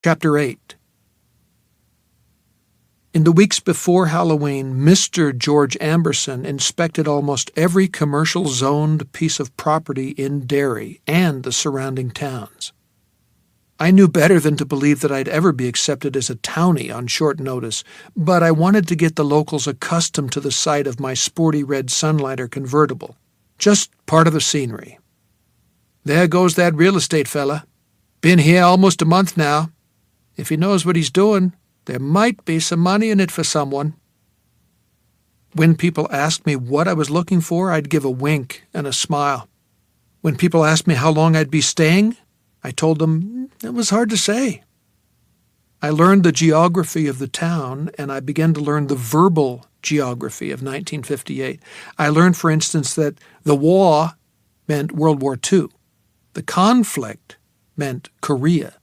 Chapter 8. In the weeks before Halloween, Mr. George Amberson inspected almost every commercial-zoned piece of property in Derry and the surrounding towns. I knew better than to believe that I'd ever be accepted as a townie on short notice, but I wanted to get the locals accustomed to the sight of my sporty red Sunlighter convertible. Just part of the scenery. "There goes that real estate fella. Been here almost a month now. If he knows what he's doing, there might be some money in it for someone." When people asked me what I was looking for, I'd give a wink and a smile. When people asked me how long I'd be staying, I told them it was hard to say. I learned the geography of the town, and I began to learn the verbal geography of 1958. I learned, for instance, that the war meant World War II. The conflict meant Korea.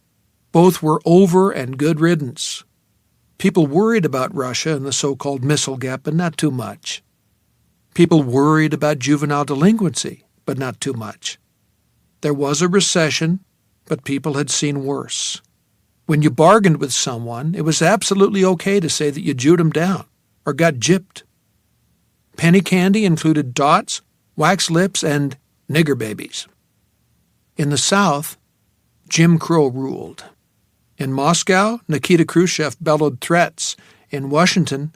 Both were over and good riddance. People worried about Russia and the so-called missile gap, but not too much. People worried about juvenile delinquency, but not too much. There was a recession, but people had seen worse. When you bargained with someone, it was absolutely okay to say that you jewed them down or got gypped. Penny candy included dots, wax lips, and nigger babies. In the South, Jim Crow ruled. In Moscow, Nikita Khrushchev bellowed threats. In Washington,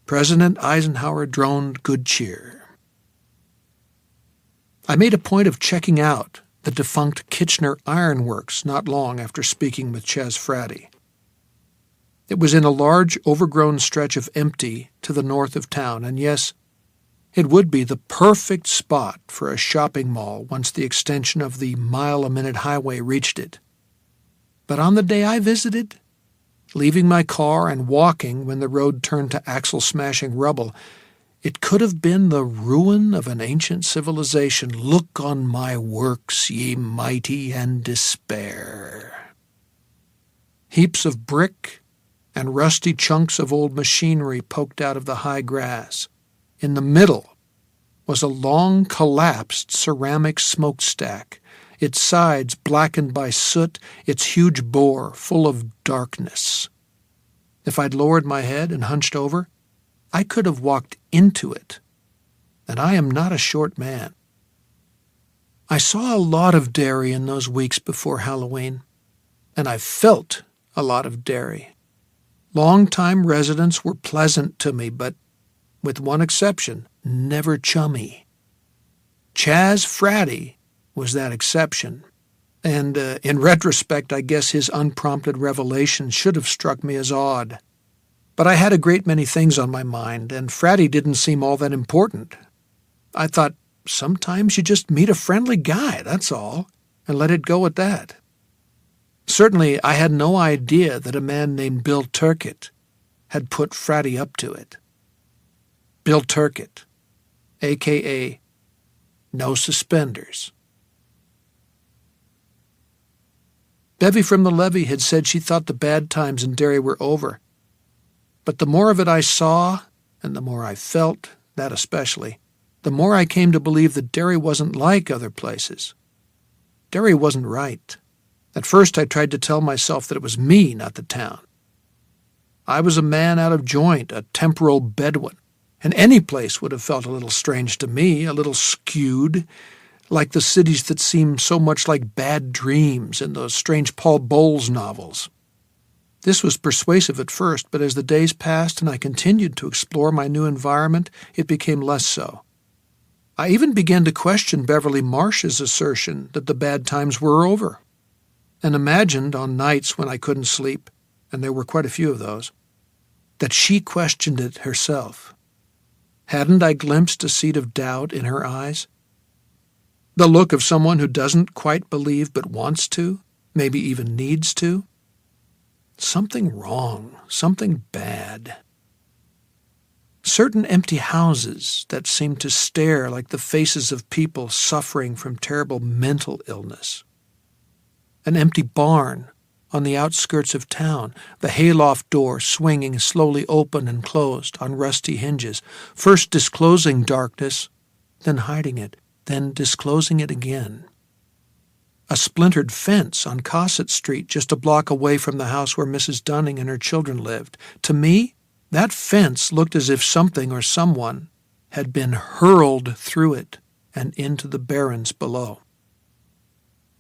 President Eisenhower droned good cheer. I made a point of checking out the defunct Kitchener Iron Works not long after speaking with Chas Fraddy. It was in a large, overgrown stretch of empty to the north of town, and yes, it would be the perfect spot for a shopping mall once the extension of the mile-a-minute highway reached it. But on the day I visited, leaving my car and walking when the road turned to axle-smashing rubble, it could have been the ruin of an ancient civilization. Look on my works, ye mighty, and despair. Heaps of brick and rusty chunks of old machinery poked out of the high grass. In the middle was a long, collapsed ceramic smokestack, its sides blackened by soot, its huge bore full of darkness. If I'd lowered my head and hunched over, I could have walked into it, and I am not a short man. I saw a lot of Derry in those weeks before Halloween, and I felt a lot of Derry. Long-time residents were pleasant to me, but, with one exception, never chummy. Chas Fraddy was that exception, and in retrospect, I guess his unprompted revelation should have struck me as odd. But I had a great many things on my mind, and Fraddy didn't seem all that important. I thought, sometimes you just meet a friendly guy, that's all, and let it go at that. Certainly, I had no idea that a man named Bill Turkett had put Fraddy up to it. Bill Turkett, a.k.a. No Suspenders. Bevy from the levee had said she thought the bad times in Derry were over. But the more of it I saw, and the more I felt, that especially, the more I came to believe that Derry wasn't like other places. Derry wasn't right. At first I tried to tell myself that it was me, not the town. I was a man out of joint, a temporal Bedouin, and any place would have felt a little strange to me, a little skewed, like the cities that seem so much like bad dreams in those strange Paul Bowles novels. This was persuasive at first, but as the days passed and I continued to explore my new environment, it became less so. I even began to question Beverly Marsh's assertion that the bad times were over, and imagined on nights when I couldn't sleep, and there were quite a few of those, that she questioned it herself. Hadn't I glimpsed a seed of doubt in her eyes? The look of someone who doesn't quite believe but wants to, maybe even needs to? Something wrong, something bad. Certain empty houses that seemed to stare like the faces of people suffering from terrible mental illness. An empty barn on the outskirts of town, the hayloft door swinging slowly open and closed on rusty hinges, first disclosing darkness, then hiding it, then disclosing it again. a splintered fence on Cosset Street just a block away from the house where Mrs. Dunning and her children lived. To me, that fence looked as if something or someone had been hurled through it and into the barrens below.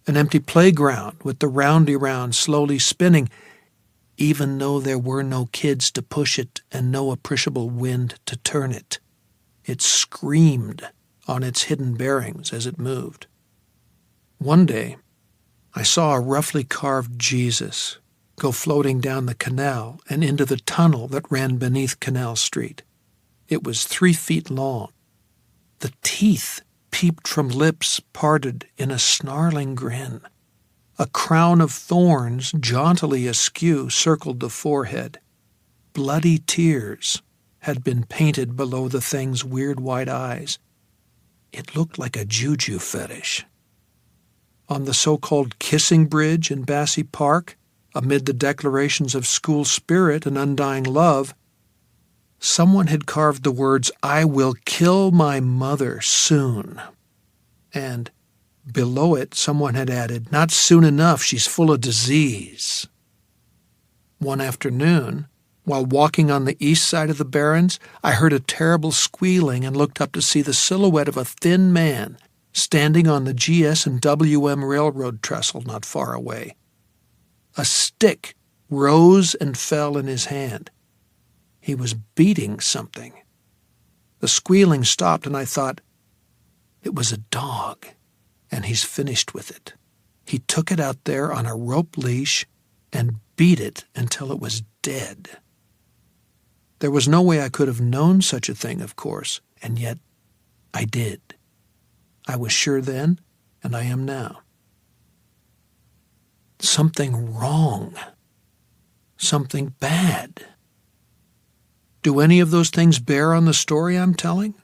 An empty playground with the roundy-round slowly spinning, even though there were no kids to push it and no appreciable wind to turn it. It screamed on its hidden bearings as it moved. One day, I saw a roughly carved Jesus go floating down the canal and into the tunnel that ran beneath Canal Street. It was 3 feet long. The teeth peeped from lips parted in a snarling grin. A crown of thorns jauntily askew circled the forehead. Bloody tears had been painted below the thing's weird white eyes. It looked like a juju fetish. On the so-called Kissing Bridge in Bassey Park, amid the declarations of school spirit and undying love, someone had carved the words, "I will kill my mother soon." And below it, someone had added, "Not soon enough, she's full of disease." One afternoon, while walking on the east side of the barrens, I heard a terrible squealing and looked up to see the silhouette of a thin man standing on the GS and WM railroad trestle not far away. A stick rose and fell in his hand. He was beating something. The squealing stopped, and I thought, it was a dog, and he's finished with it. He took it out there on a rope leash and beat it until it was dead. There was no way I could have known such a thing, of course, and yet I did. I was sure then, and I am now. Something wrong. Something bad. Do any of those things bear on the story I'm telling?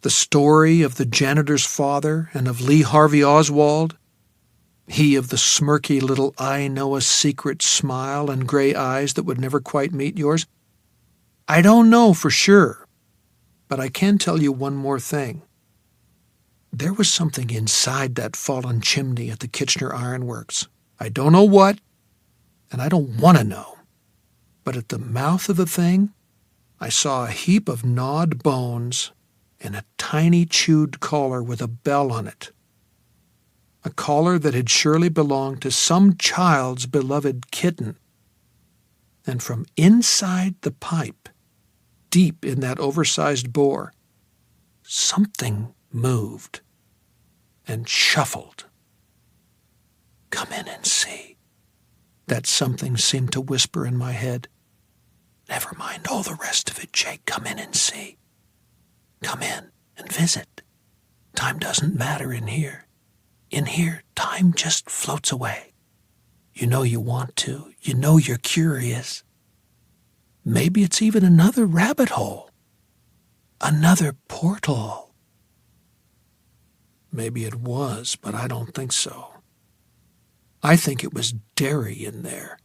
The story of the janitor's father and of Lee Harvey Oswald? He of the smirky little "I know a secret" smile and gray eyes that would never quite meet yours? I don't know for sure, but I can tell you one more thing. There was something inside that fallen chimney at the Kitchener Iron Works. I don't know what, and I don't want to know. But at the mouth of the thing, I saw a heap of gnawed bones and a tiny chewed collar with a bell on it. A collar that had surely belonged to some child's beloved kitten. And from inside the pipe, deep in that oversized bore, something moved and shuffled. "Come in and see," that something seemed to whisper in my head. "Never mind all the rest of it, Jake. Come in and see. Come in and visit. Time doesn't matter in here. In here, time just floats away. You know you want to. You know you're curious. Maybe it's even another rabbit hole. Another portal." Maybe it was, but I don't think so. I think it was Derry in there.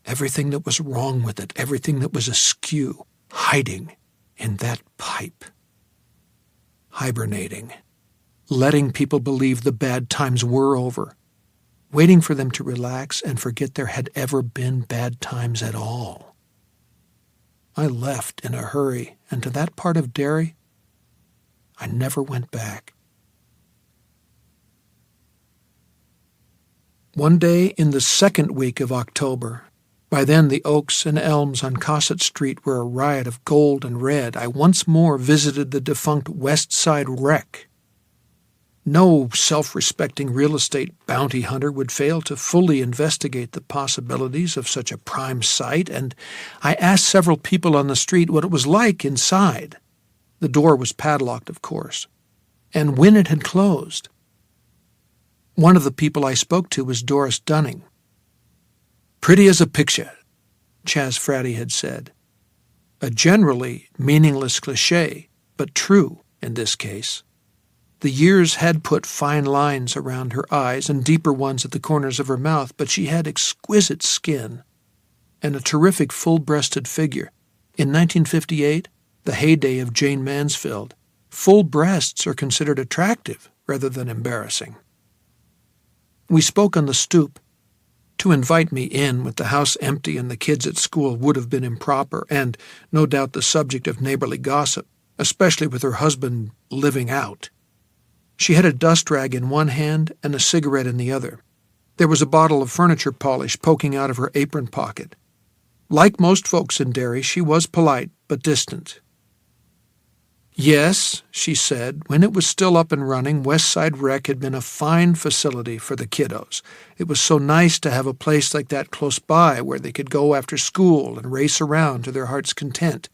Everything that was wrong with it, everything that was askew, hiding in that pipe. Hibernating, letting people believe the bad times were over, waiting for them to relax and forget there had ever been bad times at all. I left in a hurry, and to that part of Derry, I never went back. One day in the second week of October, by then the oaks and elms on Cosset Street were a riot of gold and red, I once more visited the defunct West Side Wreck. No self-respecting real estate bounty hunter would fail to fully investigate the possibilities of such a prime site, and I asked several people on the street what it was like inside. The door was padlocked, of course, and when it had closed. One of the people I spoke to was Doris Dunning. "Pretty as a picture," Chaz Fraddy had said. A generally meaningless cliché, but true in this case. The years had put fine lines around her eyes and deeper ones at the corners of her mouth, but she had exquisite skin and a terrific full-breasted figure. In 1958, the heyday of Jane Mansfield, full breasts are considered attractive rather than embarrassing. We spoke on the stoop. To invite me in with the house empty and the kids at school would have been improper and, no doubt, the subject of neighborly gossip, especially with her husband living out. She had a dust rag in one hand and a cigarette in the other. There was a bottle of furniture polish poking out of her apron pocket. Like most folks in Derry, she was polite but distant. Yes, she said, when it was still up and running, West Side Rec had been a fine facility for the kiddos. It was so nice to have a place like that close by where they could go after school and race around to their heart's content.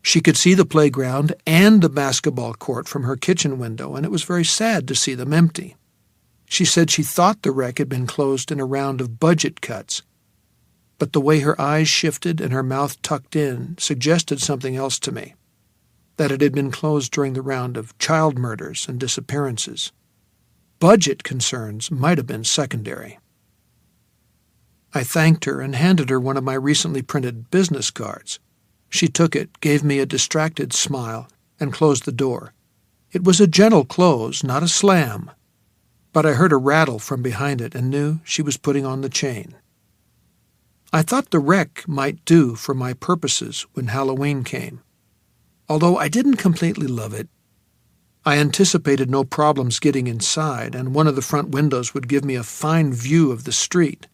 She could see the playground and the basketball court from her kitchen window, and it was very sad to see them empty. She said she thought the rec had been closed in a round of budget cuts, but the way her eyes shifted and her mouth tucked in suggested something else to me, that it had been closed during the round of child murders and disappearances. Budget concerns might have been secondary. I thanked her and handed her one of my recently printed business cards. She took it, gave me a distracted smile, and closed the door. It was a gentle close, not a slam, but I heard a rattle from behind it and knew she was putting on the chain. I thought the rec might do for my purposes when Halloween came. Although I didn't completely love it, I anticipated no problems getting inside, and one of the front windows would give me a fine view of the street.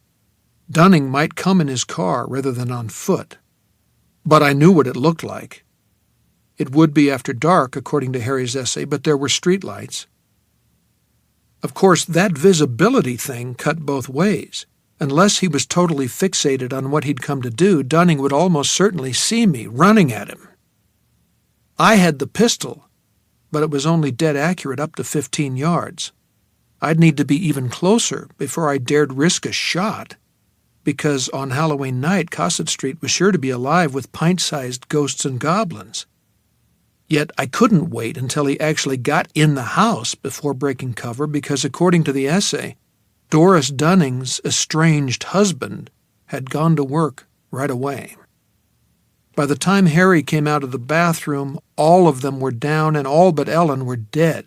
Dunning might come in his car rather than on foot, but I knew what it looked like. It would be after dark, according to Harry's essay, but there were streetlights. Of course, that visibility thing cut both ways. Unless he was totally fixated on what he'd come to do, Dunning would almost certainly see me running at him. I had the pistol, but it was only dead accurate up to 15 yards. I'd need to be even closer before I dared risk a shot, because on Halloween night, Cosset Street was sure to be alive with pint-sized ghosts and goblins. Yet I couldn't wait until he actually got in the house before breaking cover, because according to the essay, Doris Dunning's estranged husband had gone to work right away. By the time Harry came out of the bathroom, all of them were down and all but Ellen were dead.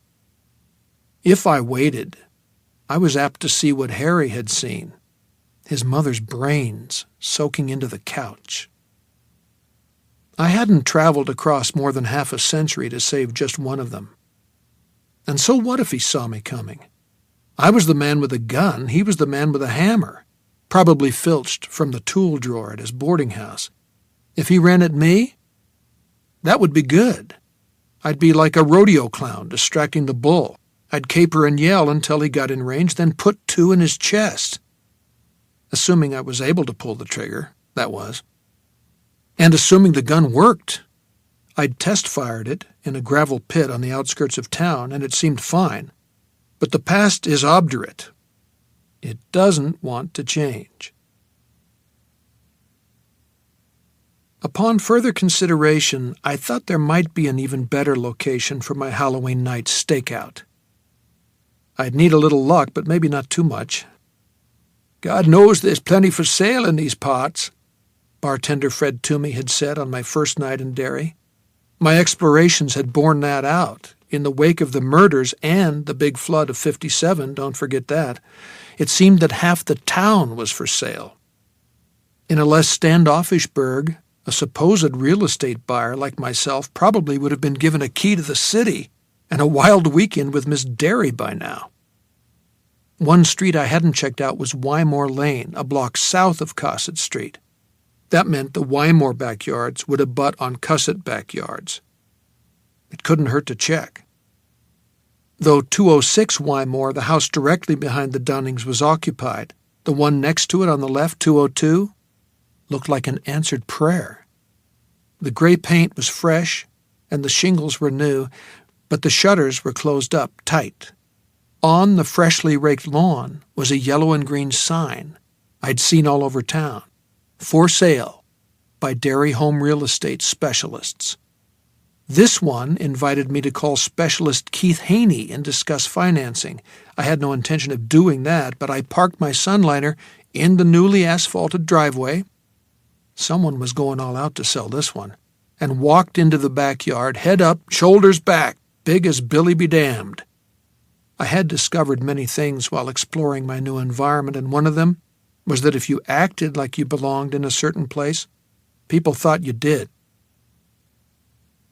If I waited, I was apt to see what Harry had seen, his mother's brains soaking into the couch. I hadn't traveled across more than half a century to save just one of them. And so what if he saw me coming? I was the man with a gun, he was the man with a hammer, probably filched from the tool drawer at his boarding house. If he ran at me, that would be good. I'd be like a rodeo clown distracting the bull. I'd caper and yell until he got in range, then put two in his chest. Assuming I was able to pull the trigger, that was. And assuming the gun worked. I'd test-fired it in a gravel pit on the outskirts of town, and it seemed fine. But the past is obdurate. It doesn't want to change. Upon further consideration, I thought there might be an even better location for my Halloween night stakeout. I'd need a little luck, but maybe not too much. God knows there's plenty for sale in these parts, bartender Fred Toomey had said on my first night in Derry. My explorations had borne that out. In the wake of the murders and the big flood of '57, don't forget that, it seemed that half the town was for sale. In a less standoffish burg, a supposed real estate buyer like myself probably would have been given a key to the city and a wild weekend with Miss Derry by now. One street I hadn't checked out was Wymore Lane, a block south of Cosset Street. That meant the Wymore backyards would abut on Cusset backyards. It couldn't hurt to check. Though 206 Wymore, the house directly behind the Dunnings, was occupied, the one next to it on the left, 202, looked like an answered prayer. The gray paint was fresh, and the shingles were new, but the shutters were closed up tight. On the freshly raked lawn was a yellow and green sign I'd seen all over town. For sale by Derry Home Real Estate Specialists. This one invited me to call specialist Keith Haney and discuss financing. I had no intention of doing that, but I parked my Sunliner in the newly asphalted driveway. Someone was going all out to sell this one, and walked into the backyard, head up, shoulders back, big as Billy be damned. I had discovered many things while exploring my new environment, and one of them was that if you acted like you belonged in a certain place, people thought you did.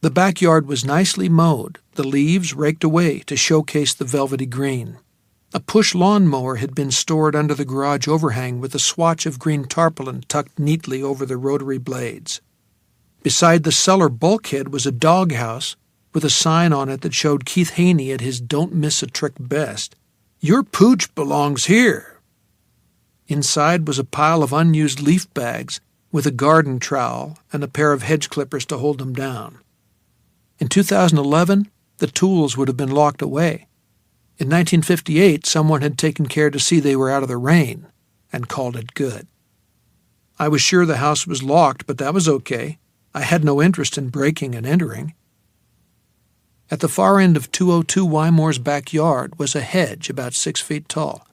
The backyard was nicely mowed, the leaves raked away to showcase the velvety green. A push lawnmower had been stored under the garage overhang with a swatch of green tarpaulin tucked neatly over the rotary blades. Beside the cellar bulkhead was a doghouse with a sign on it that showed Keith Haney at his don't miss a trick best. "Your pooch belongs here." Inside was a pile of unused leaf bags with a garden trowel and a pair of hedge clippers to hold them down. In 2011, the tools would have been locked away. In 1958, someone had taken care to see they were out of the rain and called it good. I was sure the house was locked, but that was okay. I had no interest in breaking and entering. At the far end of 202 Wymore's backyard was a hedge about 6 feet tall.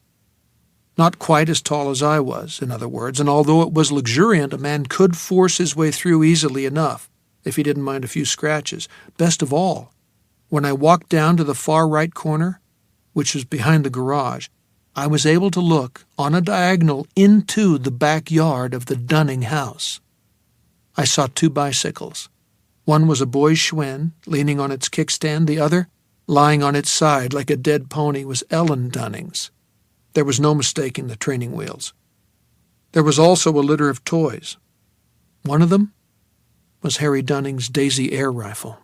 Not quite as tall as I was, in other words, and although it was luxuriant, a man could force his way through easily enough if he didn't mind a few scratches. Best of all, when I walked down to the far right corner, which was behind the garage, I was able to look on a diagonal into the backyard of the Dunning house. I saw 2 bicycles. One was a boy's Schwinn, leaning on its kickstand. The other, lying on its side like a dead pony, was Ellen Dunning's. There was no mistaking the training wheels. There was also a litter of toys. One of them was Harry Dunning's Daisy air rifle.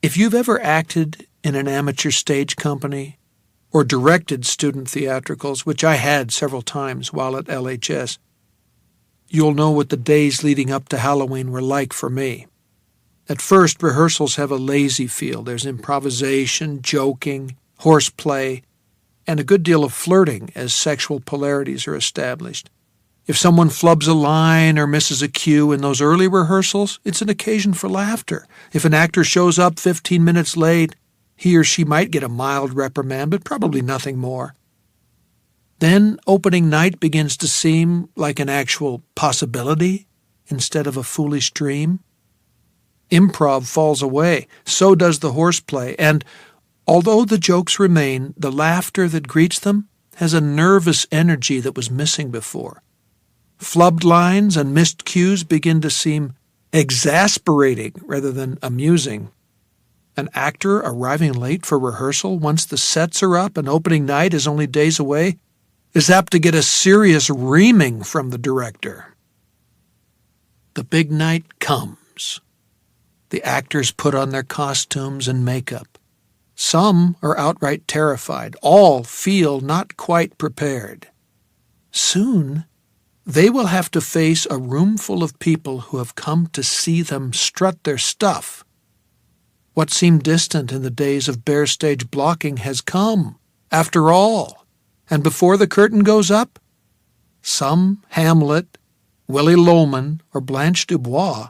If you've ever acted in an amateur stage company or directed student theatricals, which I had several times while at LHS, you'll know what the days leading up to Halloween were like for me. At first, rehearsals have a lazy feel. There's improvisation, joking, horseplay, and a good deal of flirting as sexual polarities are established. If someone flubs a line or misses a cue in those early rehearsals, it's an occasion for laughter. If an actor shows up 15 minutes late, he or she might get a mild reprimand, but probably nothing more. Then opening night begins to seem like an actual possibility instead of a foolish dream. Improv falls away, so does the horseplay, and although the jokes remain, the laughter that greets them has a nervous energy that was missing before. Flubbed lines and missed cues begin to seem exasperating rather than amusing. An actor arriving late for rehearsal once the sets are up and opening night is only days away is apt to get a serious reaming from the director. The big night comes. The actors put on their costumes and makeup. Some are outright terrified. All feel not quite prepared. Soon, they will have to face a room full of people who have come to see them strut their stuff. What seemed distant in the days of bare stage blocking has come, after all, and before the curtain goes up, some Hamlet, Willie Loman, or Blanche Dubois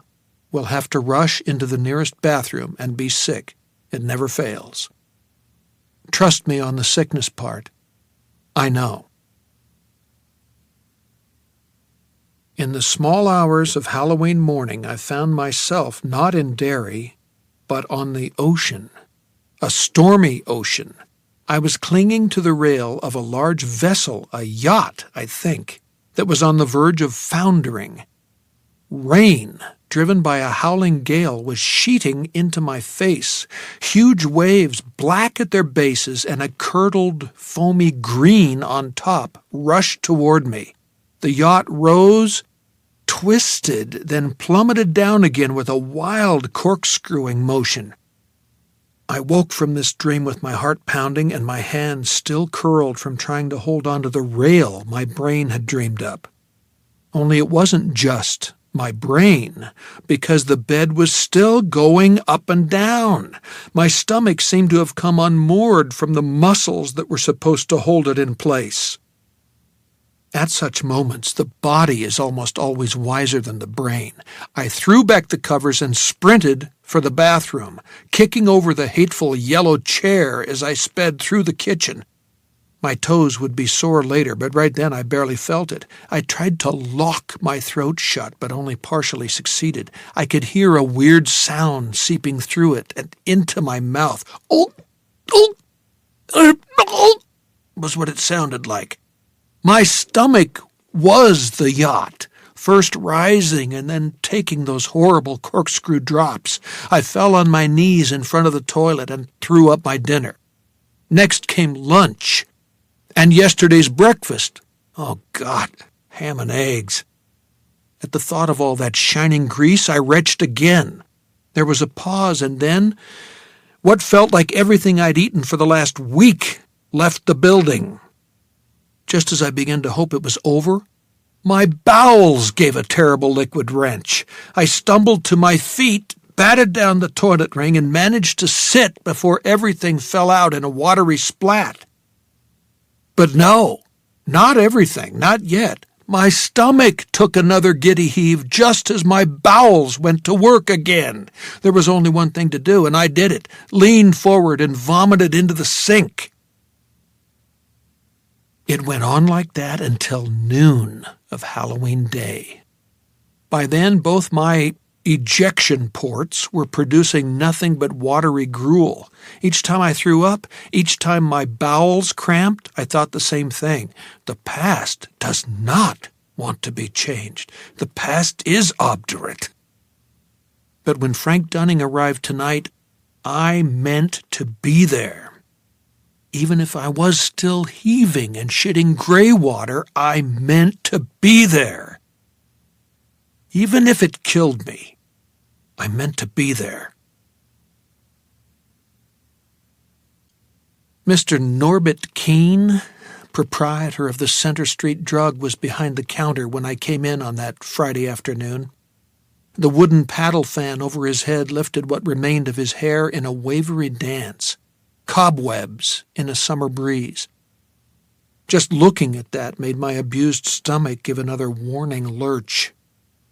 will have to rush into the nearest bathroom and be sick. It never fails. Trust me on the sickness part. I know. In the small hours of Halloween morning, I found myself not in Derry, but on the ocean, a stormy ocean. I was clinging to the rail of a large vessel, a yacht, I think, that was on the verge of foundering. Rain, driven by a howling gale, was sheeting into my face. Huge waves, black at their bases and a curdled, foamy green on top, rushed toward me. The yacht rose, twisted, then plummeted down again with a wild corkscrewing motion. I woke from this dream with my heart pounding and my hands still curled from trying to hold on to the rail my brain had dreamed up. Only it wasn't just my brain, because the bed was still going up and down. My stomach seemed to have come unmoored from the muscles that were supposed to hold it in place. At such moments, the body is almost always wiser than the brain. I threw back the covers and sprinted for the bathroom, kicking over the hateful yellow chair as I sped through the kitchen. My toes would be sore later, but right then I barely felt it. I tried to lock my throat shut, but only partially succeeded. I could hear a weird sound seeping through it and into my mouth. Oh, was what it sounded like. My stomach was the yacht, first rising and then taking those horrible corkscrew drops. I fell on my knees in front of the toilet and threw up my dinner. Next came lunch. And yesterday's breakfast. Oh, God, ham and eggs. At the thought of all that shining grease, I retched again. There was a pause, and then what felt like everything I'd eaten for the last week left the building. Just as I began to hope it was over, my bowels gave a terrible liquid wrench. I stumbled to my feet, batted down the toilet ring, and managed to sit before everything fell out in a watery splat. But no, not everything, not yet. My stomach took another giddy heave just as my bowels went to work again. There was only one thing to do, and I did it, leaned forward and vomited into the sink. It went on like that until noon of Halloween Day. By then, both my ejection ports were producing nothing but watery gruel. Each time I threw up, each time my bowels cramped, I thought the same thing. The past does not want to be changed. The past is obdurate. But when Frank Dunning arrived tonight, I meant to be there. Even if I was still heaving and shitting gray water, I meant to be there. Even if it killed me, I meant to be there. Mr. Norbert Keene, proprietor of the Center Street Drug, was behind the counter when I came in on that Friday afternoon. The wooden paddle fan over his head lifted what remained of his hair in a wavery dance, cobwebs in a summer breeze. Just looking at that made my abused stomach give another warning lurch.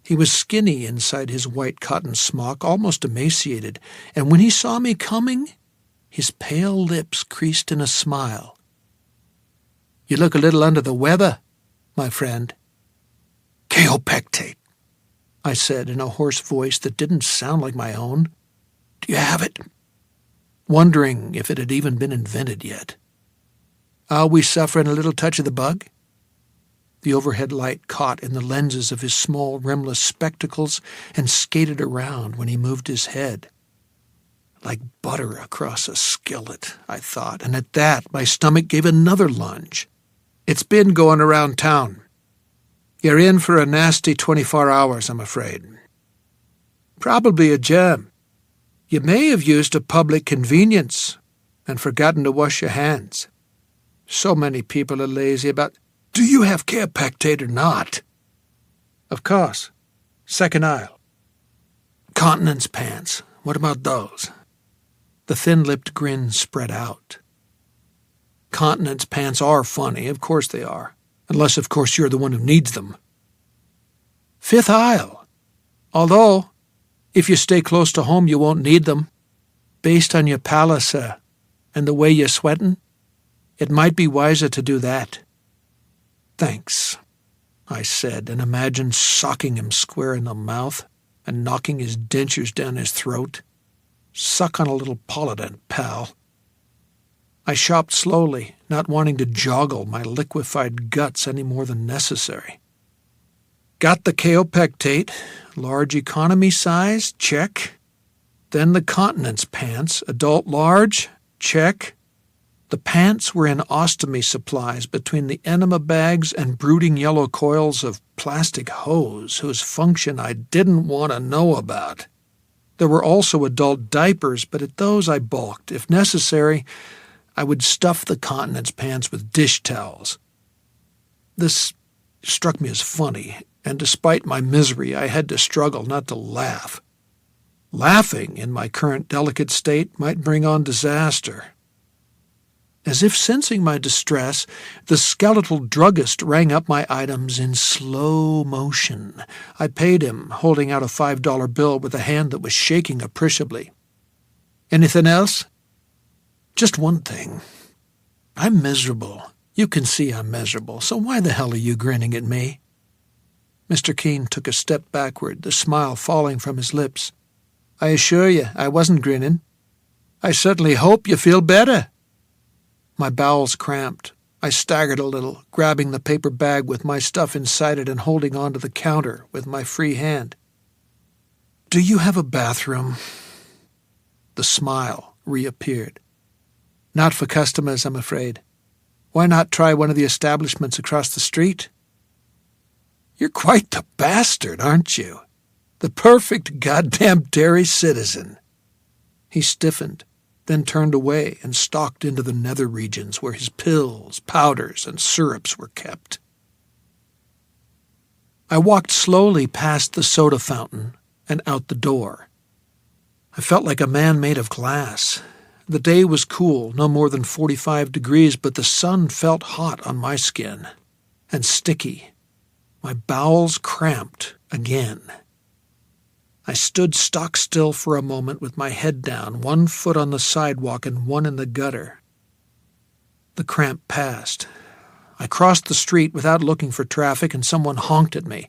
He was skinny inside his white cotton smock, almost emaciated, and when he saw me coming, his pale lips creased in a smile. "You look a little under the weather, my friend." "Kaopectate," I said in a hoarse voice that didn't sound like my own. "Do you have it?" Wondering if it had even been invented yet. "Are we suffering a little touch of the bug?" The overhead light caught in the lenses of his small, rimless spectacles and skated around when he moved his head. Like butter across a skillet, I thought, and at that my stomach gave another lunge. "It's been going around town. You're in for a nasty 24 hours, I'm afraid. Probably a germ. You may have used a public convenience and forgotten to wash your hands. So many people are lazy about... Do you have Kaopectate or not?" "Of course. Second aisle." "Continence pants. What about those?" The thin-lipped grin spread out. "Continence pants are funny. Of course they are. Unless, of course, you're the one who needs them." "Fifth aisle. Although, if you stay close to home, you won't need them. Based on your pallor, and the way you're sweating, it might be wiser to do that." "Thanks," I said, and imagined socking him square in the mouth and knocking his dentures down his throat. Suck on a little Polident, pal. I shopped slowly, not wanting to joggle my liquefied guts any more than necessary. Got the Kaopectate, large economy size, check. Then the continence pants, adult large, check. The pants were in ostomy supplies between the enema bags and brooding yellow coils of plastic hose whose function I didn't want to know about. There were also adult diapers, but at those I balked. If necessary, I would stuff the continence pants with dish towels. This struck me as funny, and despite my misery, I had to struggle not to laugh. Laughing in my current delicate state might bring on disaster. As if sensing my distress, the skeletal druggist rang up my items in slow motion. I paid him, holding out a $5 bill with a hand that was shaking appreciably. "Anything else?" "Just one thing. I'm miserable. You can see I'm miserable, so why the hell are you grinning at me?" Mr. Keene took a step backward, the smile falling from his lips. "I assure you, I wasn't grinning. I certainly hope you feel better." My bowels cramped. I staggered a little, grabbing the paper bag with my stuff inside it and holding onto the counter with my free hand. "Do you have a bathroom?" The smile reappeared. "Not for customers, I'm afraid. Why not try one of the establishments across the street?" "You're quite the bastard, aren't you? The perfect goddamn dairy citizen." He stiffened, then turned away and stalked into the nether regions where his pills, powders, and syrups were kept. I walked slowly past the soda fountain and out the door. I felt like a man made of glass. The day was cool, no more than 45 degrees, but the sun felt hot on my skin and sticky. My bowels cramped again. I stood stock still for a moment with my head down, one foot on the sidewalk and one in the gutter. The cramp passed. I crossed the street without looking for traffic, and someone honked at me.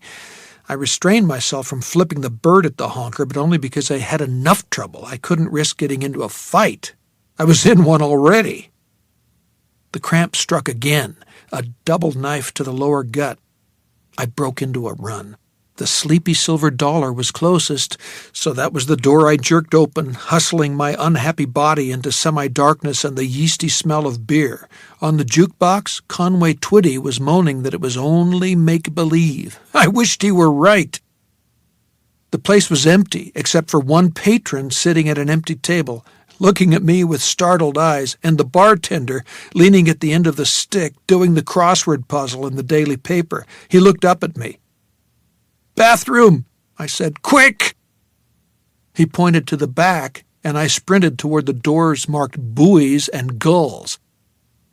I restrained myself from flipping the bird at the honker, but only because I had enough trouble. I couldn't risk getting into a fight. I was in one already. The cramp struck again, a double knife to the lower gut. I broke into a run. The sleepy silver dollar was closest, so that was the door I jerked open, hustling my unhappy body into semi-darkness and the yeasty smell of beer. On the jukebox, Conway Twitty was moaning that it was only make-believe. I wished he were right. The place was empty, except for one patron sitting at an empty table, looking at me with startled eyes, and the bartender leaning at the end of the stick, doing the crossword puzzle in the daily paper. He looked up at me. "Bathroom," I said. "Quick!" He pointed to the back, and I sprinted toward the doors marked buoys and gulls.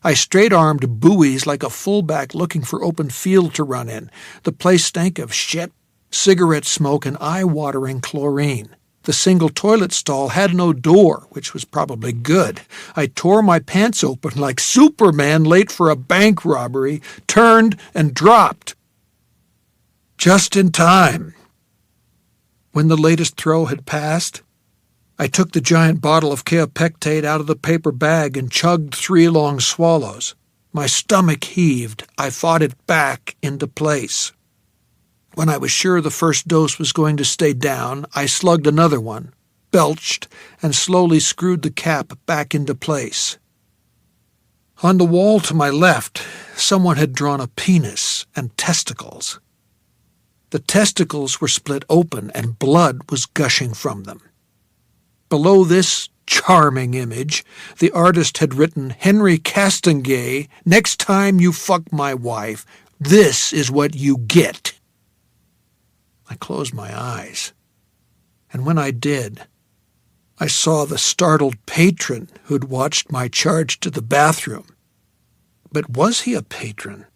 I straight-armed buoys like a fullback looking for open field to run in. The place stank of shit, cigarette smoke, and eye-watering chlorine. The single toilet stall had no door, which was probably good. I tore my pants open like Superman late for a bank robbery, turned and dropped. Just in time. When the latest throw had passed, I took the giant bottle of kaopectate out of the paper bag and chugged 3 long swallows. My stomach heaved. I fought it back into place. When I was sure the first dose was going to stay down, I slugged another one, belched, and slowly screwed the cap back into place. On the wall to my left, someone had drawn a penis and testicles. The testicles were split open and blood was gushing from them. Below this charming image, the artist had written, "Henry Castengay, next time you fuck my wife, this is what you get." I closed my eyes, and when I did, I saw the startled patron who'd watched my charge to the bathroom. But was he a patron?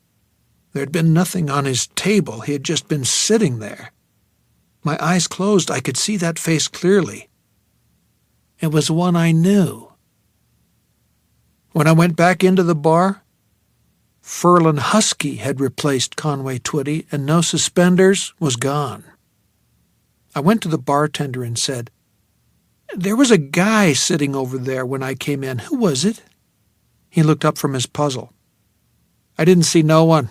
There had been nothing on his table. He had just been sitting there. My eyes closed. I could see that face clearly. It was one I knew. When I went back into the bar, Ferlin Husky had replaced Conway Twitty, and No Suspenders was gone. I went to the bartender and said, "There was a guy sitting over there when I came in. Who was it?" He looked up from his puzzle. "I didn't see no one."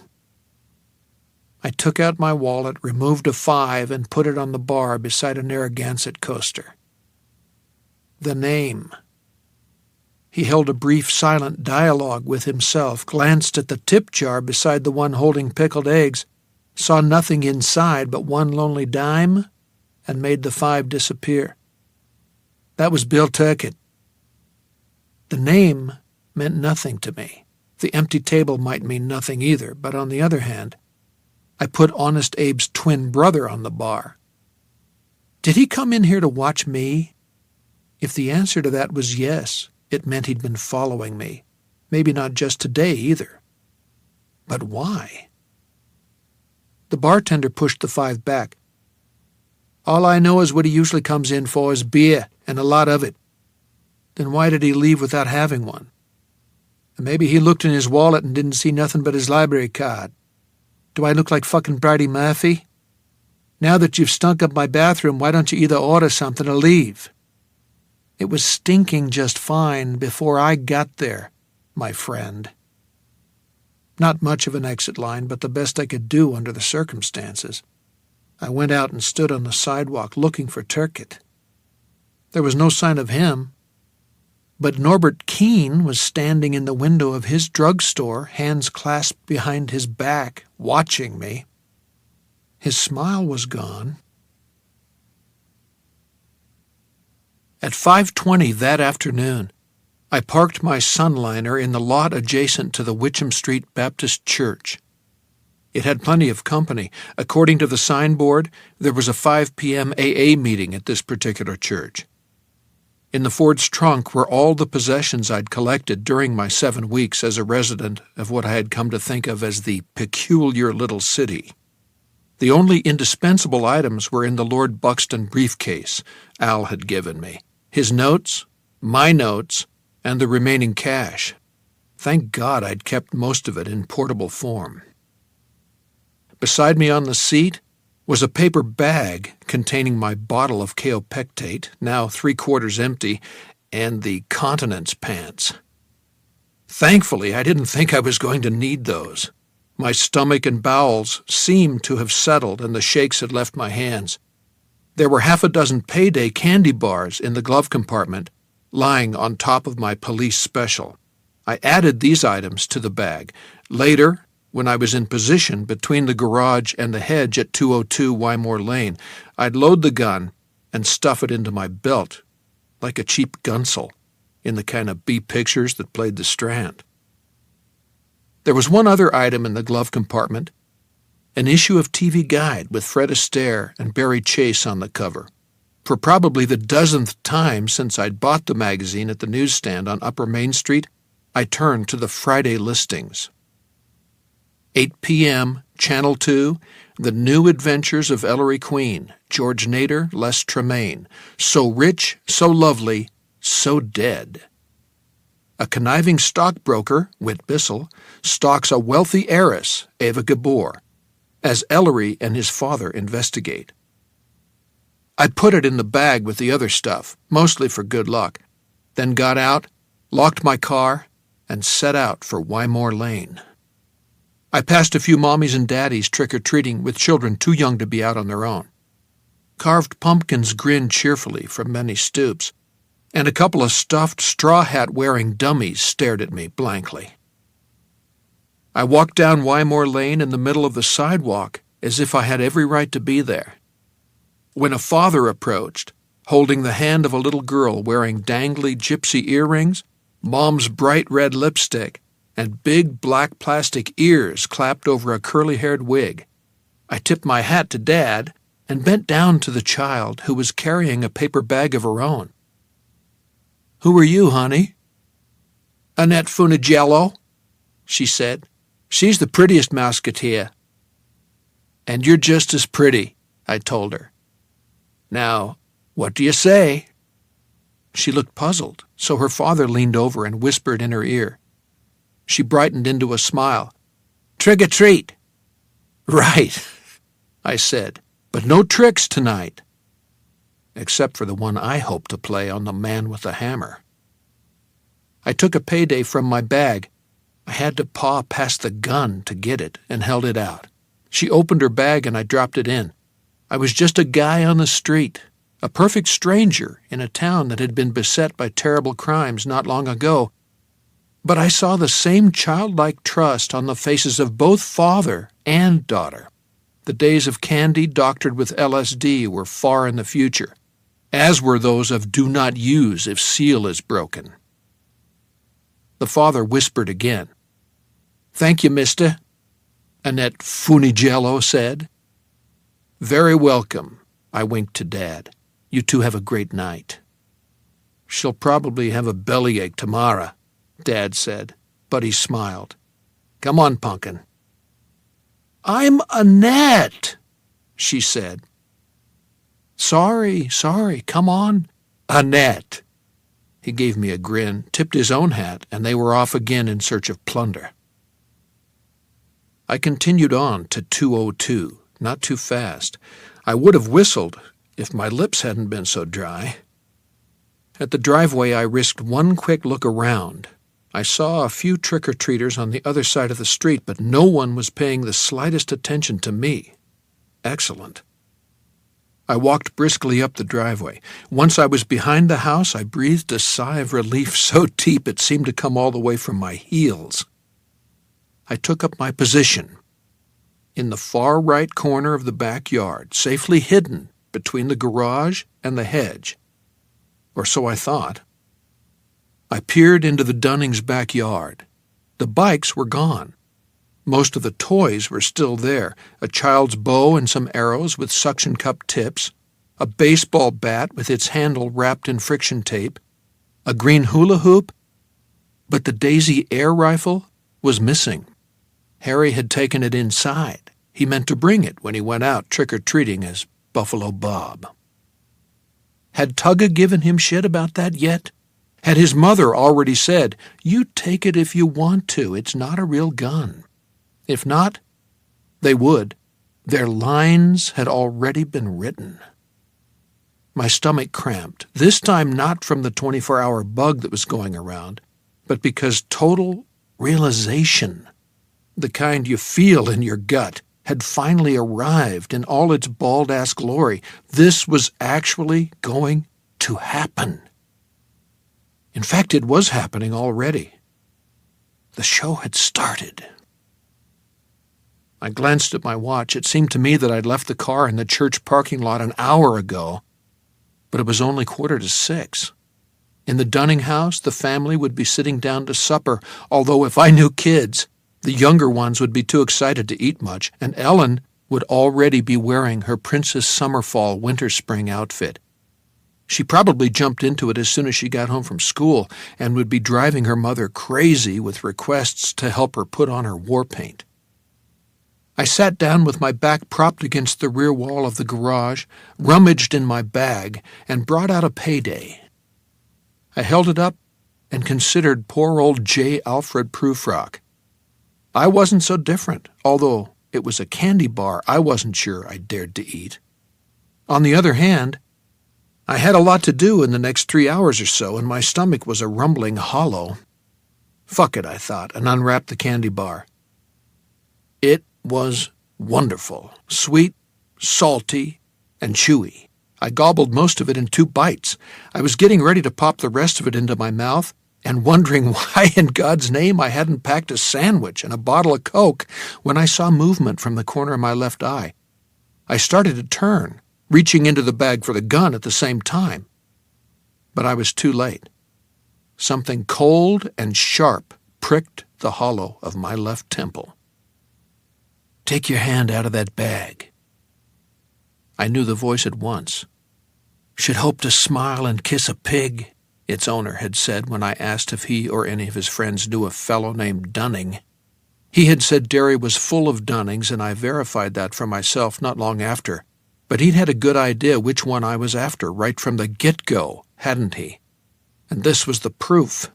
I took out my wallet, removed a 5, and put it on the bar beside a Narragansett coaster. The name. He held a brief silent dialogue with himself, glanced at the tip jar beside the one holding pickled eggs, saw nothing inside but one lonely dime, and made the 5 disappear. That was Bill Turkett. The name meant nothing to me. The empty table might mean nothing either, but on the other hand, I put Honest Abe's twin brother on the bar. Did he come in here to watch me? If the answer to that was yes, it meant he'd been following me. Maybe not just today either. But why? The bartender pushed the 5 back. "All I know is what he usually comes in for is beer, and a lot of it." "Then why did he leave without having one?" Maybe he looked in his wallet and didn't see nothing but his library card. Do I look like fucking Bridie Murphy? Now that you've stunk up my bathroom, why don't you either order something or leave? It was stinking just fine before I got there, my friend. Not much of an exit line, but the best I could do under the circumstances. I went out and stood on the sidewalk looking for Turkett. There was no sign of him, but Norbert Keene was standing in the window of his drugstore, hands clasped behind his back, watching me. His smile was gone. At 5:20 that afternoon, I parked my Sunliner in the lot adjacent to the Witcham Street Baptist Church. It had plenty of company. According to the signboard, there was a 5 p.m. AA meeting at this particular church. In the Ford's trunk were all the possessions I'd collected during my 7 weeks as a resident of what I had come to think of as the peculiar little city. The only indispensable items were in the Lord Buxton briefcase Al had given me. His notes, my notes, and the remaining cash. Thank God I'd kept most of it in portable form. Beside me on the seat was a paper bag containing my bottle of kaopectate, now 3/4 empty, and the continence pants. Thankfully, I didn't think I was going to need those. My stomach and bowels seemed to have settled, and the shakes had left my hands. There were 6 payday candy bars in the glove compartment, lying on top of my police special. I added these items to the bag. Later, when I was in position between the garage and the hedge at 202 Wymore Lane, I'd load the gun and stuff it into my belt, like a cheap gunsel, in the kind of B pictures that played the Strand. There was one other item in the glove compartment, an issue of TV Guide with Fred Astaire and Barry Chase on the cover. For probably the 12th time since I'd bought the magazine at the newsstand on Upper Main Street, I turned to the Friday listings. 8 p.m., Channel 2, The New Adventures of Ellery Queen, George Nader, Les Tremayne, So Rich, So Lovely, So Dead. A conniving stockbroker, Whit Bissell, stalks a wealthy heiress, Eva Gabor, as Ellery and his father investigate. I put it in the bag with the other stuff, mostly for good luck, then got out, locked my car, and set out for Wymore Lane. I passed a few mommies and daddies trick-or-treating with children too young to be out on their own. Carved pumpkins grinned cheerfully from many stoops, and a couple of stuffed straw hat-wearing dummies stared at me blankly. I walked down Wymore Lane in the middle of the sidewalk as if I had every right to be there. When a father approached, holding the hand of a little girl wearing dangly gypsy earrings, mom's bright red lipstick, and big black plastic ears clapped over a curly-haired wig, I tipped my hat to Dad and bent down to the child who was carrying a paper bag of her own. "Who are you, honey?" "Annette Funicello," she said. "She's the prettiest Musketeer." "And you're just as pretty," I told her. "Now, what do you say?" She looked puzzled, so her father leaned over and whispered in her ear. She brightened into a smile. "Trick or treat." "Right," I said, "but no tricks tonight." Except for the one I hoped to play on the man with the hammer. I took a payday from my bag. I had to paw past the gun to get it and held it out. She opened her bag and I dropped it in. I was just a guy on the street, a perfect stranger in a town that had been beset by terrible crimes not long ago, but I saw the same childlike trust on the faces of both father and daughter. The days of candy doctored with LSD were far in the future, as were those of do not use if seal is broken. The father whispered again. "Thank you, mister," Annette Funicello said. "Very welcome," I winked to Dad. "You two have a great night." "She'll probably have a bellyache tomorrow," Dad said, but he smiled. "Come on, Punkin." "I'm Annette," she said. Sorry, come on, Annette." He gave me a grin, tipped his own hat, and they were off again in search of plunder. I continued on to 202, not too fast. I would have whistled if my lips hadn't been so dry. At the driveway, I risked one quick look around. I saw a few trick-or-treaters on the other side of the street, but no one was paying the slightest attention to me. Excellent. I walked briskly up the driveway. Once I was behind the house, I breathed a sigh of relief so deep it seemed to come all the way from my heels. I took up my position in the far right corner of the backyard, safely hidden between the garage and the hedge. Or so I thought. I peered into the Dunnings' backyard. The bikes were gone. Most of the toys were still there, a child's bow and some arrows with suction cup tips, a baseball bat with its handle wrapped in friction tape, a green hula hoop, but the Daisy air rifle was missing. Harry had taken it inside. He meant to bring it when he went out trick-or-treating as Buffalo Bob. Had Tugga given him shit about that yet? Had his mother already said, "You take it if you want to, it's not a real gun"? If not, they would. Their lines had already been written. My stomach cramped, this time not from the 24-hour bug that was going around, but because total realization, the kind you feel in your gut, had finally arrived in all its bald-ass glory. This was actually going to happen. In fact, it was happening already. The show had started. I glanced at my watch. It seemed to me that I'd left the car in the church parking lot an hour ago, but it was only 5:45. In the Dunning house, the family would be sitting down to supper, although if I knew kids, the younger ones would be too excited to eat much, and Ellen would already be wearing her Princess Summerfall winter-spring outfit. She probably jumped into it as soon as she got home from school and would be driving her mother crazy with requests to help her put on her war paint. I sat down with my back propped against the rear wall of the garage, rummaged in my bag, and brought out a payday. I held it up and considered poor old J. Alfred Prufrock. I wasn't so different, although it was a candy bar I wasn't sure I dared to eat. On the other hand, I had a lot to do in the next 3 hours or so, and my stomach was a rumbling hollow. Fuck it, I thought, and unwrapped the candy bar. It was wonderful, sweet, salty, and chewy. I gobbled most of it in 2 bites. I was getting ready to pop the rest of it into my mouth and wondering why in God's name I hadn't packed a sandwich and a bottle of Coke when I saw movement from the corner of my left eye. I started to turn, reaching into the bag for the gun at the same time. But I was too late. Something cold and sharp pricked the hollow of my left temple. "Take your hand out of that bag." I knew the voice at once. "Should hope to smile and kiss a pig," its owner had said when I asked if he or any of his friends knew a fellow named Dunning. He had said Derry was full of Dunnings, and I verified that for myself not long after. But he'd had a good idea which one I was after right from the get-go, hadn't he? And this was the proof.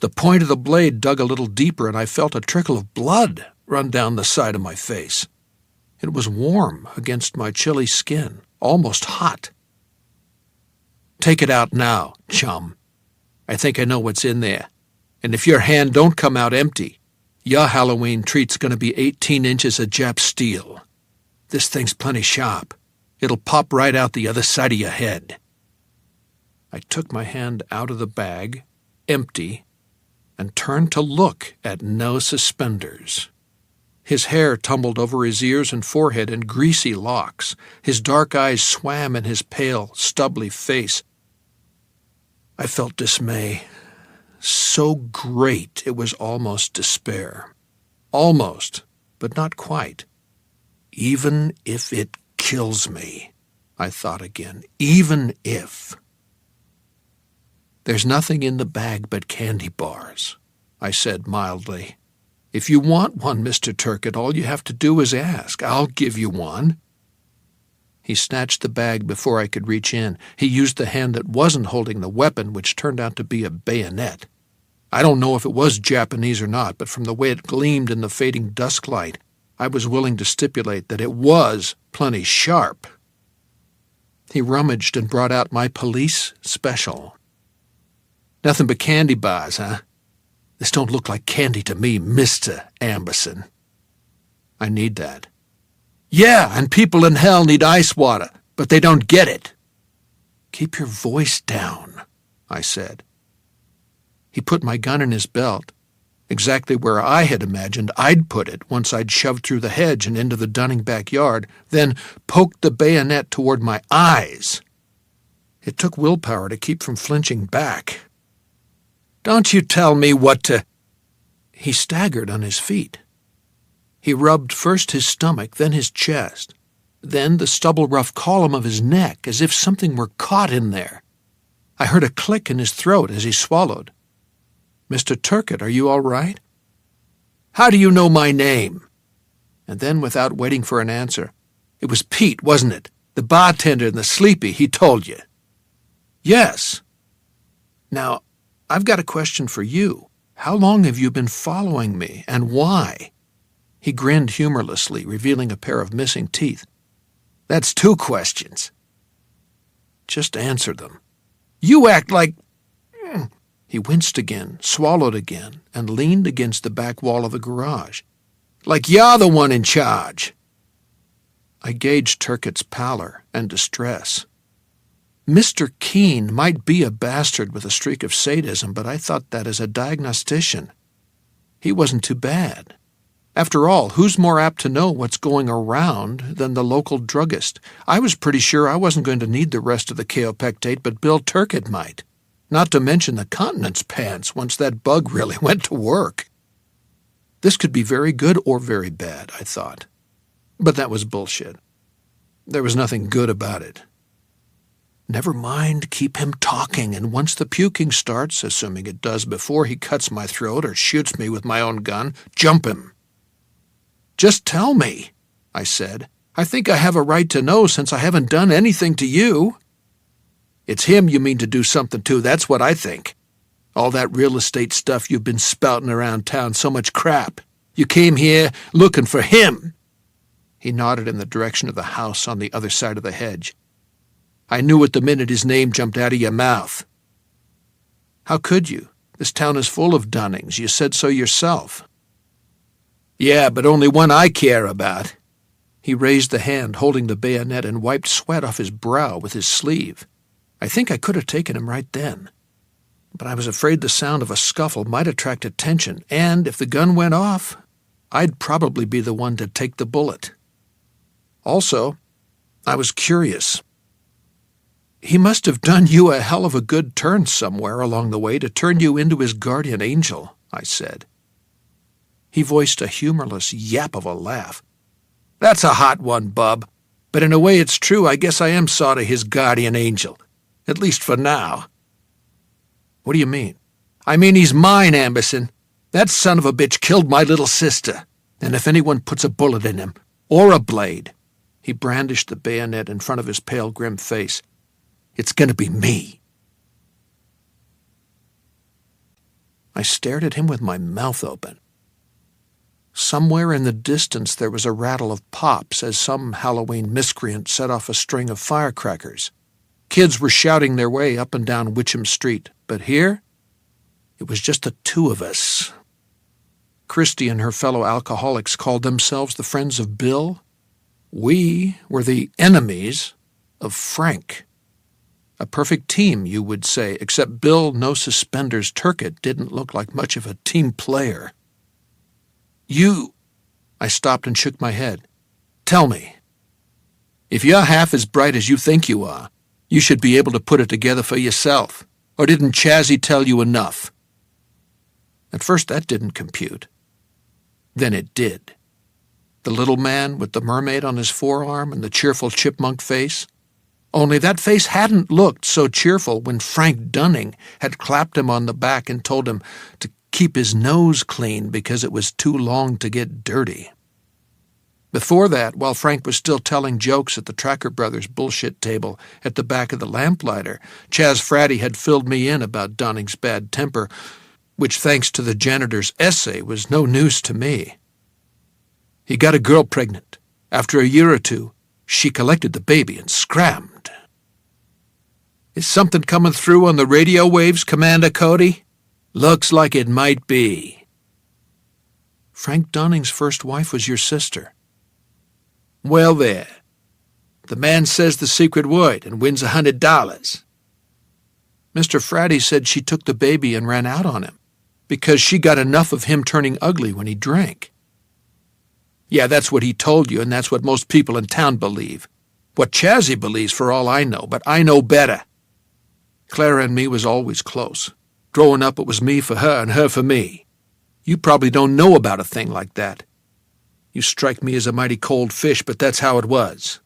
The point of the blade dug a little deeper, and I felt a trickle of blood run down the side of my face. It was warm against my chilly skin, almost hot. "Take it out now, chum. I think I know what's in there. And if your hand don't come out empty, your Halloween treat's going to be 18 inches of Jap steel. This thing's plenty sharp. It'll pop right out the other side of your head." I took my hand out of the bag, empty, and turned to look at no suspenders. His hair tumbled over his ears and forehead in greasy locks. His dark eyes swam in his pale, stubbly face. I felt dismay. So great it was almost despair. Almost, but not quite. Even if it kills me, I thought again, even if. "There's nothing in the bag but candy bars," I said mildly. "If you want one, Mr. Turkett, all you have to do is ask. I'll give you one." He snatched the bag before I could reach in. He used the hand that wasn't holding the weapon, which turned out to be a bayonet. I don't know if it was Japanese or not, but from the way it gleamed in the fading dusk light, I was willing to stipulate that it was plenty sharp. He rummaged and brought out my police special. Nothing but candy bars, huh? This don't look like candy to me, Mr. Amberson. I need that. Yeah, and people in hell need ice water, but they don't get it. Keep your voice down, I said. He put my gun in his belt, exactly where I had imagined I'd put it once I'd shoved through the hedge and into the Dunning backyard, then poked the bayonet toward my eyes. It took willpower to keep from flinching back. Don't you tell me what to... He staggered on his feet. He rubbed first his stomach, then his chest, then the stubble-rough column of his neck, as if something were caught in there. I heard a click in his throat as he swallowed. Mr. Turkett, are you all right? How do you know my name? And then, without waiting for an answer, it was Pete, wasn't it? The bartender in the Sleepy, he told you. Yes. Now, I've got a question for you. How long have you been following me, and why? He grinned humorlessly, revealing a pair of missing teeth. That's 2 questions. Just answer them. You act like... He winced again, swallowed again, and leaned against the back wall of the garage. Like you're the one in charge. I gauged Turkett's pallor and distress. Mr. Keene might be a bastard with a streak of sadism, but I thought that as a diagnostician. He wasn't too bad. After all, who's more apt to know what's going around than the local druggist? I was pretty sure I wasn't going to need the rest of the kaopectate, but Bill Turkett might. Not to mention the continence pants once that bug really went to work. This could be very good or very bad, I thought. But that was bullshit. There was nothing good about it. Never mind, keep him talking, and once the puking starts, assuming it does before he cuts my throat or shoots me with my own gun, jump him. Just tell me, I said. I think I have a right to know since I haven't done anything to you. It's him you mean to do something to, that's what I think. All that real estate stuff you've been spouting around town, so much crap. You came here looking for him. He nodded in the direction of the house on the other side of the hedge. I knew it the minute his name jumped out of your mouth. How could you? This town is full of Dunnings. You said so yourself. Yeah, but only one I care about. He raised the hand holding the bayonet and wiped sweat off his brow with his sleeve. I think I could have taken him right then. But I was afraid the sound of a scuffle might attract attention, and if the gun went off, I'd probably be the one to take the bullet. Also, I was curious. He must have done you a hell of a good turn somewhere along the way to turn you into his guardian angel, I said. He voiced a humorless yap of a laugh. That's a hot one, bub, but in a way it's true. I guess I am sort of his guardian angel. At least for now. What do you mean? I mean he's mine, Amberson. That son of a bitch killed my little sister. And if anyone puts a bullet in him, or a blade, he brandished the bayonet in front of his pale, grim face, it's gonna be me. I stared at him with my mouth open. Somewhere in the distance there was a rattle of pops as some Halloween miscreant set off a string of firecrackers. Kids were shouting their way up and down Witcham Street, but here, it was just the 2 of us. Christy and her fellow alcoholics called themselves the Friends of Bill. We were the enemies of Frank. A perfect team, you would say, except Bill No Suspenders Turkett didn't look like much of a team player. I stopped and shook my head. Tell me, if you're half as bright as you think you are, you should be able to put it together for yourself. Or didn't Chazzy tell you enough? At first that didn't compute. Then it did. The little man with the mermaid on his forearm and the cheerful chipmunk face. Only that face hadn't looked so cheerful when Frank Dunning had clapped him on the back and told him to keep his nose clean because it was too long to get dirty. Before that, while Frank was still telling jokes at the Tracker Brothers bullshit table at the back of the lamplighter, Chaz Fraddy had filled me in about Dunning's bad temper, which, thanks to the janitor's essay, was no news to me. He got a girl pregnant. After a year or two, she collected the baby and scrammed. Is something coming through on the radio waves, Commander Cody? Looks like it might be. Frank Dunning's first wife was your sister. Well, there. The man says the secret word and wins $100. Mr. Fraddy said she took the baby and ran out on him because she got enough of him turning ugly when he drank. Yeah, that's what he told you, and that's what most people in town believe. What Chazzy believes, for all I know, but I know better. Clara and me was always close. Growing up, it was me for her and her for me. You probably don't know about a thing like that. You strike me as a mighty cold fish, but that's how it was.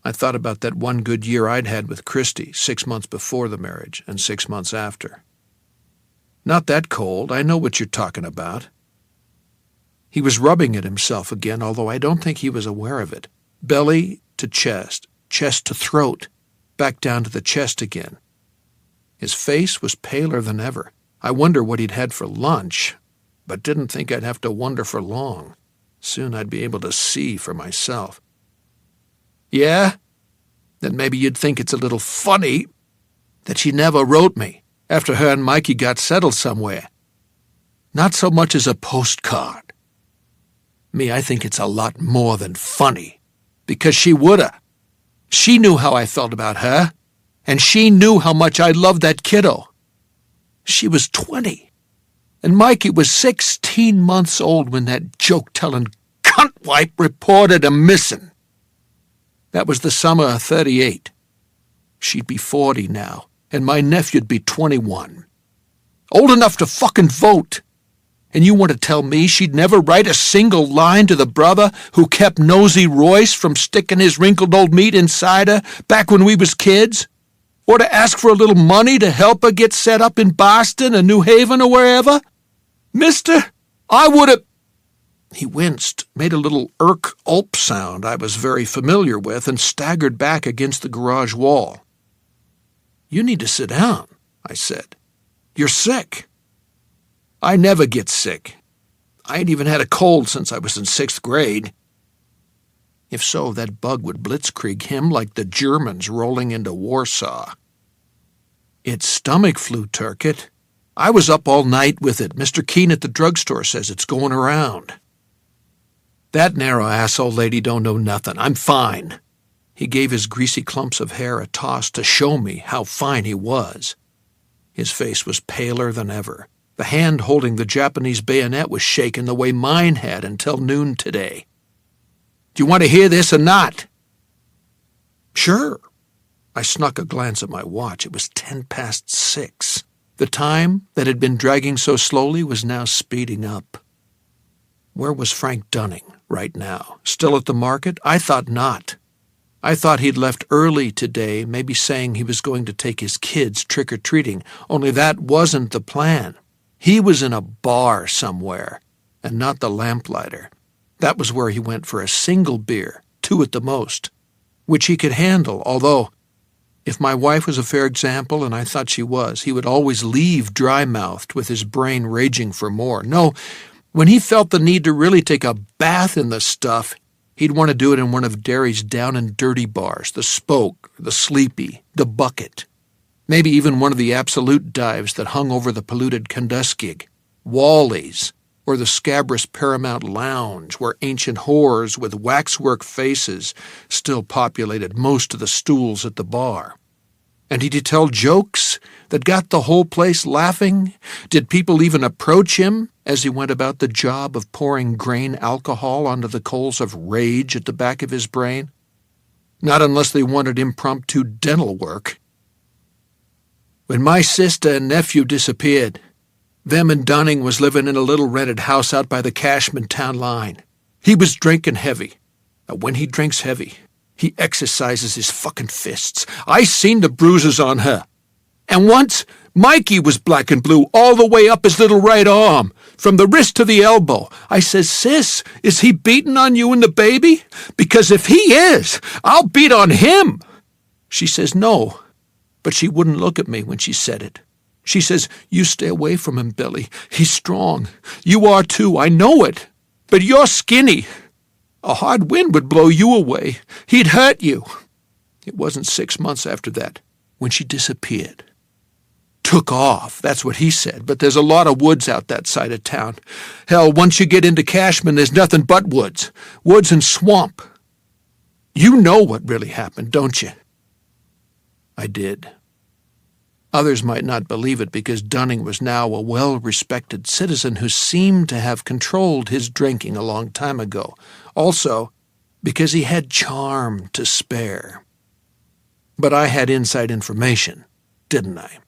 I thought about that one good year I'd had with Christy 6 months before the marriage and 6 months after. Not that cold. I know what you're talking about. He was rubbing at himself again, although I don't think he was aware of it. Belly to chest, chest to throat, back down to the chest again. His face was paler than ever. I wonder what he'd had for lunch, but didn't think I'd have to wonder for long. Soon I'd be able to see for myself. Yeah? Then maybe you'd think it's a little funny that she never wrote me after her and Mikey got settled somewhere. Not so much as a postcard. Me, I think it's a lot more than funny, because she woulda. She knew how I felt about her, and she knew how much I loved that kiddo. She was 20. And Mikey was 16 months old when that joke-telling cuntwipe reported him missing. That was the summer of 38. She'd be 40 now, and my nephew'd be 21. Old enough to fucking vote. And you want to tell me she'd never write a single line to the brother who kept Nosy Royce from sticking his wrinkled old meat inside her back when we was kids? Or to ask for a little money to help her get set up in Boston or New Haven or wherever? Mister, I would have... He winced, made a little ulp sound I was very familiar with, and staggered back against the garage wall. You need to sit down, I said. You're sick. I never get sick. I ain't even had a cold since I was in 6th grade. If so, that bug would blitzkrieg him like the Germans rolling into Warsaw. It's stomach flu, Turkett. I was up all night with it. Mr. Keene at the drugstore says it's going around. That narrow asshole lady don't know nothing. I'm fine. He gave his greasy clumps of hair a toss to show me how fine he was. His face was paler than ever. The hand holding the Japanese bayonet was shaking the way mine had until noon today. Do you want to hear this or not? Sure. I snuck a glance at my watch. It was 6:10. The time that had been dragging so slowly was now speeding up. Where was Frank Dunning right now? Still at the market? I thought not. I thought he'd left early today, maybe saying he was going to take his kids trick-or-treating, only that wasn't the plan. He was in a bar somewhere, and not the lamplighter. That was where he went for a single beer, 2 at the most, which he could handle, although, if my wife was a fair example, and I thought she was, he would always leave dry-mouthed with his brain raging for more. No, when he felt the need to really take a bath in the stuff, he'd want to do it in one of Derry's down-and-dirty bars, the Spoke, the Sleepy, the Bucket. Maybe even one of the Absolute dives that hung over the polluted Kunduskig, Wally's, or the scabrous Paramount Lounge, where ancient whores with waxwork faces still populated most of the stools at the bar. And did he tell jokes that got the whole place laughing? Did people even approach him as he went about the job of pouring grain alcohol onto the coals of rage at the back of his brain? Not unless they wanted impromptu dental work. When my sister and nephew disappeared, them and Dunning was living in a little rented house out by the Cashman town line. He was drinking heavy. Now, when he drinks heavy, he exercises his fucking fists. I seen the bruises on her. And once, Mikey was black and blue all the way up his little right arm, from the wrist to the elbow. I says, Sis, is he beating on you and the baby? Because if he is, I'll beat on him. She says, No, but she wouldn't look at me when she said it. She says, You stay away from him, Billy. He's strong. You are too, I know it. But you're skinny. A hard wind would blow you away. He'd hurt you. It wasn't 6 months after that when she disappeared. Took off, that's what he said, but there's a lot of woods out that side of town. Hell, once you get into Cashman, there's nothing but woods. Woods and swamp. You know what really happened, don't you? I did. Others might not believe it because Dunning was now a well-respected citizen who seemed to have controlled his drinking a long time ago. Also, because he had charm to spare. But I had inside information, didn't I?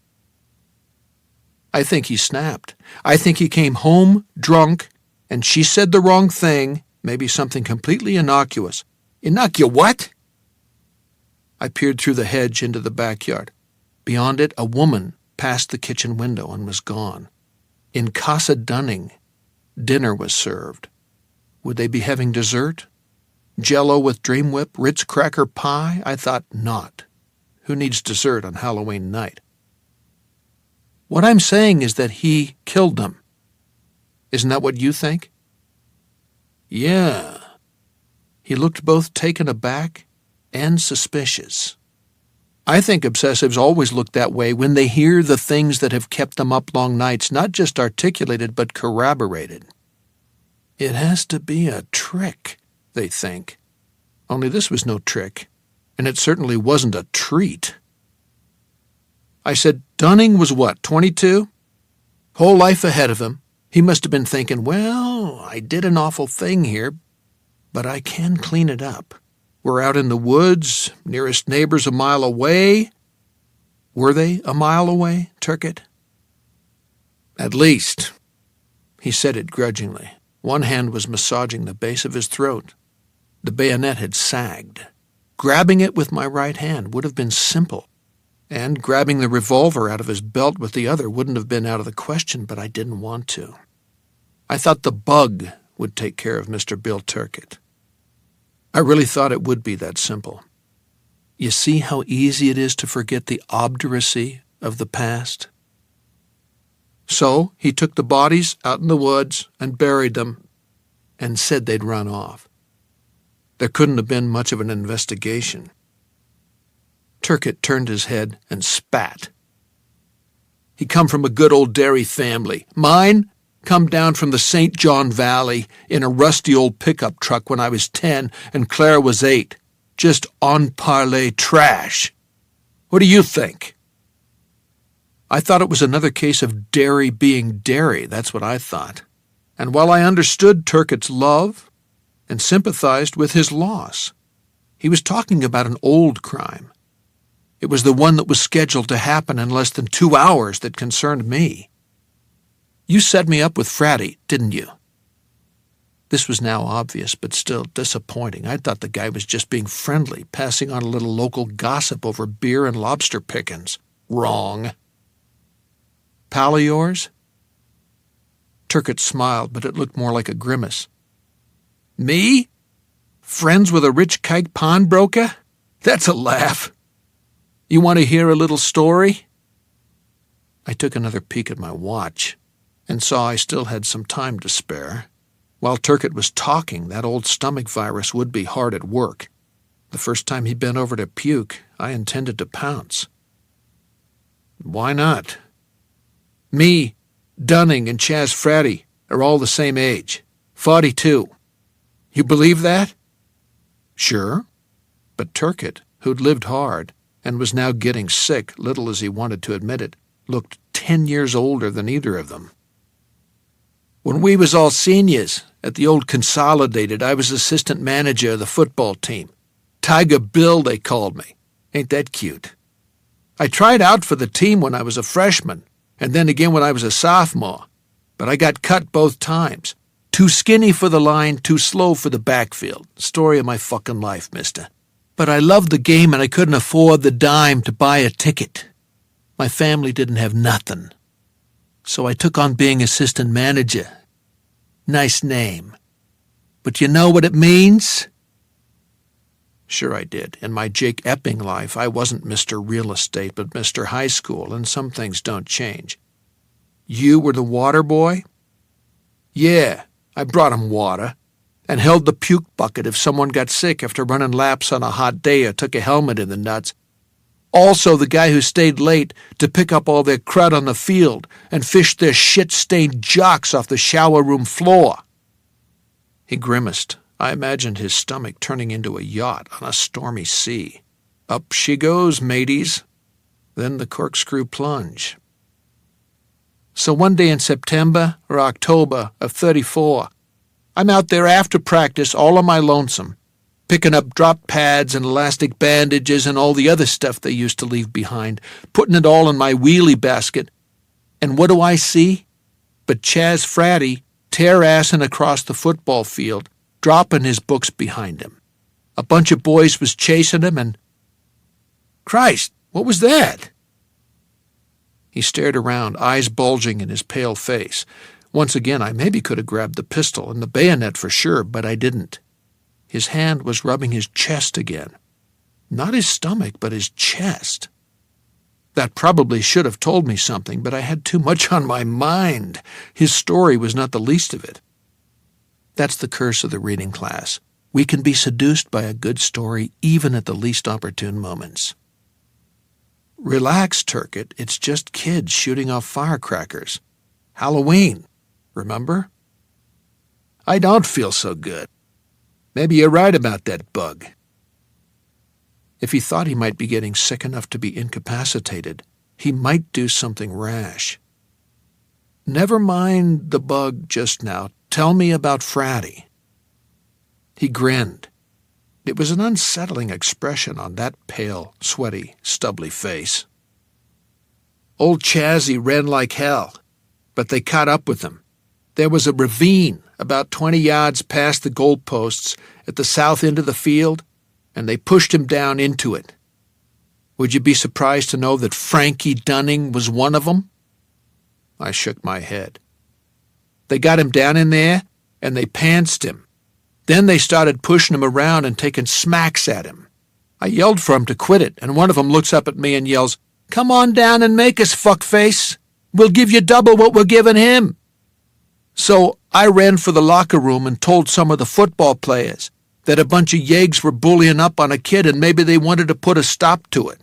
I think he snapped. I think he came home drunk, and she said the wrong thing, maybe something completely innocuous. Innocuous what? I peered through the hedge into the backyard. Beyond it, a woman passed the kitchen window and was gone. In Casa Dunning, dinner was served. Would they be having dessert? Jell-O with Dream Whip, Ritz cracker pie? I thought not. Who needs dessert on Halloween night? What I'm saying is that he killed them. Isn't that what you think? Yeah. He looked both taken aback and suspicious. I think obsessives always look that way when they hear the things that have kept them up long nights, not just articulated but corroborated. It has to be a trick, they think. Only this was no trick, and it certainly wasn't a treat. I said, Dunning was what, 22? Whole life ahead of him. He must have been thinking, well, I did an awful thing here, but I can clean it up. We're out in the woods, nearest neighbors a mile away. Were they a mile away, Turkett? At least. He said it grudgingly. One hand was massaging the base of his throat. The bayonet had sagged. Grabbing it with my right hand would have been simple. And grabbing the revolver out of his belt with the other wouldn't have been out of the question, but I didn't want to. I thought the bug would take care of Mr. Bill Turkett. I really thought it would be that simple. You see how easy it is to forget the obduracy of the past? So he took the bodies out in the woods and buried them and said they'd run off. There couldn't have been much of an investigation. Turkett turned his head and spat. He come from a good old dairy family. Mine come down from the St. John Valley in a rusty old pickup truck when I was 10 and Claire was 8. Just en parler trash. What do you think? I thought it was another case of dairy being dairy, that's what I thought. And while I understood Turkett's love and sympathized with his loss, he was talking about an old crime. It was the one that was scheduled to happen in less than 2 hours that concerned me. You set me up with Fratty, didn't you? This was now obvious, but still disappointing. I thought the guy was just being friendly, passing on a little local gossip over beer and lobster pickings. Wrong. Pal of yours? Turkett smiled, but it looked more like a grimace. Me? Friends with a rich kike pawnbroker? That's a laugh. You want to hear a little story? I took another peek at my watch and saw I still had some time to spare. While Turkett was talking, that old stomach virus would be hard at work. The first time he bent over to puke, I intended to pounce. Why not? Me, Dunning, and Chaz Fratty are all the same age. 42. You believe that? Sure. But Turkett, who'd lived hard and was now getting sick, little as he wanted to admit it, looked 10 years older than either of them. When we was all seniors at the old Consolidated, I was assistant manager of the football team. Tiger Bill, they called me. Ain't that cute? I tried out for the team when I was a freshman, and then again when I was a sophomore, but I got cut both times. Too skinny for the line, too slow for the backfield. Story of my fucking life, mister. But I loved the game and I couldn't afford the dime to buy a ticket. My family didn't have nothing. So I took on being assistant manager. Nice name. But you know what it means? Sure I did. In my Jake Epping life, I wasn't Mr. Real Estate, but Mr. High School, and some things don't change. You were the water boy? Yeah, I brought him water, and held the puke bucket if someone got sick after running laps on a hot day or took a helmet in the nuts. Also the guy who stayed late to pick up all their crud on the field and fished their shit-stained jocks off the shower room floor. He grimaced. I imagined his stomach turning into a yacht on a stormy sea. Up she goes, mateys. Then the corkscrew plunge. So one day in September or October of '34, I'm out there after practice all on my lonesome, picking up drop pads and elastic bandages and all the other stuff they used to leave behind, putting it all in my wheelie basket. And what do I see? But Chaz Fratty tear-assing across the football field, dropping his books behind him. A bunch of boys was chasing him and... Christ, what was that? He stared around, eyes bulging in his pale face. Once again, I maybe could have grabbed the pistol and the bayonet for sure, but I didn't. His hand was rubbing his chest again. Not his stomach, but his chest. That probably should have told me something, but I had too much on my mind. His story was not the least of it. That's the curse of the reading class. We can be seduced by a good story even at the least opportune moments. Relax, Turkett. It's just kids shooting off firecrackers. Halloween, remember? I don't feel so good. Maybe you're right about that bug. If he thought he might be getting sick enough to be incapacitated, he might do something rash. Never mind the bug just now. Tell me about Fratty. He grinned. It was an unsettling expression on that pale, sweaty, stubbly face. Old Chazzy ran like hell, but they caught up with him. There was a ravine about 20 yards past the goalposts at the south end of the field, and they pushed him down into it. Would you be surprised to know that Frankie Dunning was one of them? I shook my head. They got him down in there, and they pantsed him. Then they started pushing him around and taking smacks at him. I yelled for him to quit it, and one of them looks up at me and yells, "Come on down and make us, fuckface. We'll give you double what we're giving him." So I ran for the locker room and told some of the football players that a bunch of yeggs were bullying up on a kid and maybe they wanted to put a stop to it.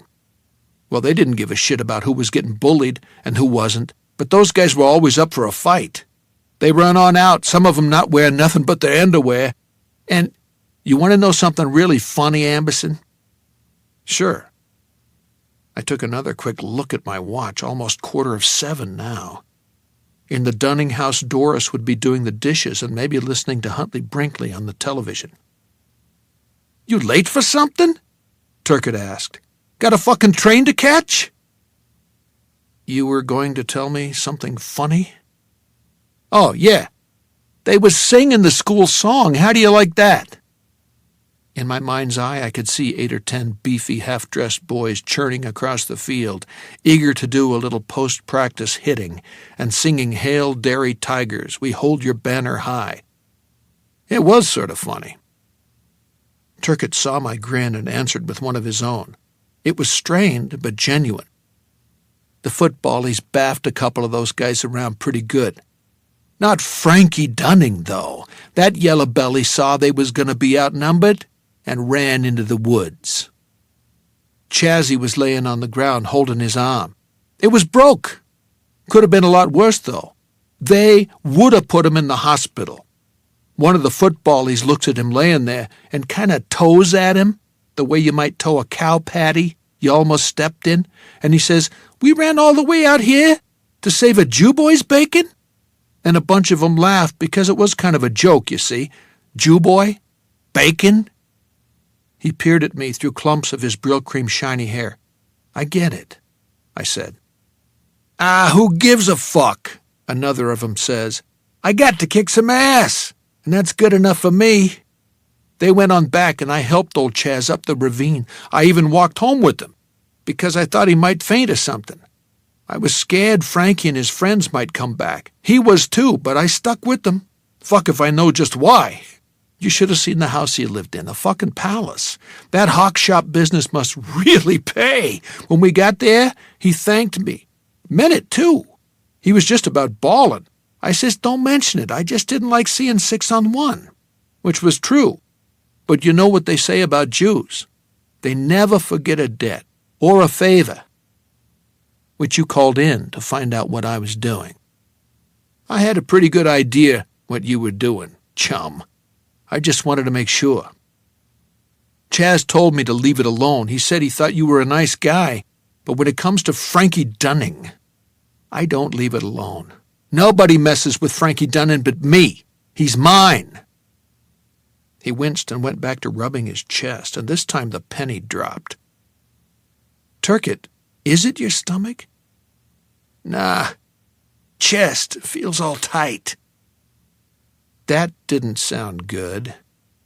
Well, they didn't give a shit about who was getting bullied and who wasn't, but those guys were always up for a fight. They run on out, some of them not wearing nothing but their underwear. And you want to know something really funny, Amberson? Sure. I took another quick look at my watch, almost 7:15 now. In the Dunning house, Doris would be doing the dishes and maybe listening to Huntley Brinkley on the television. "You late for something?" Turkett asked. "Got a fucking train to catch?" "You were going to tell me something funny?" "Oh, yeah. They was singing the school song. How do you like that?" In my mind's eye, I could see 8 or 10 beefy, half-dressed boys churning across the field, eager to do a little post-practice hitting and singing "Hail, Dairy Tigers, we hold your banner high." It was sort of funny. Turkett saw my grin and answered with one of his own. It was strained, but genuine. The footballies baffed a couple of those guys around pretty good. Not Frankie Dunning, though. That yellow belly saw they was going to be outnumbered and ran into the woods. Chazzy was laying on the ground holding his arm. It was broke. Could have been a lot worse, though. They would have put him in the hospital. One of the footballies looks at him laying there and kind of toes at him, the way you might toe a cow patty you almost stepped in, and he says, "We ran all the way out here to save a Jew boy's bacon?" And a bunch of them laughed because it was kind of a joke, you see. Jew boy? Bacon? He peered at me through clumps of his Brill Cream shiny hair. "I get it," I said. "Ah, who gives a fuck?" another of them says. "I got to kick some ass, and that's good enough for me." They went on back, and I helped old Chaz up the ravine. I even walked home with them, because I thought he might faint or something. I was scared Frankie and his friends might come back. He was too, but I stuck with them. Fuck if I know just why. You should have seen the house he lived in, a fucking palace. That hawk shop business must really pay. When we got there, he thanked me. Meant it, too. He was just about bawling. I says, don't mention it. I just didn't like seeing 6 on 1. Which was true. But you know what they say about Jews. They never forget a debt or a favor. Which you called in to find out what I was doing. I had a pretty good idea what you were doing, chum. I just wanted to make sure. Chaz told me to leave it alone. He said he thought you were a nice guy, but when it comes to Frankie Dunning, I don't leave it alone. Nobody messes with Frankie Dunning but me. He's mine. He winced and went back to rubbing his chest, and this time the penny dropped. Turkett, is it your stomach? Nah. Chest feels all tight. That didn't sound good,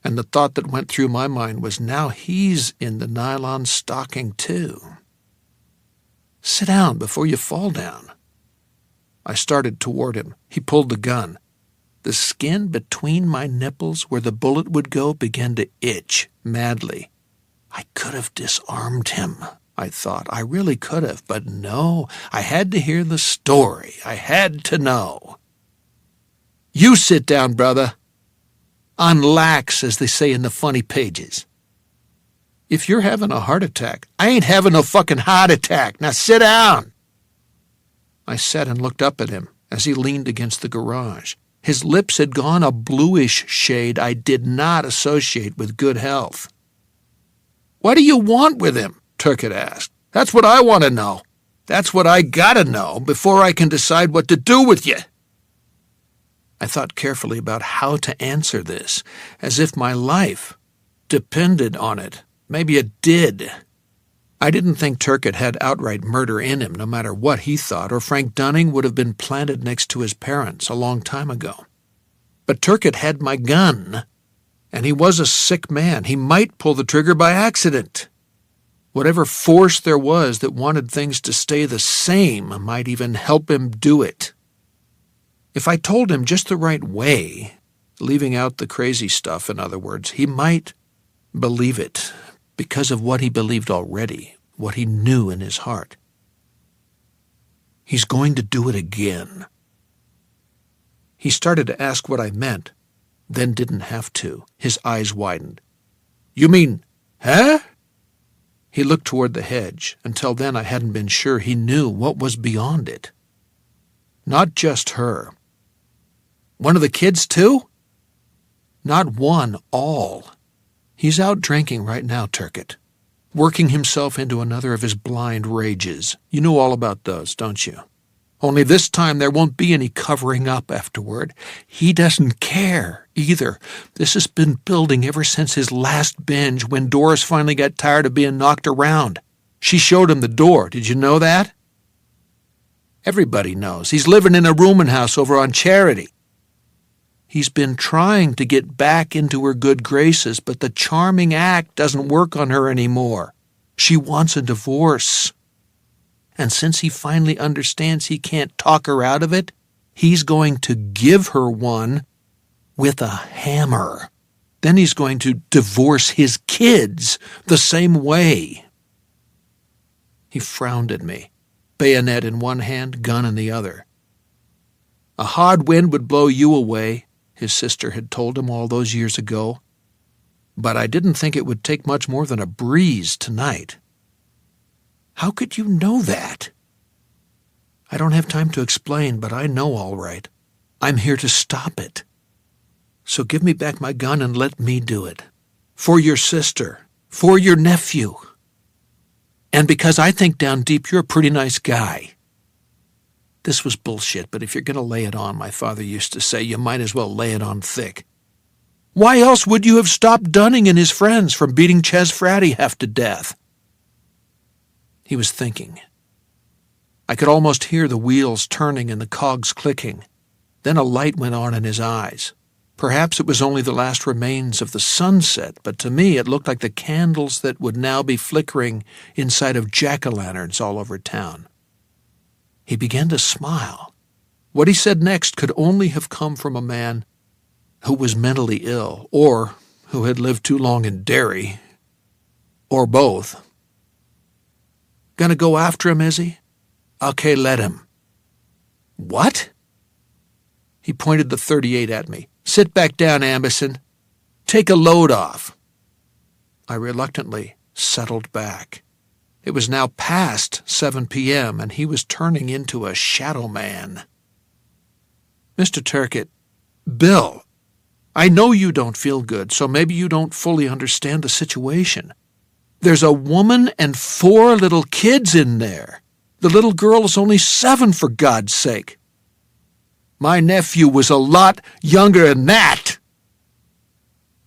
and the thought that went through my mind was now he's in the nylon stocking too. Sit down before you fall down. I started toward him. He pulled the gun. The skin between my nipples where the bullet would go began to itch madly. I could have disarmed him, I thought. I really could have, but no. I had to hear the story. I had to know. You sit down, brother. Unlax, as they say in the funny pages. If you're having a heart attack, I ain't having no fucking heart attack. Now sit down. I sat and looked up at him as he leaned against the garage. His lips had gone a bluish shade I did not associate with good health. What do you want with him? Turkett asked. That's what I want to know. That's what I gotta know before I can decide what to do with you. I thought carefully about how to answer this, as if my life depended on it. Maybe it did. I didn't think Turkett had outright murder in him, no matter what he thought, or Frank Dunning would have been planted next to his parents a long time ago. But Turkett had my gun, and he was a sick man. He might pull the trigger by accident. Whatever force there was that wanted things to stay the same might even help him do it. If I told him just the right way, leaving out the crazy stuff, in other words, he might believe it because of what he believed already, what he knew in his heart. He's going to do it again. He started to ask what I meant, then didn't have to. His eyes widened. You mean, huh? He looked toward the hedge. Until then, I hadn't been sure he knew what was beyond it. Not just her. One of the kids, too? Not one, all. He's out drinking right now, Turkett, working himself into another of his blind rages. You know all about those, don't you? Only this time there won't be any covering up afterward. He doesn't care, either. This has been building ever since his last binge, when Doris finally got tired of being knocked around. She showed him the door. Did you know that? Everybody knows. He's living in a rooming house over on Charity. He's been trying to get back into her good graces, but the charming act doesn't work on her anymore. She wants a divorce. And since he finally understands he can't talk her out of it, he's going to give her one with a hammer. Then he's going to divorce his kids the same way. He frowned at me, bayonet in one hand, gun in the other. A hard wind would blow you away, his sister had told him all those years ago. But I didn't think it would take much more than a breeze tonight. How could you know that? I don't have time to explain, but I know all right. I'm here to stop it. So give me back my gun and let me do it. For your sister. For your nephew. And because I think down deep you're a pretty nice guy. This was bullshit, but if you're going to lay it on, my father used to say, you might as well lay it on thick. Why else would you have stopped Dunning and his friends from beating Ches Fratty half to death? He was thinking. I could almost hear the wheels turning and the cogs clicking. Then a light went on in his eyes. Perhaps it was only the last remains of the sunset, but to me it looked like the candles that would now be flickering inside of jack-o'-lanterns all over town. He began to smile. What he said next could only have come from a man who was mentally ill, or who had lived too long in Derry, or both. Gonna go after him, is he? Okay, let him. What? He pointed the .38 at me. Sit back down, Amberson. Take a load off. I reluctantly settled back. It was now past 7 p.m., and he was turning into a shadow man. Mr. Turkett, Bill, I know you don't feel good, so maybe you don't fully understand the situation. There's a woman and 4 little kids in there. The little girl is only 7, for God's sake. My nephew was a lot younger than that.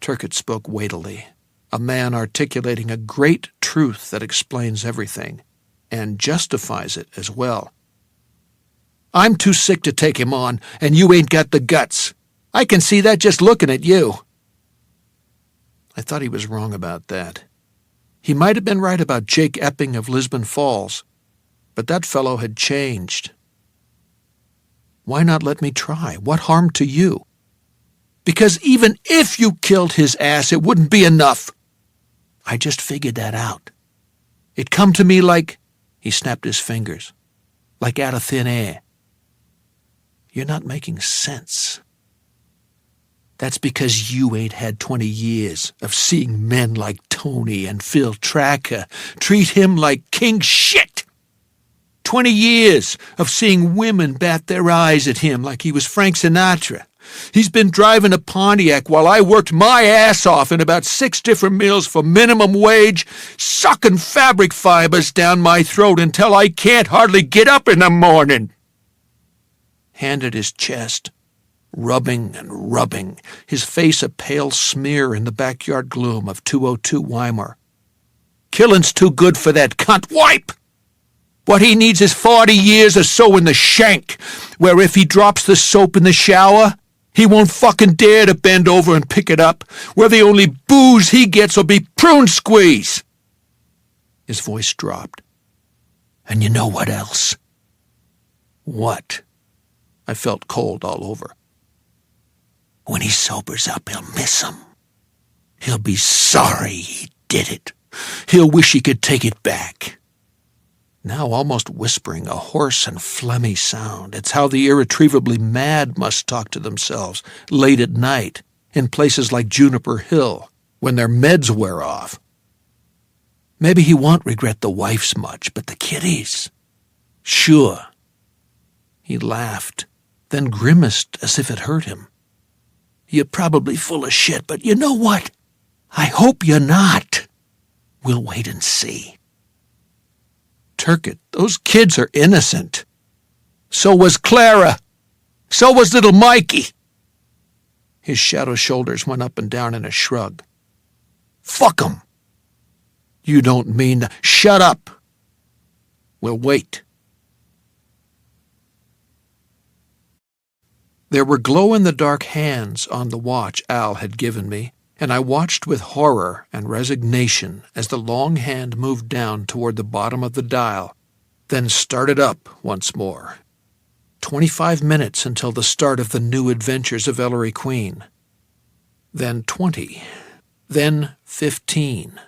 Turkett spoke weightily, a man articulating a great truth that explains everything, and justifies it as well. I'm too sick to take him on, and you ain't got the guts. I can see that just looking at you. I thought he was wrong about that. He might have been right about Jake Epping of Lisbon Falls, but that fellow had changed. Why not let me try? What harm to you? Because even if you killed his ass, it wouldn't be enough. I just figured that out. It come to me like, he snapped his fingers, like out of thin air. You're not making sense. That's because you ain't had 20 years of seeing men like Tony and Phil Tracker treat him like king shit. 20 years of seeing women bat their eyes at him like he was Frank Sinatra. He's been driving a Pontiac while I worked my ass off in about 6 different mills for minimum wage, sucking fabric fibers down my throat until I can't hardly get up in the morning. Hand at his chest, rubbing and rubbing, his face a pale smear in the backyard gloom of 202 Weimar. Killing's too good for that cunt wipe. What he needs is 40 years or so in the shank, where if he drops the soap in the shower, he won't fucking dare to bend over and pick it up, where the only booze he gets will be prune squeeze. His voice dropped. And you know what else? What? I felt cold all over. When he sobers up, he'll miss him. He'll be sorry he did it. He'll wish he could take it back. Now almost whispering, a hoarse and phlegmy sound. It's how the irretrievably mad must talk to themselves late at night in places like Juniper Hill when their meds wear off. Maybe he won't regret the wife's much, but the kiddies. Sure. He laughed, then grimaced as if it hurt him. You're probably full of shit, but you know what? I hope you're not. We'll wait and see. Turkett, those kids are innocent. So was Clara. So was little Mikey. His shadow shoulders went up and down in a shrug. Fuck 'em. You don't mean to. Shut up. We'll wait. There were glow-in-the-dark hands on the watch Al had given me, and I watched with horror and resignation as the long hand moved down toward the bottom of the dial, then started up once more. 25 minutes until the start of the new adventures of Ellery Queen. Then 20. Then 15.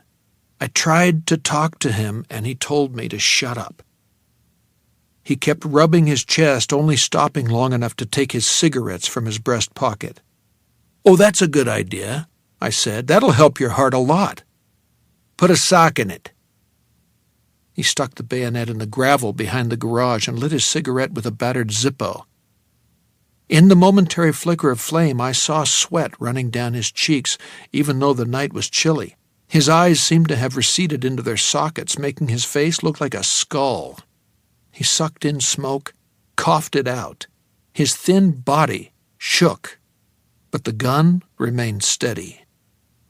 I tried to talk to him, and he told me to shut up. He kept rubbing his chest, only stopping long enough to take his cigarettes from his breast pocket. Oh, that's a good idea, I said. That'll help your heart a lot. Put a sock in it. He stuck the bayonet in the gravel behind the garage and lit his cigarette with a battered Zippo. In the momentary flicker of flame, I saw sweat running down his cheeks, even though the night was chilly. His eyes seemed to have receded into their sockets, making his face look like a skull. He sucked in smoke, coughed it out. His thin body shook, but the gun remained steady,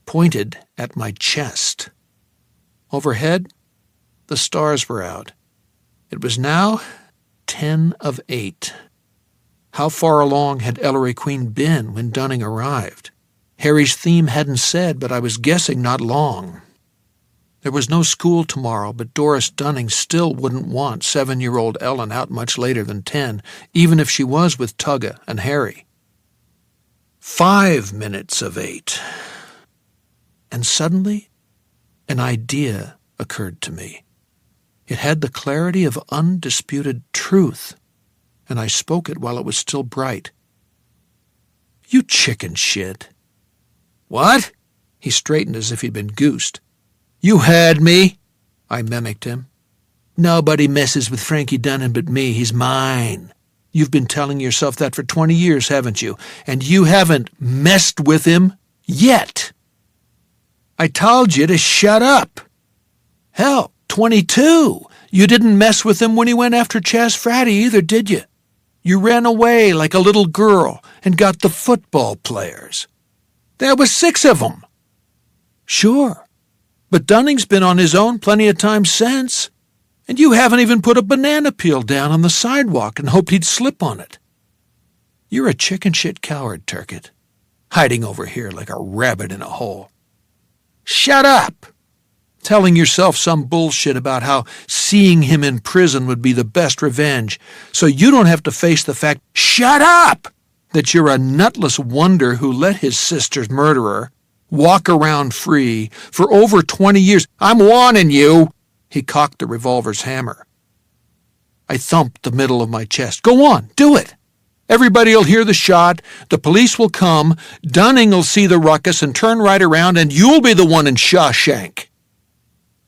pointed at my chest. Overhead, the stars were out. It was now 10 of 8. How far along had Ellery Queen been when Dunning arrived? Harry's theme hadn't said, but I was guessing not long. There was no school tomorrow, but Doris Dunning still wouldn't want 7-year-old Ellen out much later than 10, even if she was with Tugga and Harry. 5 minutes of 8. And suddenly, an idea occurred to me. It had the clarity of undisputed truth, and I spoke it while it was still bright. "You chicken shit." "What?" He straightened as if he'd been goosed. "You heard me," I mimicked him. "Nobody messes with Frankie Dunning but me. He's mine. You've been telling yourself that for 20 years, haven't you? And you haven't messed with him yet. I told you to shut up. Hell, 22. You didn't mess with him when he went after Chaz Fratty either, did you? You ran away like a little girl and got the football players. There was 6 of them. Sure, but Dunning's been on his own plenty of times since, and you haven't even put a banana peel down on the sidewalk and hoped he'd slip on it. You're a chicken shit coward, Turkett, hiding over here like a rabbit in a hole. Shut up! Telling yourself some bullshit about how seeing him in prison would be the best revenge, so you don't have to face the fact, shut up, that you're a nutless wonder who let his sister's murderer walk around free for over 20 years. I'm warning you. He cocked the revolver's hammer. I thumped the middle of my chest. Go on, do it. Everybody'll hear the shot, the police will come, Dunning'll see the ruckus and turn right around, and you'll be the one in Shawshank.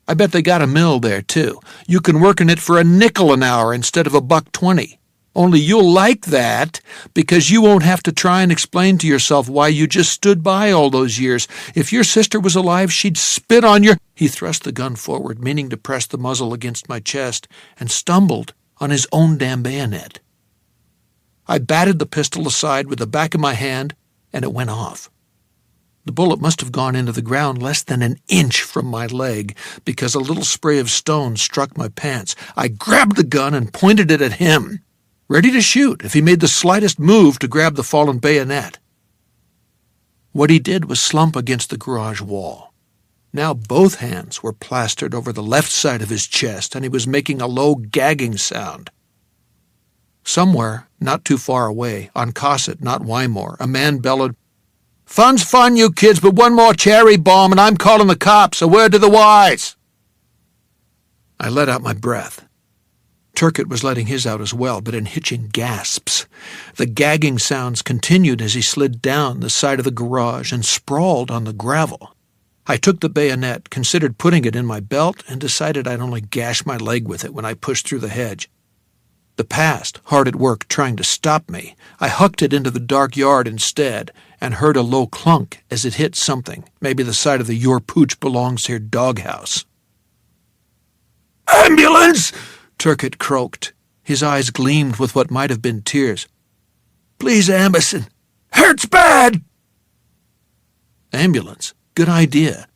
I bet they got a mill there, too. You can work in it for a nickel an hour instead of $1.20. Only you'll like that because you won't have to try and explain to yourself why you just stood by all those years. If your sister was alive, she'd spit on your... He thrust the gun forward, meaning to press the muzzle against my chest, and stumbled on his own damn bayonet. I batted the pistol aside with the back of my hand, and it went off. The bullet must have gone into the ground less than an inch from my leg because a little spray of stone struck my pants. I grabbed the gun and pointed it at him, ready to shoot if he made the slightest move to grab the fallen bayonet. What he did was slump against the garage wall. Now both hands were plastered over the left side of his chest, and he was making a low gagging sound. Somewhere, not too far away, on Cosset, not Wymore, a man bellowed, "Fun's fun, you kids, but one more cherry bomb and I'm calling the cops. A word to the wise." I let out my breath. Turkett was letting his out as well, but in hitching gasps. The gagging sounds continued as he slid down the side of the garage and sprawled on the gravel. I took the bayonet, considered putting it in my belt, and decided I'd only gash my leg with it when I pushed through the hedge. The past, hard at work trying to stop me, I hucked it into the dark yard instead and heard a low clunk as it hit something, maybe the side of the Your Pooch Belongs Here doghouse. "Ambulance!" Turkett croaked. His eyes gleamed with what might have been tears. "Please, Amberson. Hurts bad!" Ambulance. Good idea.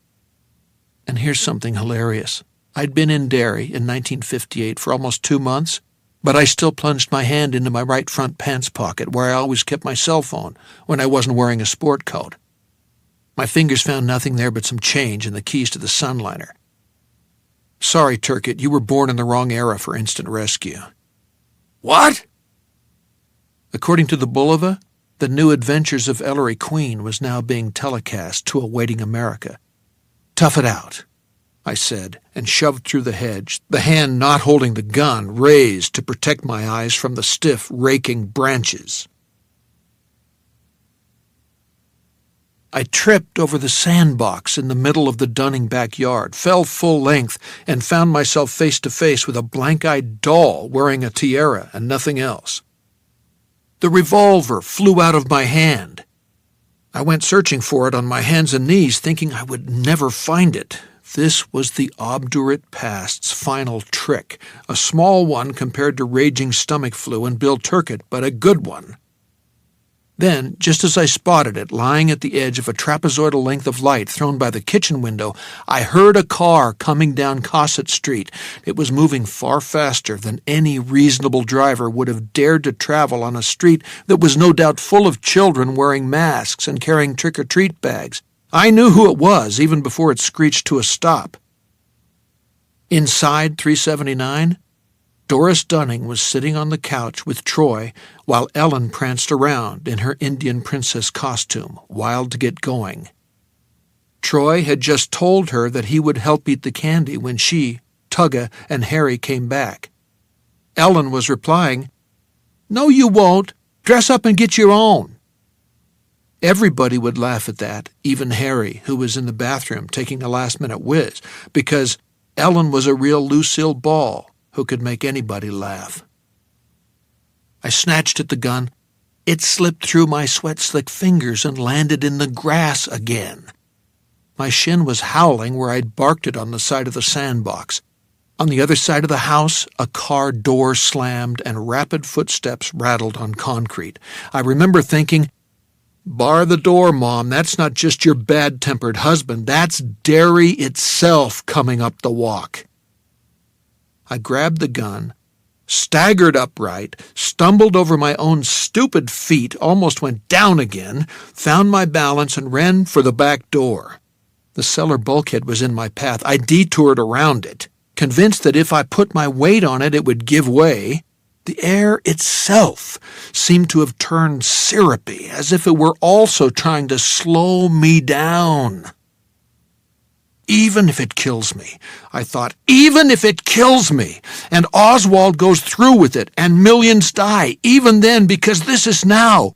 And here's something hilarious. I'd been in Derry in 1958 for almost 2 months, but I still plunged my hand into my right front pants pocket where I always kept my cell phone when I wasn't wearing a sport coat. My fingers found nothing there but some change and the keys to the Sunliner. Sorry, Turkett, you were born in the wrong era for instant rescue. What? According to the Bulova, the new adventures of Ellery Queen was now being telecast to a waiting America. Tough it out, I said, and shoved through the hedge, the hand not holding the gun raised to protect my eyes from the stiff, raking branches. I tripped over the sandbox in the middle of the Dunning backyard, fell full length, and found myself face to face with a blank-eyed doll wearing a tiara and nothing else. The revolver flew out of my hand. I went searching for it on my hands and knees, thinking I would never find it. This was the obdurate past's final trick, a small one compared to raging stomach flu and Bill Turkett, but a good one. Then, just as I spotted it lying at the edge of a trapezoidal length of light thrown by the kitchen window, I heard a car coming down Cosset Street. It was moving far faster than any reasonable driver would have dared to travel on a street that was no doubt full of children wearing masks and carrying trick-or-treat bags. I knew who it was even before it screeched to a stop. Inside 379, Doris Dunning was sitting on the couch with Troy while Ellen pranced around in her Indian princess costume, wild to get going. Troy had just told her that he would help eat the candy when she, Tugga, and Harry came back. Ellen was replying, "No, you won't. Dress up and get your own." Everybody would laugh at that, even Harry, who was in the bathroom taking a last-minute whiz, because Ellen was a real Lucille Ball who could make anybody laugh. I snatched at the gun. It slipped through my sweat-slick fingers and landed in the grass again. My shin was howling where I'd barked it on the side of the sandbox. On the other side of the house, a car door slammed and rapid footsteps rattled on concrete. I remember thinking, "Bar the door, Mom. That's not just your bad-tempered husband. That's Derry itself coming up the walk." I grabbed the gun, staggered upright, stumbled over my own stupid feet, almost went down again, found my balance, and ran for the back door. The cellar bulkhead was in my path. I detoured around it, convinced that if I put my weight on it, it would give way. The air itself seemed to have turned syrupy, as if it were also trying to slow me down. Even if it kills me, I thought, even if it kills me, and Oswald goes through with it, and millions die, even then, because this is now.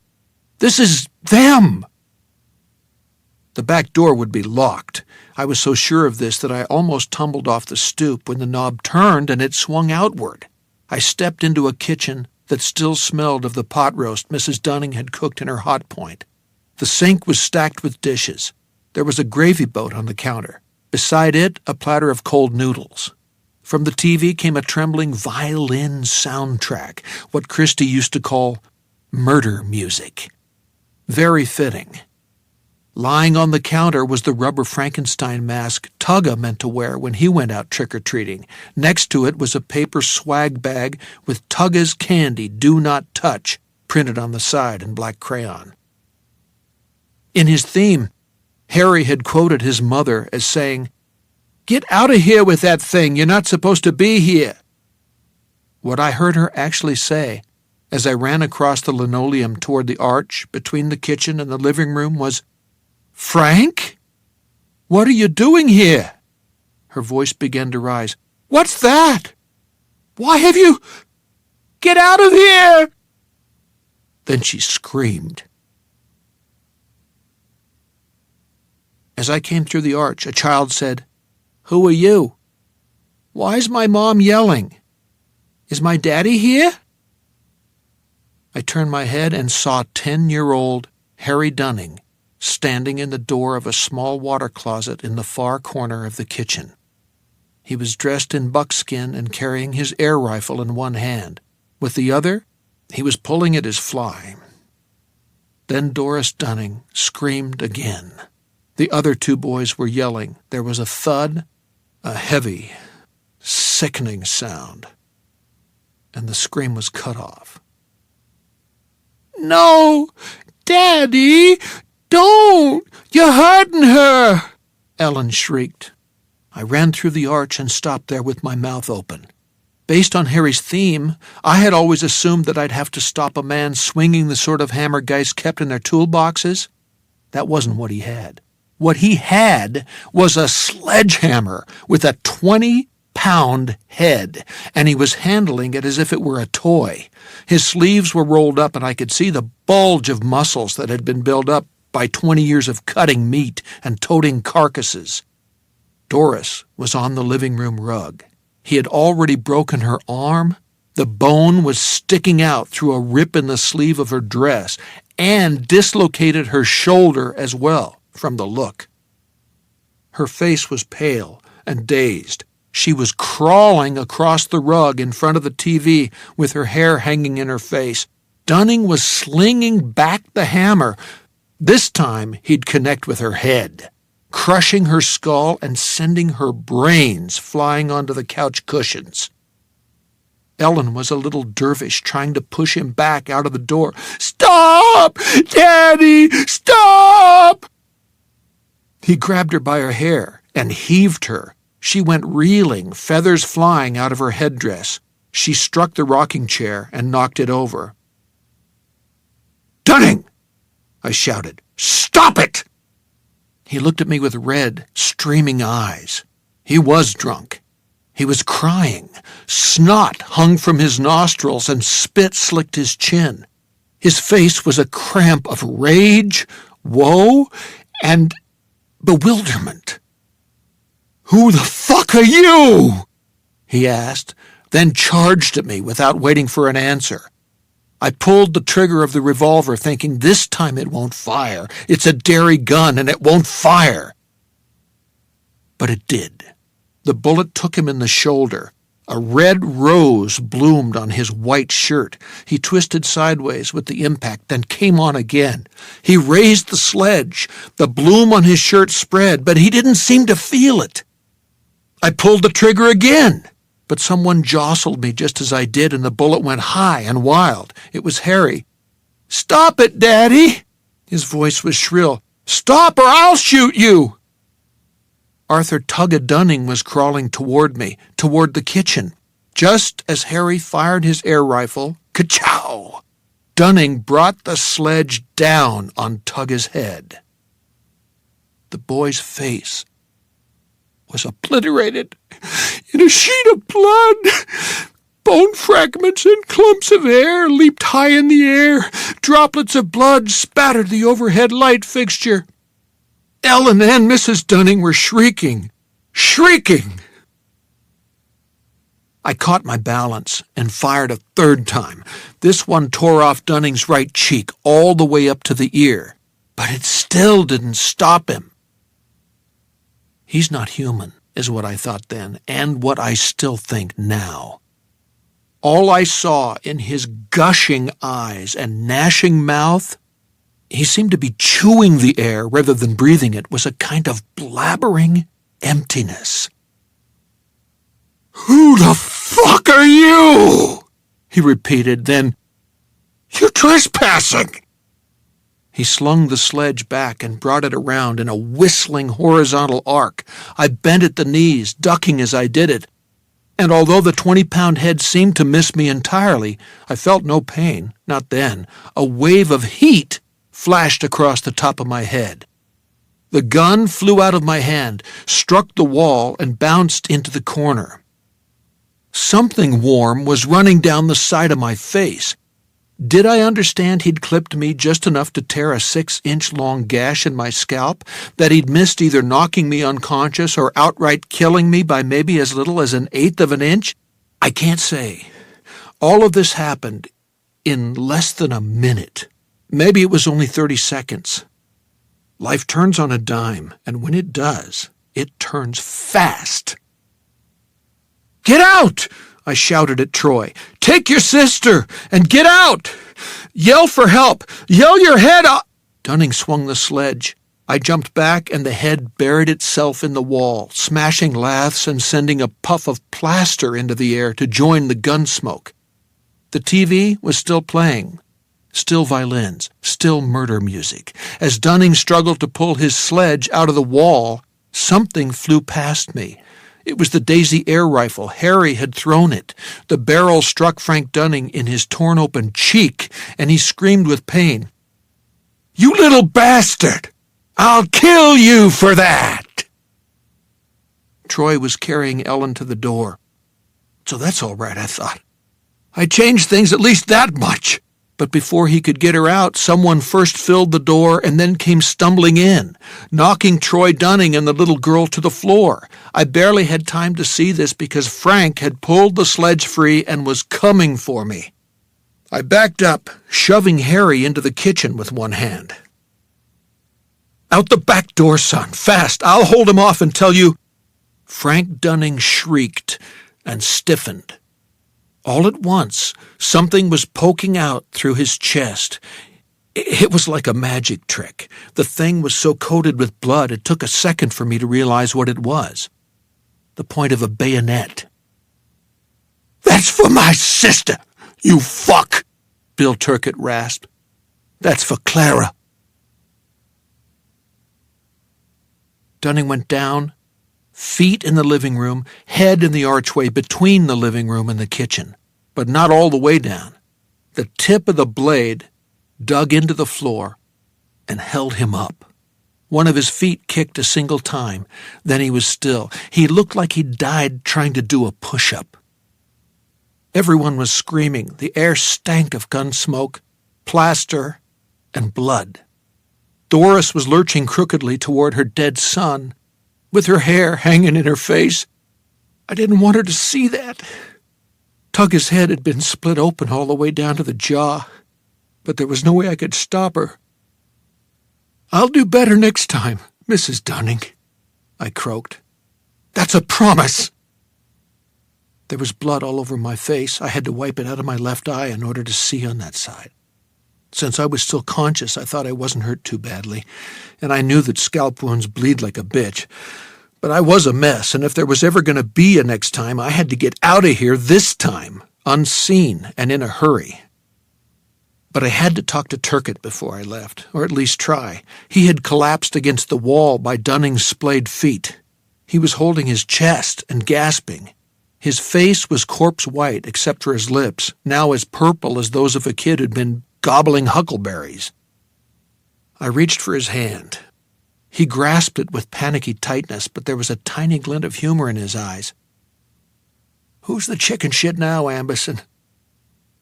This is them. The back door would be locked. I was so sure of this that I almost tumbled off the stoop when the knob turned and it swung outward. I stepped into a kitchen that still smelled of the pot roast Mrs. Dunning had cooked in her hot point. The sink was stacked with dishes. There was a gravy boat on the counter. Beside it, a platter of cold noodles. From the TV came a trembling violin soundtrack, what Christy used to call murder music. Very fitting. Lying on the counter was the rubber Frankenstein mask Tugga meant to wear when he went out trick-or-treating. Next to it was a paper swag bag with Tugga's candy, "Do Not Touch," printed on the side in black crayon. In his theme, Harry had quoted his mother as saying, "Get out of here with that thing. You're not supposed to be here." What I heard her actually say as I ran across the linoleum toward the arch between the kitchen and the living room was, "Frank? What are you doing here?" Her voice began to rise. "What's that? Why have you... Get out of here!" Then she screamed. As I came through the arch, a child said, "Who are you? Why's my mom yelling? Is my daddy here?" I turned my head and saw 10-year-old Harry Dunning standing in the door of a small water closet in the far corner of the kitchen. He was dressed in buckskin and carrying his air rifle in one hand. With the other, he was pulling at his fly. Then Doris Dunning screamed again. The other two boys were yelling. There was a thud, a heavy, sickening sound, and the scream was cut off. "No! Daddy! Don't! You're hurting her!" Ellen shrieked. I ran through the arch and stopped there with my mouth open. Based on Harry's theme, I had always assumed that I'd have to stop a man swinging the sort of hammer guys kept in their toolboxes. That wasn't what he had. What he had was a sledgehammer with a 20-pound head, and he was handling it as if it were a toy. His sleeves were rolled up, and I could see the bulge of muscles that had been built up by 20 years of cutting meat and toting carcasses. Doris was on the living room rug. He had already broken her arm. The bone was sticking out through a rip in the sleeve of her dress and dislocated her shoulder as well, from the look. Her face was pale and dazed. She was crawling across the rug in front of the TV with her hair hanging in her face. Dunning was slinging back the hammer. This time he'd connect with her head, crushing her skull and sending her brains flying onto the couch cushions. Ellen was a little dervish trying to push him back out of the door. "Stop! Daddy! Stop!" He grabbed her by her hair and heaved her. She went reeling, feathers flying out of her headdress. She struck the rocking chair and knocked it over. "Dunning!" I shouted. "Stop it!" He looked at me with red, streaming eyes. He was drunk. He was crying. Snot hung from his nostrils and spit slicked his chin. His face was a cramp of rage, woe, and bewilderment. "Who the fuck are you?" he asked, then charged at me without waiting for an answer. I pulled the trigger of the revolver, thinking this time it won't fire. It's a dairy gun and it won't fire. But it did. The bullet took him in the shoulder. A red rose bloomed on his white shirt. He twisted sideways with the impact, then came on again. He raised the sledge. The bloom on his shirt spread, but he didn't seem to feel it. I pulled the trigger again, but someone jostled me just as I did, and the bullet went high and wild. It was Harry. "Stop it, Daddy!" His voice was shrill. "Stop or I'll shoot you!" Arthur Tugga Dunning was crawling toward me, toward the kitchen. Just as Harry fired his air rifle, ka-chow! Dunning brought the sledge down on Tugga's head. The boy's face was obliterated in a sheet of blood. Bone fragments and clumps of air leaped high in the air. Droplets of blood spattered the overhead light fixture. Ellen and Mrs. Dunning were shrieking. I caught my balance and fired a third time. This one tore off Dunning's right cheek all the way up to the ear, but it still didn't stop him. He's not human, is what I thought then, and what I still think now. All I saw in his gushing eyes and gnashing mouth, he seemed to be chewing the air rather than breathing it, was a kind of blabbering emptiness. "Who the fuck are you?" he repeated, then, "You're trespassing." He slung the sledge back and brought it around in a whistling horizontal arc. I bent at the knees, ducking as I did it, and although the 20-pound head seemed to miss me entirely, I felt no pain, not then. A wave of heat flashed across the top of my head. The gun flew out of my hand, struck the wall, and bounced into the corner. Something warm was running down the side of my face. Did I understand he'd clipped me just enough to tear a 6-inch-long gash in my scalp, that he'd missed either knocking me unconscious or outright killing me by maybe as little as 1/8 of an inch? I can't say. All of this happened in less than a minute. Maybe it was only 30 seconds. Life turns on a dime, and when it does, it turns fast. "Get out!" I shouted at Troy. "Take your sister and get out! Yell for help! Yell your head off!" Dunning swung the sledge. I jumped back, and the head buried itself in the wall, smashing laths and sending a puff of plaster into the air to join the gun smoke. The TV was still playing. Still violins, still murder music. As Dunning struggled to pull his sledge out of the wall, something flew past me. It was the Daisy air rifle. Harry had thrown it. The barrel struck Frank Dunning in his torn-open cheek, and he screamed with pain. "You little bastard! I'll kill you for that!" Troy was carrying Ellen to the door. So that's all right, I thought. I changed things at least that much. But before he could get her out, someone first filled the door and then came stumbling in, knocking Troy Dunning and the little girl to the floor. I barely had time to see this because Frank had pulled the sledge free and was coming for me. I backed up, shoving Harry into the kitchen with one hand. "Out the back door, son, fast! I'll hold him off and tell you—" Frank Dunning shrieked and stiffened. All at once, something was poking out through his chest. It was like a magic trick. The thing was so coated with blood, it took a second for me to realize what it was. The point of a bayonet. "That's for my sister, you fuck!" Bill Turcotte rasped. "That's for Clara." Dunning went down, feet in the living room, head in the archway between the living room and the kitchen, but not all the way down. The tip of the blade dug into the floor and held him up. One of his feet kicked a single time, then he was still. He looked like he'd died trying to do a push-up. Everyone was screaming. The air stank of gun smoke, plaster, and blood. Doris was lurching crookedly toward her dead son, with her hair hanging in her face. I didn't want her to see that. Tugga's head had been split open all the way down to the jaw, but there was no way I could stop her. "I'll do better next time, Mrs. Dunning," I croaked. "That's a promise." There was blood all over my face. I had to wipe it out of my left eye in order to see on that side. Since I was still conscious, I thought I wasn't hurt too badly, and I knew that scalp wounds bleed like a bitch. But I was a mess, and if there was ever going to be a next time, I had to get out of here this time, unseen and in a hurry. But I had to talk to Turkett before I left, or at least try. He had collapsed against the wall by Dunning's splayed feet. He was holding his chest and gasping. His face was corpse white except for his lips, now as purple as those of a kid who'd been gobbling huckleberries. I reached for his hand. He grasped it with panicky tightness, but there was a tiny glint of humor in his eyes. "Who's the chicken shit now, Ambison?"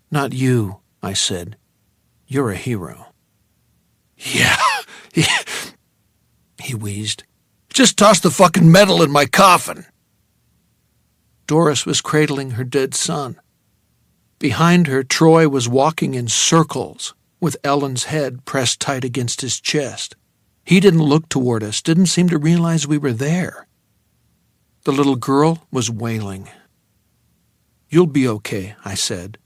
"Not you," I said. "You're a hero." "Yeah," he wheezed. "Just toss the fucking metal in my coffin." Doris was cradling her dead son. Behind her, Troy was walking in circles, with Ellen's head pressed tight against his chest. He didn't look toward us, didn't seem to realize we were there. The little girl was wailing. "You'll be okay," I said,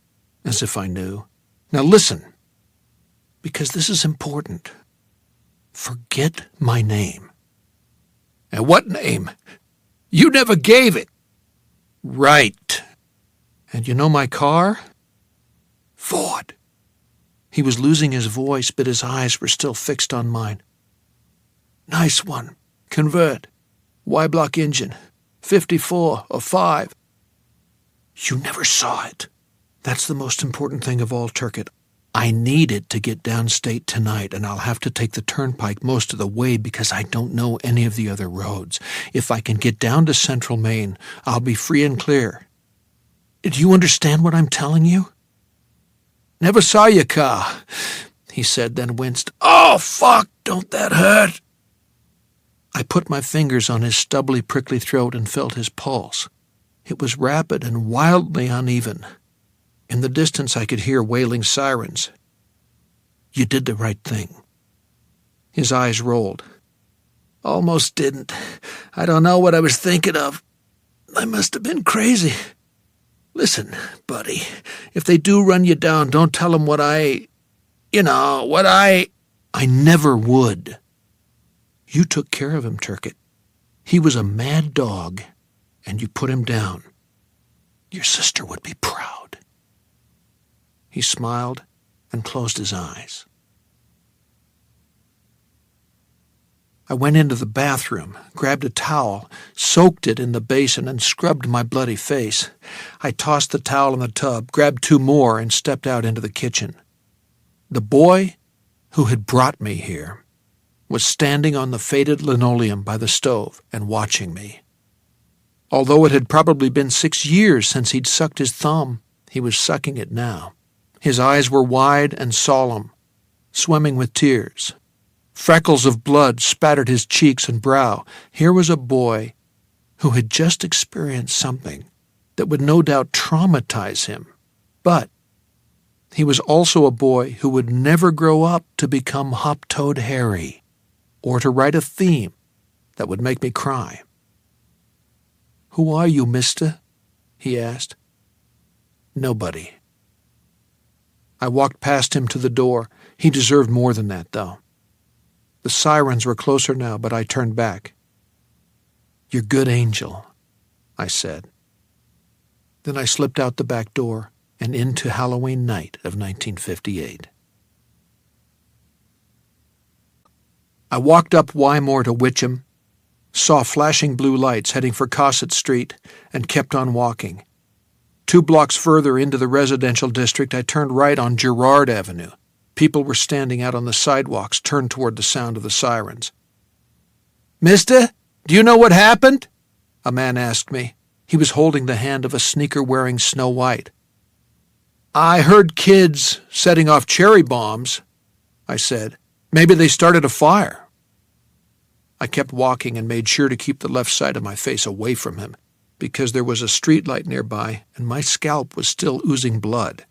as if I knew. "Now listen, because this is important. Forget my name." "And what name? You never gave it." "Right. And you know my car?" "Ford." He was losing his voice, but his eyes were still fixed on mine. "Nice one. Convert. Y-block engine. 54 or 5. You never saw it. That's the most important thing of all, Turkett. I need it to get downstate tonight, and I'll have to take the turnpike most of the way because I don't know any of the other roads. If I can get down to Central Maine, I'll be free and clear. Do you understand what I'm telling you?" "Never saw your car," he said, then winced. "Oh, fuck, don't that hurt?" I put my fingers on his stubbly, prickly throat and felt his pulse. It was rapid and wildly uneven. In the distance I could hear wailing sirens. "You did the right thing." His eyes rolled. "Almost didn't. I don't know what I was thinking of. I must have been crazy. Listen, buddy, if they do run you down, don't tell them what I never would. You took care of him, Turkett. He was a mad dog, and you put him down. Your sister would be proud." He smiled and closed his eyes. I went into the bathroom, grabbed a towel, soaked it in the basin, and scrubbed my bloody face. I tossed the towel in the tub, grabbed 2 more, and stepped out into the kitchen. The boy who had brought me here was standing on the faded linoleum by the stove and watching me. Although it had probably been 6 years since he'd sucked his thumb, he was sucking it now. His eyes were wide and solemn, swimming with tears. Freckles of blood spattered his cheeks and brow. Here was a boy who had just experienced something that would no doubt traumatize him. But he was also a boy who would never grow up to become Hop-Toed Harry or to write a theme that would make me cry. "Who are you, mister?" he asked. "Nobody." I walked past him to the door. He deserved more than that, though. The sirens were closer now, but I turned back. "You're good, Angel," I said. Then I slipped out the back door and into Halloween night of 1958. I walked up Wymore to Witcham, saw flashing blue lights heading for Cosset Street, and kept on walking. 2 blocks further into the residential district, I turned right on Girard Avenue. People were standing out on the sidewalks, turned toward the sound of the sirens. "Mister, do you know what happened?" a man asked me. He was holding the hand of a sneaker-wearing Snow White. "I heard kids setting off cherry bombs," I said. "Maybe they started a fire." I kept walking and made sure to keep the left side of my face away from him, because there was a streetlight nearby and my scalp was still oozing blood.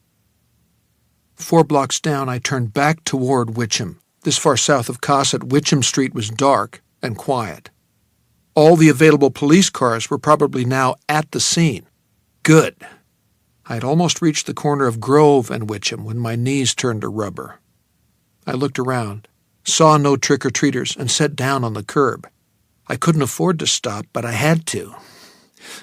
4 blocks down, I turned back toward Witcham. This far south of Cosset, Witcham Street was dark and quiet. All the available police cars were probably now at the scene. Good. I had almost reached the corner of Grove and Witcham when my knees turned to rubber. I looked around, saw no trick-or-treaters, and sat down on the curb. I couldn't afford to stop, but I had to.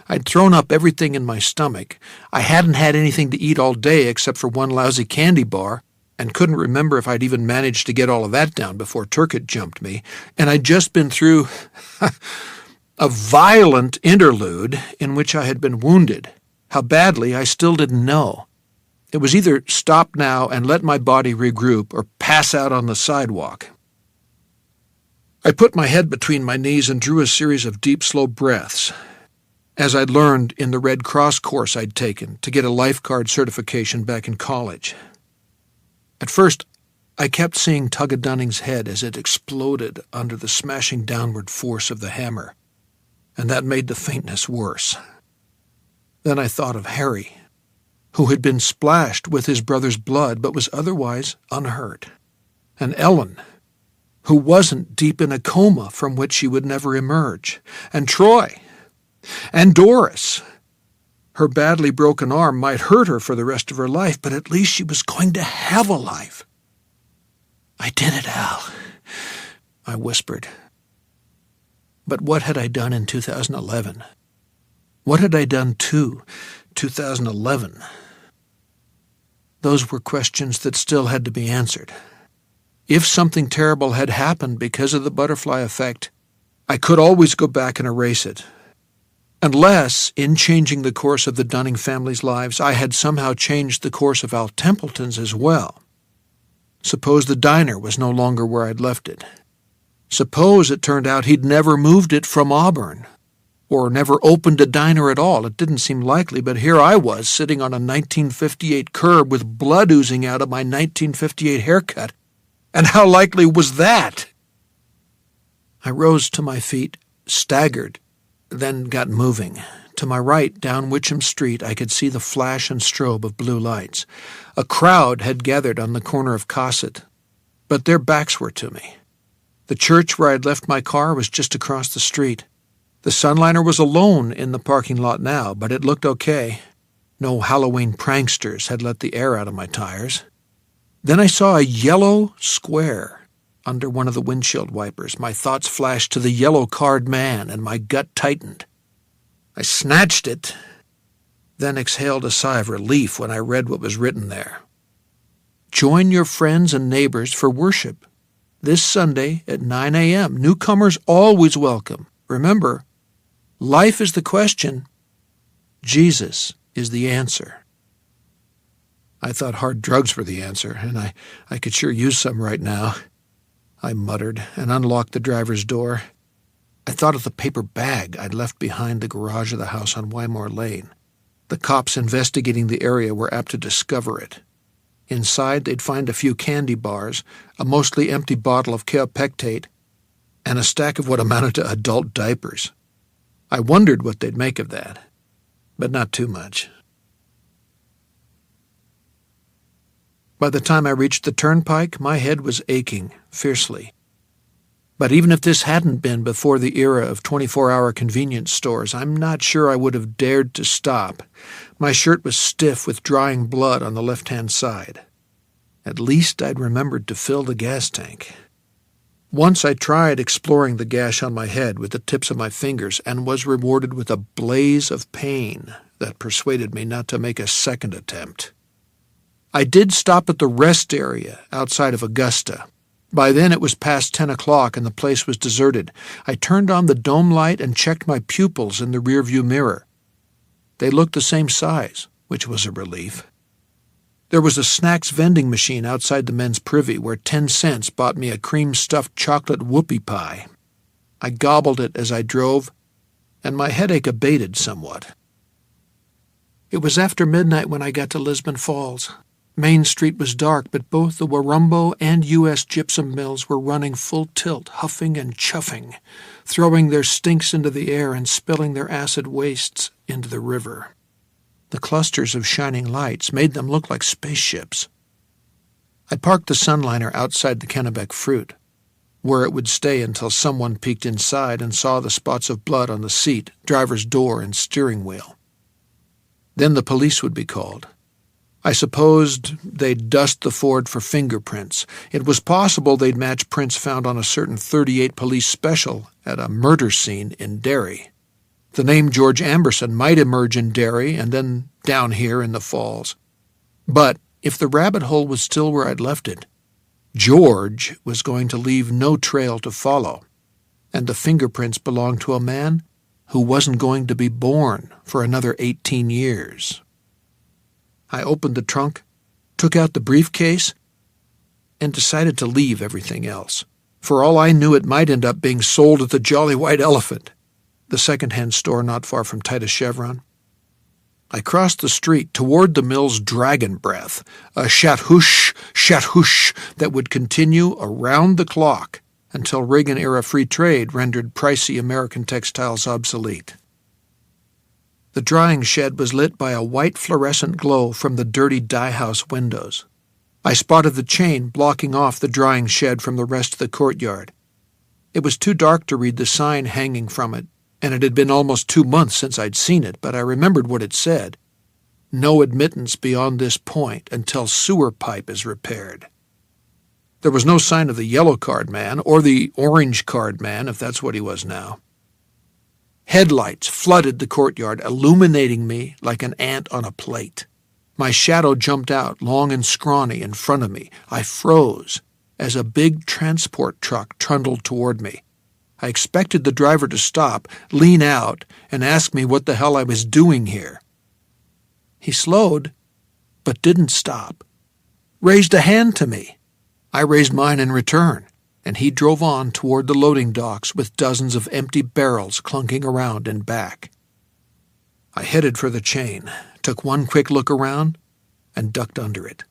I'd thrown up everything in my stomach. I hadn't had anything to eat all day except for one lousy candy bar, and couldn't remember if I'd even managed to get all of that down before Turcotte jumped me, and I'd just been through a violent interlude in which I had been wounded. How badly, I still didn't know. It was either stop now and let my body regroup or pass out on the sidewalk. I put my head between my knees and drew a series of deep, slow breaths, as I'd learned in the Red Cross course I'd taken to get a lifeguard certification back in college. At first, I kept seeing Tugga Dunning's head as it exploded under the smashing downward force of the hammer, and that made the faintness worse. Then I thought of Harry, who had been splashed with his brother's blood but was otherwise unhurt, and Ellen, who wasn't deep in a coma from which she would never emerge, and Troy, and Doris. Her badly broken arm might hurt her for the rest of her life, but at least she was going to have a life. "I did it, Al," I whispered. But what had I done in 2011? What had I done to 2011? Those were questions that still had to be answered. If something terrible had happened because of the butterfly effect, I could always go back and erase it. Unless, in changing the course of the Dunning family's lives, I had somehow changed the course of Al Templeton's as well. Suppose the diner was no longer where I'd left it. Suppose it turned out he'd never moved it from Auburn, or never opened a diner at all. It didn't seem likely, but here I was, sitting on a 1958 curb with blood oozing out of my 1958 haircut. And how likely was that? I rose to my feet, staggered, then got moving. To my right, down Witcham Street, I could see the flash and strobe of blue lights. A crowd had gathered on the corner of Cosset, but their backs were to me. The church where I'd left my car was just across the street. The Sunliner was alone in the parking lot now, but it looked okay. No Halloween pranksters had let the air out of my tires. Then I saw a yellow square under one of the windshield wipers. My thoughts flashed to the yellow-card man, and my gut tightened. I snatched it, then exhaled a sigh of relief when I read what was written there. "Join your friends and neighbors for worship this Sunday at 9 a.m. Newcomers always welcome. Remember, life is the question. Jesus is the answer." I thought hard drugs were the answer, and I could sure use some right now. I muttered and unlocked the driver's door. I thought of the paper bag I'd left behind the garage of the house on Wymore Lane. The cops investigating the area were apt to discover it. Inside, they'd find a few candy bars, a mostly empty bottle of kaopectate, and a stack of what amounted to adult diapers. I wondered what they'd make of that, but not too much. By the time I reached the turnpike, my head was aching fiercely. But even if this hadn't been before the era of 24-hour convenience stores, I'm not sure I would have dared to stop. My shirt was stiff with drying blood on the left-hand side. At least I'd remembered to fill the gas tank. Once I tried exploring the gash on my head with the tips of my fingers and was rewarded with a blaze of pain that persuaded me not to make a second attempt. I did stop at the rest area outside of Augusta. By then it was past 10 o'clock and the place was deserted. I turned on the dome light and checked my pupils in the rearview mirror. They looked the same size, which was a relief. There was a snacks vending machine outside the men's privy where 10 cents bought me a cream-stuffed chocolate whoopie pie. I gobbled it as I drove, and my headache abated somewhat. It was after midnight when I got to Lisbon Falls. Main Street was dark, but both the Warumbo and U.S. gypsum mills were running full tilt, huffing and chuffing, throwing their stinks into the air and spilling their acid wastes into the river. The clusters of shining lights made them look like spaceships. I parked the Sunliner outside the Kennebec Fruit, where it would stay until someone peeked inside and saw the spots of blood on the seat, driver's door, and steering wheel. Then the police would be called. I supposed they'd dust the Ford for fingerprints. It was possible they'd match prints found on a certain 38 police special at a murder scene in Derry. The name George Amberson might emerge in Derry and then down here in the Falls. But if the rabbit hole was still where I'd left it, George was going to leave no trail to follow, and the fingerprints belonged to a man who wasn't going to be born for another 18 years. I opened the trunk, took out the briefcase, and decided to leave everything else. For all I knew, it might end up being sold at the Jolly White Elephant, the second-hand store not far from Titus Chevron. I crossed the street toward the mill's dragon breath, a chat-hoosh that would continue around the clock until Reagan-era free trade rendered pricey American textiles obsolete. The drying shed was lit by a white fluorescent glow from the dirty dye-house windows. I spotted the chain blocking off the drying shed from the rest of the courtyard. It was too dark to read the sign hanging from it, and it had been almost 2 months since I'd seen it, but I remembered what it said. No admittance beyond this point until sewer pipe is repaired. There was no sign of the yellow card man, or the orange card man, if that's what he was now. Headlights flooded the courtyard, illuminating me like an ant on a plate. My shadow jumped out, long and scrawny, in front of me. I froze as a big transport truck trundled toward me. I expected the driver to stop, lean out, and ask me what the hell I was doing here. He slowed, but didn't stop. Raised a hand to me. I raised mine in return, and he drove on toward the loading docks with dozens of empty barrels clunking around in back. I headed for the chain, took one quick look around, and ducked under it.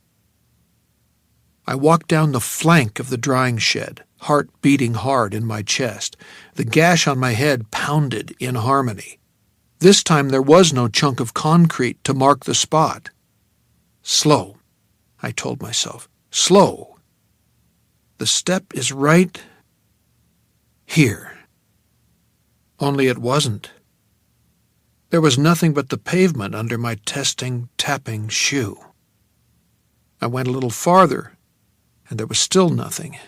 I walked down the flank of the drying shed, heart beating hard in my chest. The gash on my head pounded in harmony. This time there was no chunk of concrete to mark the spot. Slow, I told myself. Slow. The step is right here. Only it wasn't. There was nothing but the pavement under my testing, tapping shoe. I went a little farther, and there was still nothing.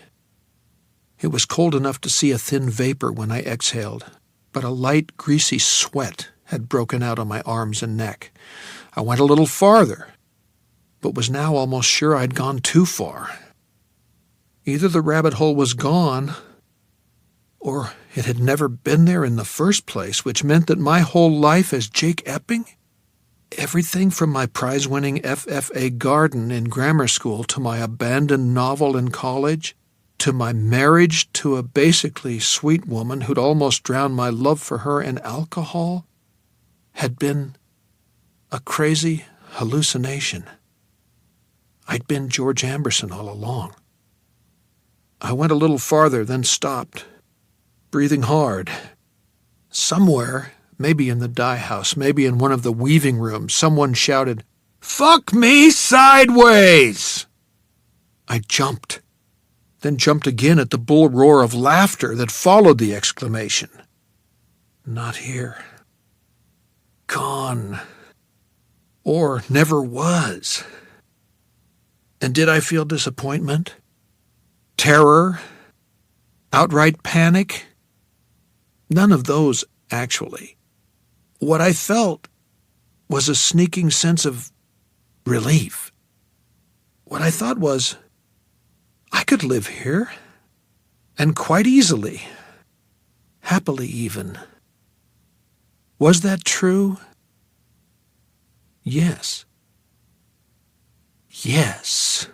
It was cold enough to see a thin vapor when I exhaled, but a light, greasy sweat had broken out on my arms and neck. I went a little farther, but was now almost sure I'd gone too far. Either the rabbit hole was gone, or it had never been there in the first place, which meant that my whole life as Jake Epping, everything from my prize-winning FFA garden in grammar school to my abandoned novel in college, to my marriage to a basically sweet woman who'd almost drowned my love for her in alcohol, had been a crazy hallucination. I'd been George Amberson all along. I went a little farther, then stopped, breathing hard. Somewhere, maybe in the dye house, maybe in one of the weaving rooms, someone shouted, "Fuck me sideways!" I jumped, then jumped again at the bull roar of laughter that followed the exclamation. Not here. Gone. Or never was. And did I feel disappointment? Terror? Outright panic? None of those, actually. What I felt was a sneaking sense of relief. What I thought was, I could live here. And quite easily. Happily even. Was that true? Yes. Yes.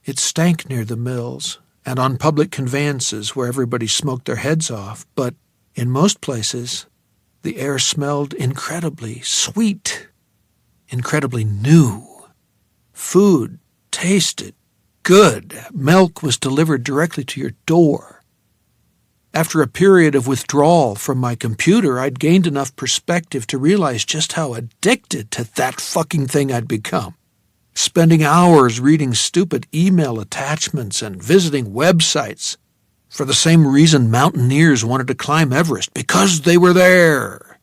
It stank near the mills and on public conveyances where everybody smoked their heads off, but in most places, the air smelled incredibly sweet, incredibly new. Food tasted good. Milk was delivered directly to your door. After a period of withdrawal from my computer, I'd gained enough perspective to realize just how addicted to that fucking thing I'd become. Spending hours reading stupid email attachments and visiting websites for the same reason mountaineers wanted to climb Everest, because they were there.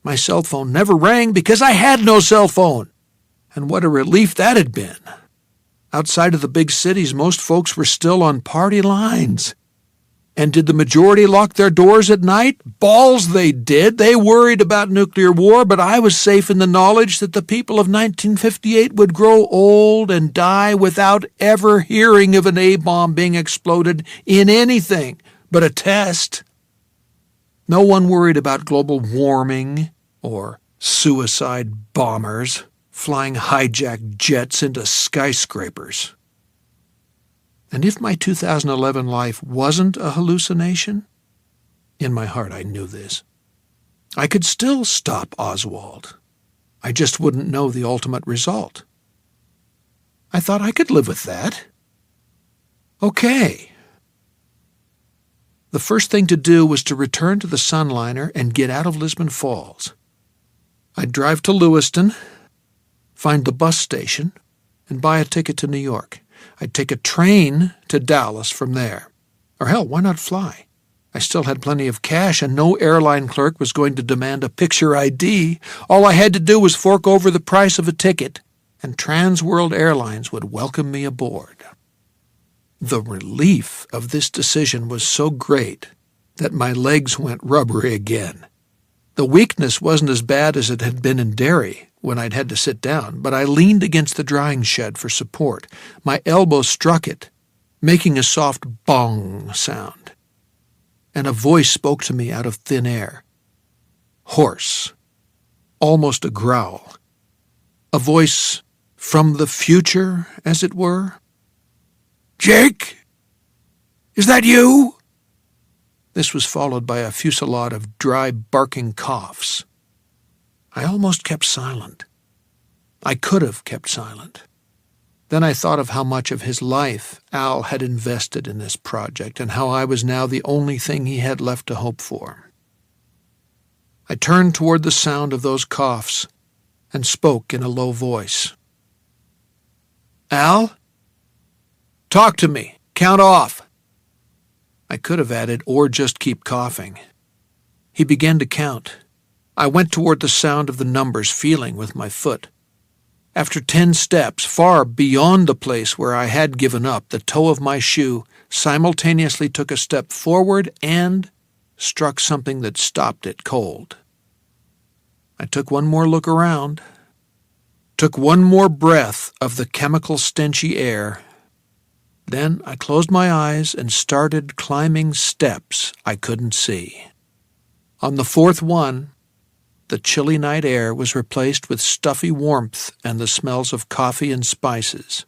My cell phone never rang because I had no cell phone. And what a relief that had been. Outside of the big cities, most folks were still on party lines. And did the majority lock their doors at night? Balls they did. They worried about nuclear war, but I was safe in the knowledge that the people of 1958 would grow old and die without ever hearing of an A-bomb being exploded in anything but a test. No one worried about global warming or suicide bombers flying hijacked jets into skyscrapers. And if my 2011 life wasn't a hallucination, in my heart I knew this, I could still stop Oswald. I just wouldn't know the ultimate result. I thought I could live with that. Okay. The first thing to do was to return to the Sunliner and get out of Lisbon Falls. I'd drive to Lewiston, find the bus station, and buy a ticket to New York. I'd take a train to Dallas from there. Or hell, why not fly? I still had plenty of cash, and no airline clerk was going to demand a picture ID. All I had to do was fork over the price of a ticket, and Trans World Airlines would welcome me aboard. The relief of this decision was so great that my legs went rubbery again. The weakness wasn't as bad as it had been in Derry, when I'd had to sit down, but I leaned against the drying shed for support. My elbow struck it, making a soft bong sound. And a voice spoke to me out of thin air. Hoarse, almost a growl. A voice from the future, as it were. "Jake? Is that you?" This was followed by a fusillade of dry, barking coughs. I almost kept silent. I could have kept silent. Then I thought of how much of his life Al had invested in this project and how I was now the only thing he had left to hope for. I turned toward the sound of those coughs and spoke in a low voice. "Al? Talk to me. Count off." I could have added, "or just keep coughing." He began to count. I went toward the sound of the numbers, feeling with my foot. After 10 steps, far beyond the place where I had given up, the toe of my shoe simultaneously took a step forward and struck something that stopped it cold. I took one more look around, took one more breath of the chemical stenchy air. Then I closed my eyes and started climbing steps I couldn't see. On the 4th one, the chilly night air was replaced with stuffy warmth and the smells of coffee and spices.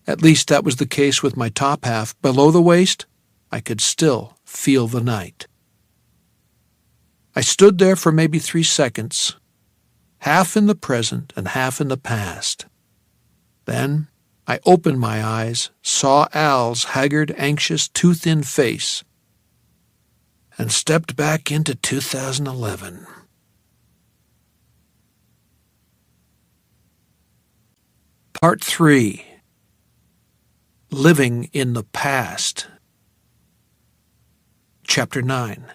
At least that was the case with my top half. Below the waist, I could still feel the night. I stood there for maybe 3 seconds, half in the present and half in the past. Then I opened my eyes, saw Al's haggard, anxious, too-thin face, and stepped back into 2011. Part 3. Living in the Past. Chapter 9.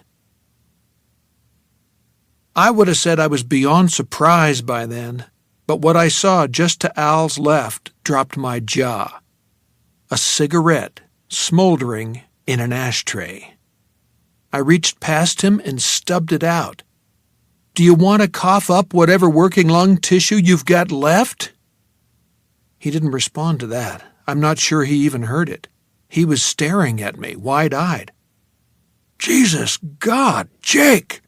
I would have said I was beyond surprise by then, but what I saw just to Al's left dropped my jaw. A cigarette smoldering in an ashtray. I reached past him and stubbed it out. "Do you want to cough up whatever working lung tissue you've got left?" He didn't respond to that. I'm not sure he even heard it. He was staring at me, wide-eyed. "Jesus God, Jake!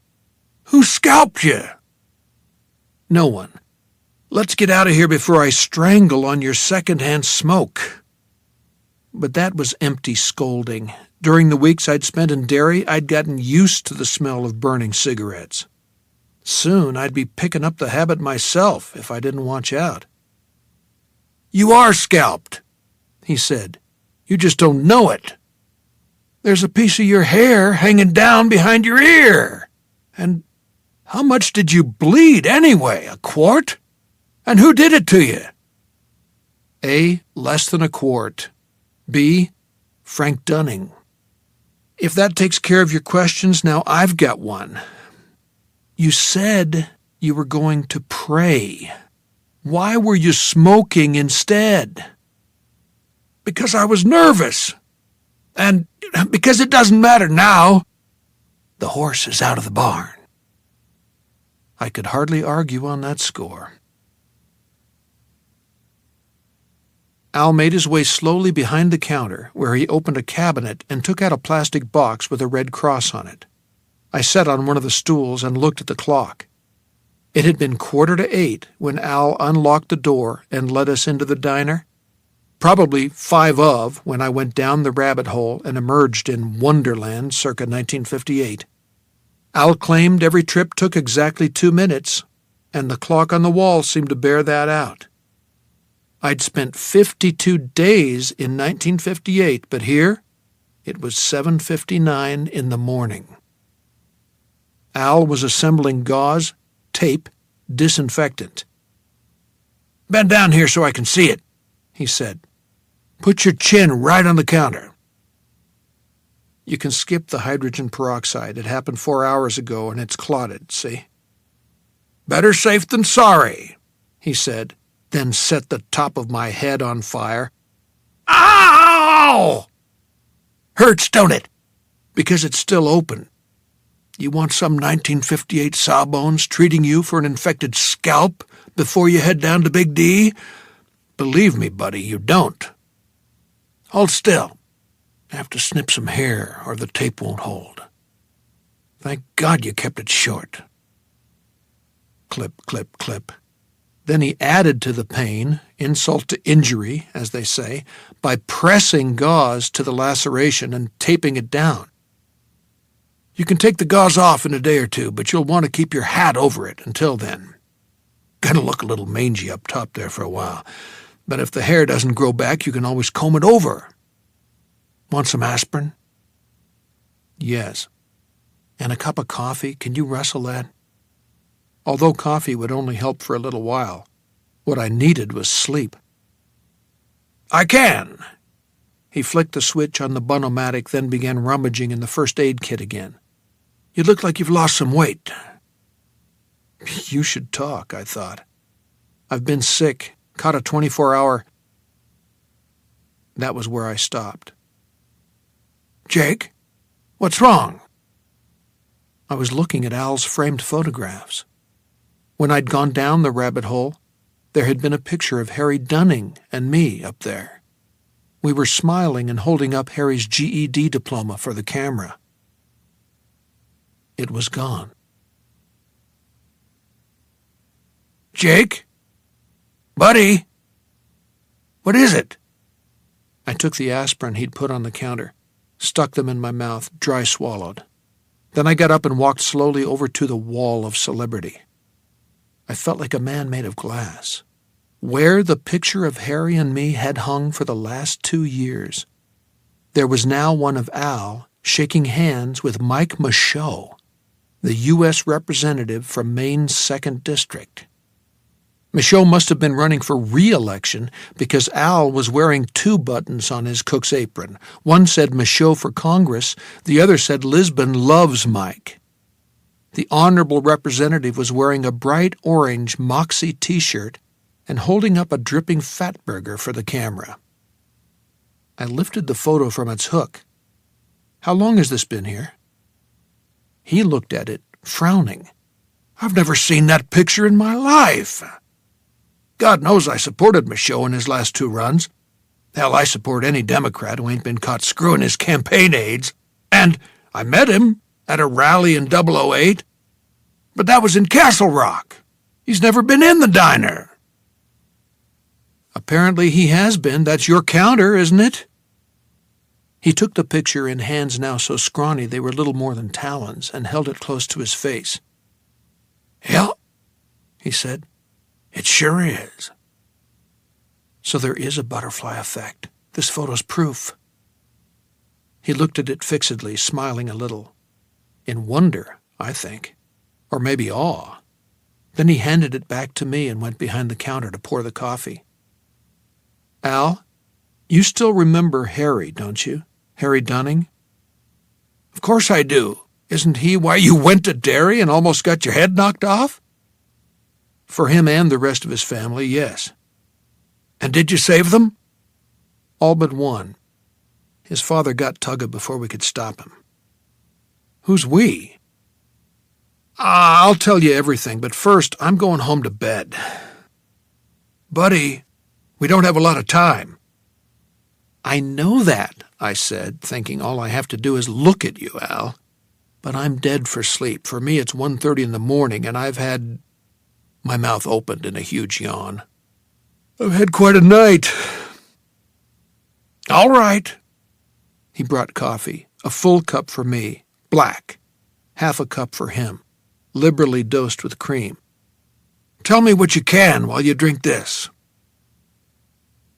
Who scalped you?" "No one. Let's get out of here before I strangle on your second-hand smoke." But that was empty scolding. During the weeks I'd spent in Derry, I'd gotten used to the smell of burning cigarettes. Soon I'd be picking up the habit myself if I didn't watch out. "You are scalped," he said. "You just don't know it. There's a piece of your hair hanging down behind your ear. And how much did you bleed anyway? A quart? And who did it to you?" A, less than a quart. B, Frank Dunning. If that takes care of your questions, now I've got one. You said you were going to pray. Why were you smoking instead? "Because I was nervous. And because it doesn't matter now. The horse is out of the barn." I could hardly argue on that score. Al made his way slowly behind the counter, where he opened a cabinet and took out a plastic box with a red cross on it. I sat on one of the stools and looked at the clock. It had been 7:45 when Al unlocked the door and led us into the diner. Probably 5 of when I went down the rabbit hole and emerged in Wonderland circa 1958. Al claimed every trip took exactly 2 minutes, and the clock on the wall seemed to bear that out. I'd spent 52 days in 1958, but here it was 7:59 in the morning. Al was assembling gauze, tape, disinfectant. "Bend down here so I can see it," he said. "Put your chin right on the counter." You can skip the hydrogen peroxide. It happened 4 hours ago and it's clotted, see? "Better safe than sorry," he said, then set the top of my head on fire. "Ow! Hurts, don't it? Because it's still open. You want some 1958 sawbones treating you for an infected scalp before you head down to Big D? Believe me, buddy, you don't. Hold still. I have to snip some hair or the tape won't hold. Thank God you kept it short." Clip, clip, clip. Then he added to the pain, insult to injury, as they say, by pressing gauze to the laceration and taping it down. "You can take the gauze off in a day or two, but you'll want to keep your hat over it until then. Gonna look a little mangy up top there for a while, but if the hair doesn't grow back, you can always comb it over. Want some aspirin?" "Yes. And a cup of coffee? Can you wrestle that?" Although coffee would only help for a little while, what I needed was sleep. "I can." He flicked the switch on the Bun-O-Matic, then began rummaging in the first aid kit again. "You look like you've lost some weight." You should talk, I thought. I've been sick, caught a 24-hour... That was where I stopped. "Jake, what's wrong?" I was looking at Al's framed photographs. When I'd gone down the rabbit hole, there had been a picture of Harry Dunning and me up there. We were smiling and holding up Harry's GED diploma for the camera. It was gone. "Jake? Buddy? What is it?" I took the aspirin he'd put on the counter, stuck them in my mouth, dry swallowed. Then I got up and walked slowly over to the wall of celebrity. I felt like a man made of glass. Where the picture of Harry and me had hung for the last 2 years, there was now one of Al shaking hands with Mike Michaud, the U.S. representative from Maine's 2nd District. Michaud must have been running for re-election because Al was wearing 2 buttons on his cook's apron. One said Michaud for Congress, the other said Lisbon loves Mike. The honorable representative was wearing a bright orange Moxie t-shirt and holding up a dripping fatburger for the camera. I lifted the photo from its hook. "How long has this been here?" He looked at it, frowning. "I've never seen that picture in my life. God knows I supported Michaud in his last 2 runs. Hell, I support any Democrat who ain't been caught screwing his campaign aides. And I met him at a rally in 008, but that was in Castle Rock. He's never been in the diner. Apparently he has been. That's your counter, isn't it? He took the picture in hands now so scrawny they were little more than talons and held it close to his face. Yeah, he said, it sure is. So there is a butterfly effect. This photo's proof. He looked at it fixedly, smiling a little. In wonder, I think. Or maybe awe. Then he handed it back to me and went behind the counter to pour the coffee. Al, you still remember Harry, don't you? Harry Dunning? Of course I do. Isn't he why you went to Derry and almost got your head knocked off? For him and the rest of his family, yes. And did you save them? All but one. His father got Tugga before we could stop him. Who's we? I'll tell you everything, but first I'm going home to bed. Buddy, we don't have a lot of time. I know that, I said, thinking all I have to do is look at you, Al. But I'm dead for sleep. For me, it's 1:30 in the morning, and I've had... My mouth opened in a huge yawn. I've had quite a night. All right. He brought coffee, a full cup for me, black, half a cup for him, liberally dosed with cream. Tell me what you can while you drink this.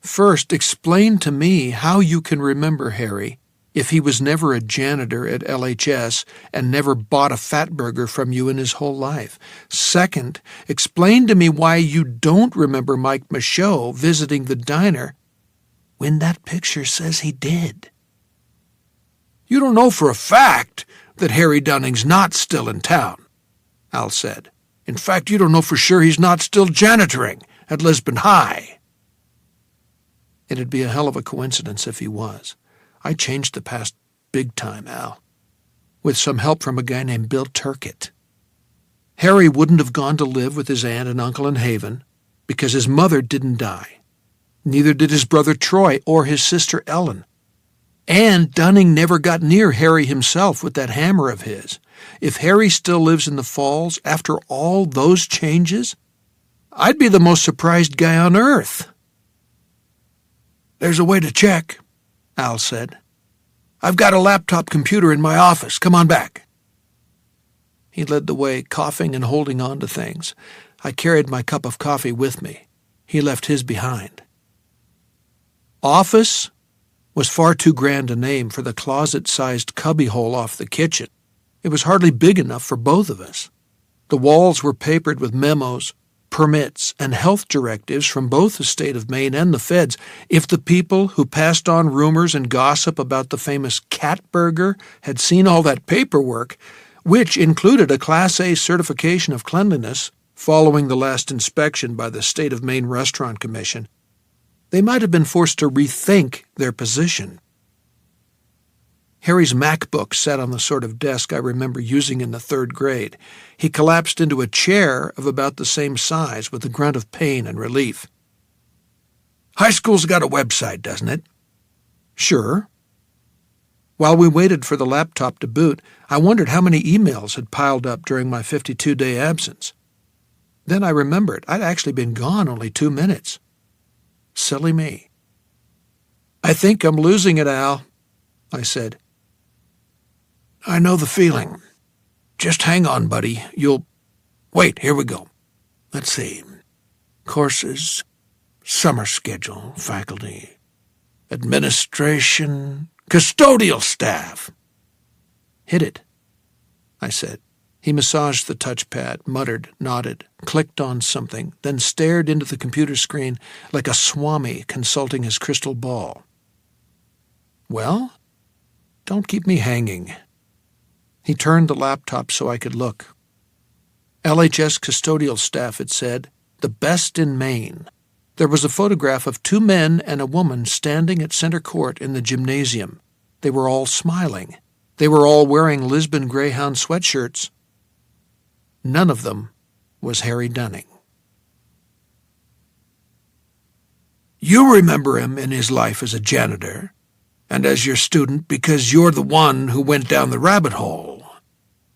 First, explain to me how you can remember Harry if he was never a janitor at LHS and never bought a Fatburger from you in his whole life. Second, explain to me why you don't remember Mike Michaud visiting the diner when that picture says he did. You don't know for a fact that Harry Dunning's not still in town, Al said. In fact, you don't know for sure he's not still janitoring at Lisbon High. It'd be a hell of a coincidence if he was. I changed the past big time, Al, with some help from a guy named Bill Turkett. Harry wouldn't have gone to live with his aunt and uncle in Haven because his mother didn't die. Neither did his brother Troy or his sister Ellen. And Dunning never got near Harry himself with that hammer of his. If Harry still lives in the Falls after all those changes, I'd be the most surprised guy on earth. There's a way to check, Al said. I've got a laptop computer in my office. Come on back. He led the way, coughing and holding on to things. I carried my cup of coffee with me. He left his behind. Office was far too grand a name for the closet-sized cubbyhole off the kitchen. It was hardly big enough for both of us. The walls were papered with memos, permits, and health directives from both the state of Maine and the feds. If the people who passed on rumors and gossip about the famous cat burger had seen all that paperwork, which included a Class A certification of cleanliness following the last inspection by the State of Maine Restaurant Commission, they might have been forced to rethink their position. Harry's MacBook sat on the sort of desk I remember using in the 3rd grade. He collapsed into a chair of about the same size with a grunt of pain and relief. High school's got a website, doesn't it? Sure. While we waited for the laptop to boot, I wondered how many emails had piled up during my 52-day absence. Then I remembered I'd actually been gone only 2 minutes. Silly me. I think I'm losing it, Al, I said. I know the feeling. Just hang on, buddy. Wait, here we go. Let's see. Courses, summer schedule, faculty, administration, custodial staff. Hit it, I said. He massaged the touchpad, muttered, nodded, clicked on something, then stared into the computer screen like a swami consulting his crystal ball. Well, don't keep me hanging. He turned the laptop so I could look. LHS custodial staff, it said, the best in Maine. There was a photograph of 2 men and a woman standing at center court in the gymnasium. They were all smiling. They were all wearing Lisbon Greyhound sweatshirts. None of them was Harry Dunning. You remember him in his life as a janitor, and as your student because you're the one who went down the rabbit hole,"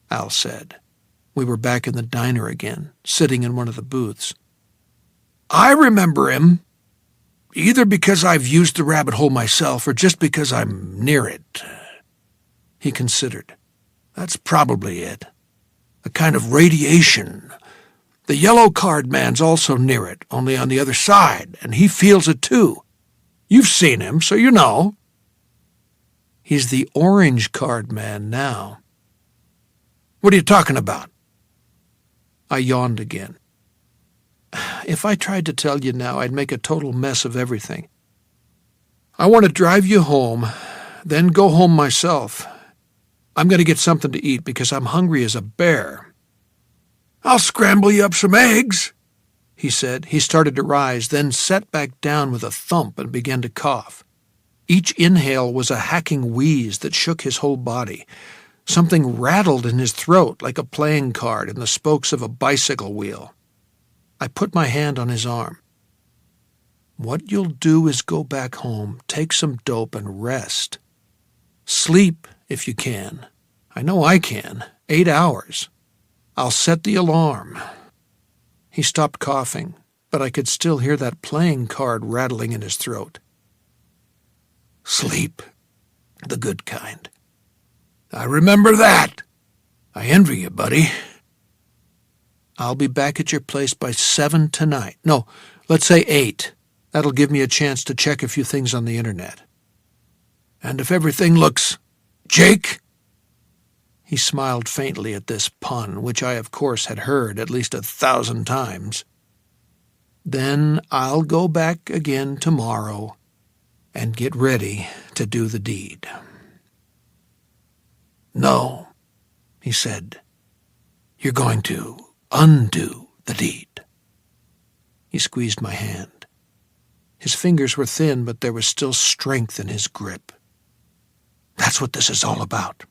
Al said. We were back in the diner again, sitting in one of the booths. "I remember him, either because I've used the rabbit hole myself or just because I'm near it." He considered. "That's probably it. A kind of radiation. The yellow card man's also near it, only on the other side, and he feels it too. You've seen him, so you know." "He's the orange card man now." "What are you talking about?" I yawned again. If I tried to tell you now, I'd make a total mess of everything. I want to drive you home, then go home myself. I'm going to get something to eat because I'm hungry as a bear. "I'll scramble you up some eggs," he said. He started to rise, then sat back down with a thump and began to cough. Each inhale was a hacking wheeze that shook his whole body. Something rattled in his throat like a playing card in the spokes of a bicycle wheel. I put my hand on his arm. "What you'll do is go back home, take some dope, and rest. Sleep if you can. I know I can. 8 hours. I'll set the alarm." He stopped coughing, but I could still hear that playing card rattling in his throat. "Sleep. The good kind. I remember that. I envy you, buddy. I'll be back at your place by 7 tonight. No, let's say 8. That'll give me a chance to check a few things on the internet. And if everything looks... Jake?" He smiled faintly at this pun, which I, of course, had heard at least 1,000 times. "Then I'll go back again tomorrow and get ready to do the deed." "No," he said. "You're going to undo the deed." He squeezed my hand. His fingers were thin, but there was still strength in his grip. "That's what this is all about.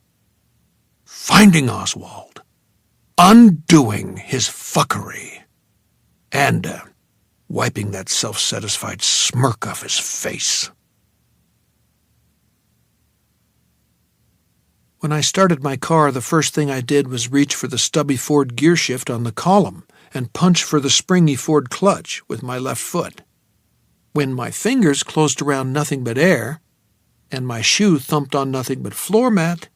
Finding Oswald, undoing his fuckery, and wiping that self-satisfied smirk off his face." When I started my car, the first thing I did was reach for the stubby Ford gear shift on the column and punch for the springy Ford clutch with my left foot. When my fingers closed around nothing but air, and my shoe thumped on nothing but floor mat,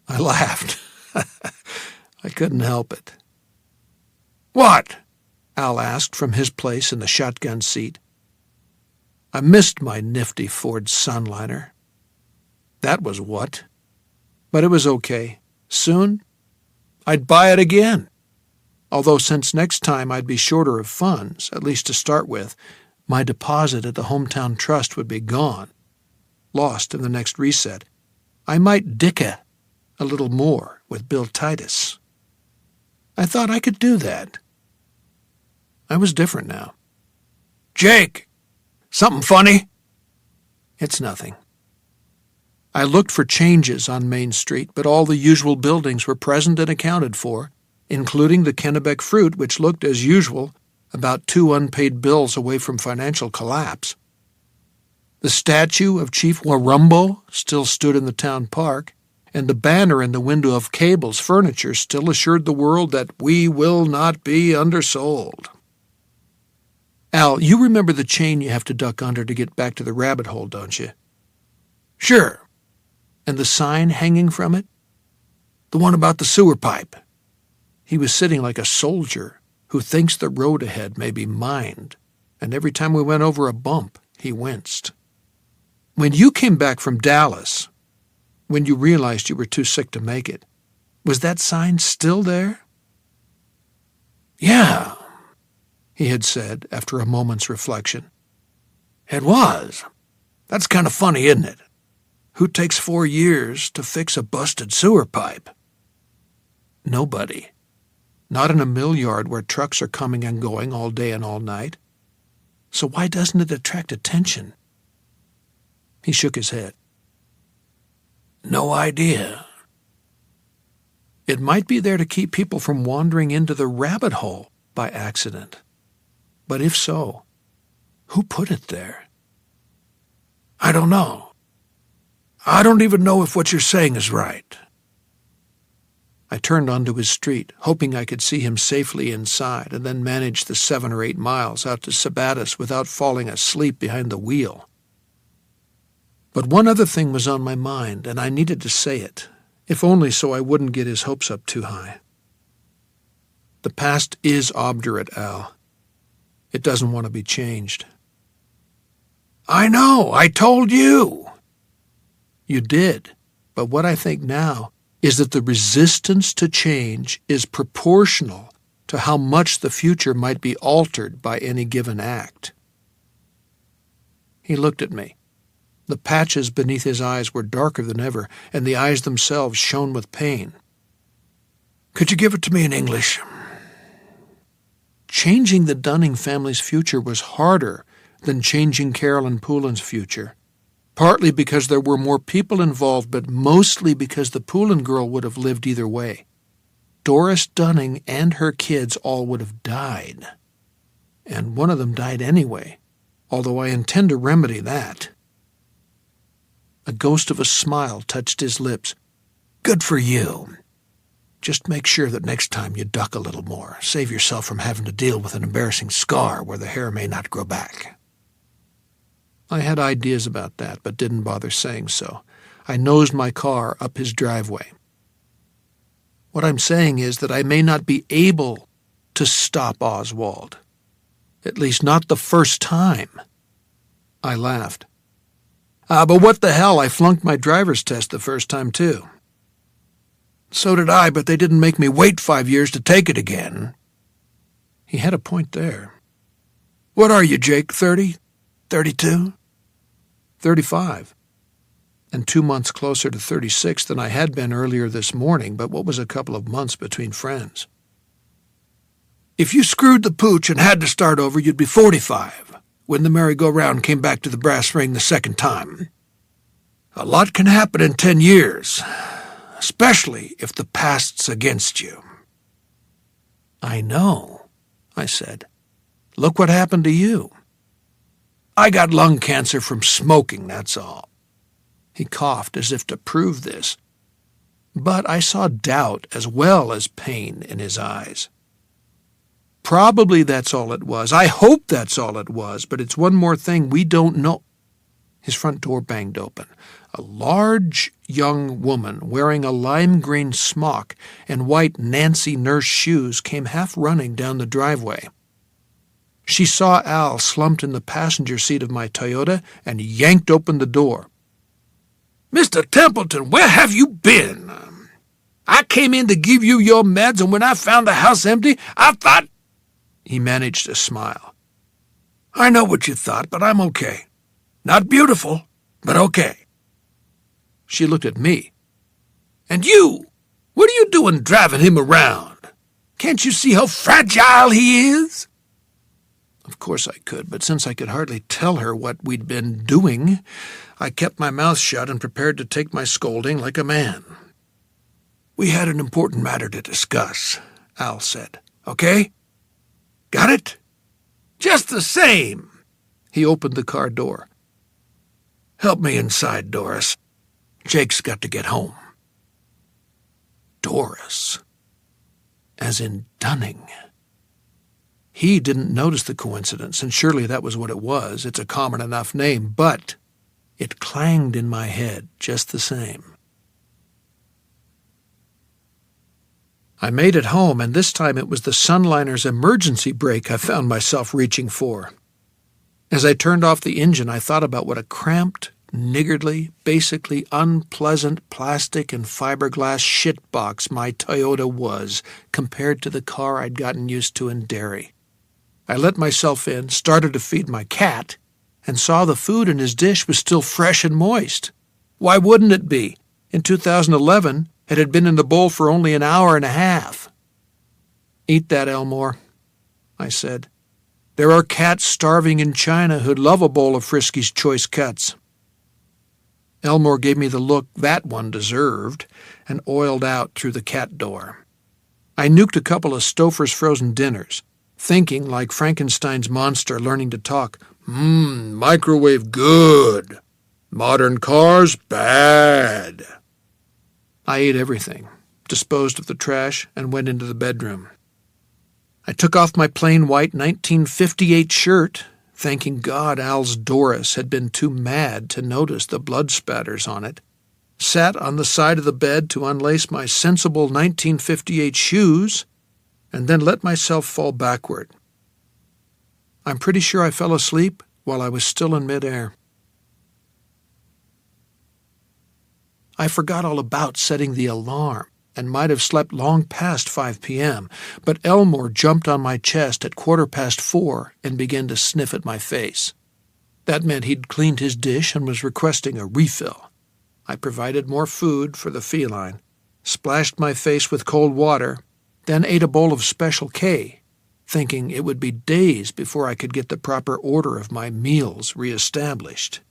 I laughed. I couldn't help it. "What?" Al asked from his place in the shotgun seat. I missed my nifty Ford Sunliner. That was what. But it was okay. Soon, I'd buy it again. Although since next time I'd be shorter of funds, at least to start with, my deposit at the hometown trust would be gone, lost in the next reset. I might dicka a little more with Bill Titus. I thought I could do that. I was different now. "Jake, something funny?" "It's nothing." I looked for changes on Main Street, but all the usual buildings were present and accounted for, including the Kennebec Fruit, which looked, as usual, about 2 unpaid bills away from financial collapse. The statue of Chief Warumbo still stood in the town park, and the banner in the window of Cable's Furniture still assured the world that we will not be undersold. "Al, you remember the chain you have to duck under to get back to the rabbit hole, don't you?" "Sure." "And the sign hanging from it?" "The one about the sewer pipe." He was sitting like a soldier who thinks the road ahead may be mined, and every time we went over a bump, he winced. "When you came back from Dallas, when you realized you were too sick to make it, was that sign still there?" "Yeah," he had said after a moment's reflection. "It was. That's kind of funny, isn't it? Who takes 4 years to fix a busted sewer pipe?" "Nobody. Not in a mill yard where trucks are coming and going all day and all night. So why doesn't it attract attention?" He shook his head. "No idea." "It might be there to keep people from wandering into the rabbit hole by accident. But if so, Who put it there? I don't know. I don't even know if what you're saying is right. I turned onto his street, hoping I could see him safely inside, and then manage the 7 or 8 miles out to Sabattis without falling asleep behind the wheel. But one other thing was on my mind, and I needed to say it, if only so I wouldn't get his hopes up too high. The past is obdurate, Al. It doesn't want to be changed. I know, I told you. You did, but what I think now is that the resistance to change is proportional to how much the future might be altered by any given act. He looked at me. The patches beneath his eyes were darker than ever, and the eyes themselves shone with pain. Could you give it to me in English? Changing the Dunning family's future was harder than changing Carolyn Poulin's future, partly because there were more people involved, but mostly because the Poulin girl would have lived either way. Doris Dunning and her kids all would have died. And one of them died anyway, although I intend to remedy that. A ghost of a smile touched his lips. Good for you. Just make sure that next time you duck a little more. Save yourself from having to deal with an embarrassing scar where the hair may not grow back. I had ideas about that, but didn't bother saying so. I nosed my car up his driveway. What I'm saying is that I may not be able to stop Oswald. At least not the first time. I laughed. But what the hell, I flunked my driver's test the first time, too. So did I, but they didn't make me wait 5 years to take it again. He had a point there. What are you, Jake, 30? 32? 35. And 2 months closer to 36 than I had been earlier this morning, but what was a couple of months between friends? If you screwed the pooch and had to start over, you'd be 45, when the merry-go-round came back to the brass ring the second time. A lot can happen in 10 years, especially if the past's against you. I know, I said. Look what happened to you. I got lung cancer from smoking, that's all. He coughed as if to prove this, but I saw doubt as well as pain in his eyes. Probably that's all it was. I hope that's all it was, but it's one more thing we don't know. His front door banged open. A large young woman wearing a lime green smock and white Nancy nurse shoes came half running down the driveway. She saw Al slumped in the passenger seat of my Toyota and yanked open the door. Mr. Templeton, where have you been? I came in to give you your meds, and when I found the house empty, I thought... He managed a smile. I know what you thought, but I'm okay. Not beautiful, but okay. She looked at me. And you, what are you doing driving him around? Can't you see how fragile he is? Of course I could, but since I could hardly tell her what we'd been doing, I kept my mouth shut and prepared to take my scolding like a man. We had an important matter to discuss, Al said. Okay? Got it? Just the same. He opened the car door. Help me inside, Doris. Jake's got to get home. Doris. As in Dunning. He didn't notice the coincidence, and surely that was what it was. It's a common enough name, but it clanged in my head just the same. I made it home, and this time it was the Sunliner's emergency brake I found myself reaching for. As I turned off the engine, I thought about what a cramped, niggardly, basically unpleasant plastic and fiberglass shitbox my Toyota was compared to the car I'd gotten used to in Derry. I let myself in, started to feed my cat, and saw the food in his dish was still fresh and moist. Why wouldn't it be? In 2011, it had been in the bowl for only an hour and a half. Eat that, Elmore, I said. There are cats starving in China who'd love a bowl of Frisky's choice cuts. Elmore gave me the look that one deserved and oiled out through the cat door. I nuked a couple of Stouffer's frozen dinners, thinking, like Frankenstein's monster learning to talk, microwave good, modern cars bad. I ate everything, disposed of the trash, and went into the bedroom. I took off my plain white 1958 shirt, thanking God Al's Doris had been too mad to notice the blood spatters on it, sat on the side of the bed to unlace my sensible 1958 shoes, and then let myself fall backward. I'm pretty sure I fell asleep while I was still in midair. I forgot all about setting the alarm and might have slept long past 5 p.m., but Elmore jumped on my chest at 4:15 and began to sniff at my face. That meant he'd cleaned his dish and was requesting a refill. I provided more food for the feline, splashed my face with cold water, then ate a bowl of Special K, thinking it would be days before I could get the proper order of my meals reestablished.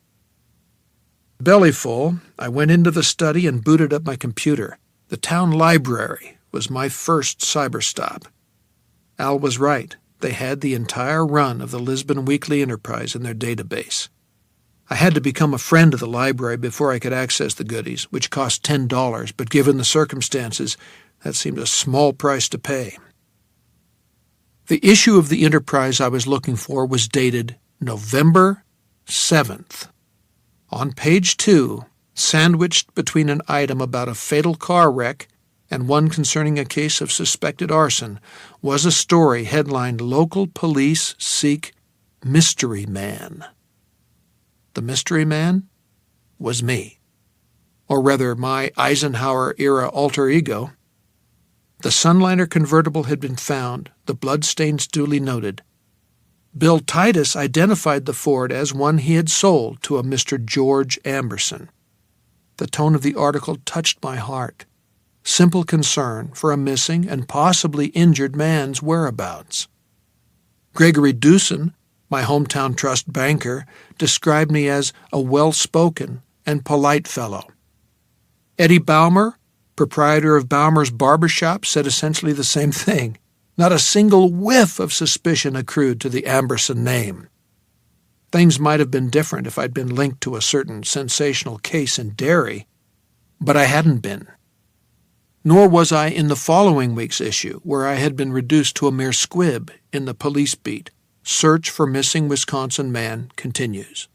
Belly full, I went into the study and booted up my computer. The town library was my first cyber stop. Al was right. They had the entire run of the Lisbon Weekly Enterprise in their database. I had to become a friend of the library before I could access the goodies, which cost $10, but given the circumstances, that seemed a small price to pay. The issue of the Enterprise I was looking for was dated November 7th. On page 2, sandwiched between an item about a fatal car wreck and one concerning a case of suspected arson, was a story headlined "Local Police Seek Mystery Man." The mystery man was me, or rather my Eisenhower-era alter ego. The Sunliner convertible had been found, the bloodstains duly noted. Bill Titus identified the Ford as one he had sold to a Mr. George Amberson. The tone of the article touched my heart. Simple concern for a missing and possibly injured man's whereabouts. Gregory Dewson, my hometown trust banker, described me as a well-spoken and polite fellow. Eddie Baumer, proprietor of Baumer's Barbershop, said essentially the same thing. Not a single whiff of suspicion accrued to the Amberson name. Things might have been different if I'd been linked to a certain sensational case in Derry, but I hadn't been. Nor was I in the following week's issue, where I had been reduced to a mere squib in the police beat. Search for missing Wisconsin man continues.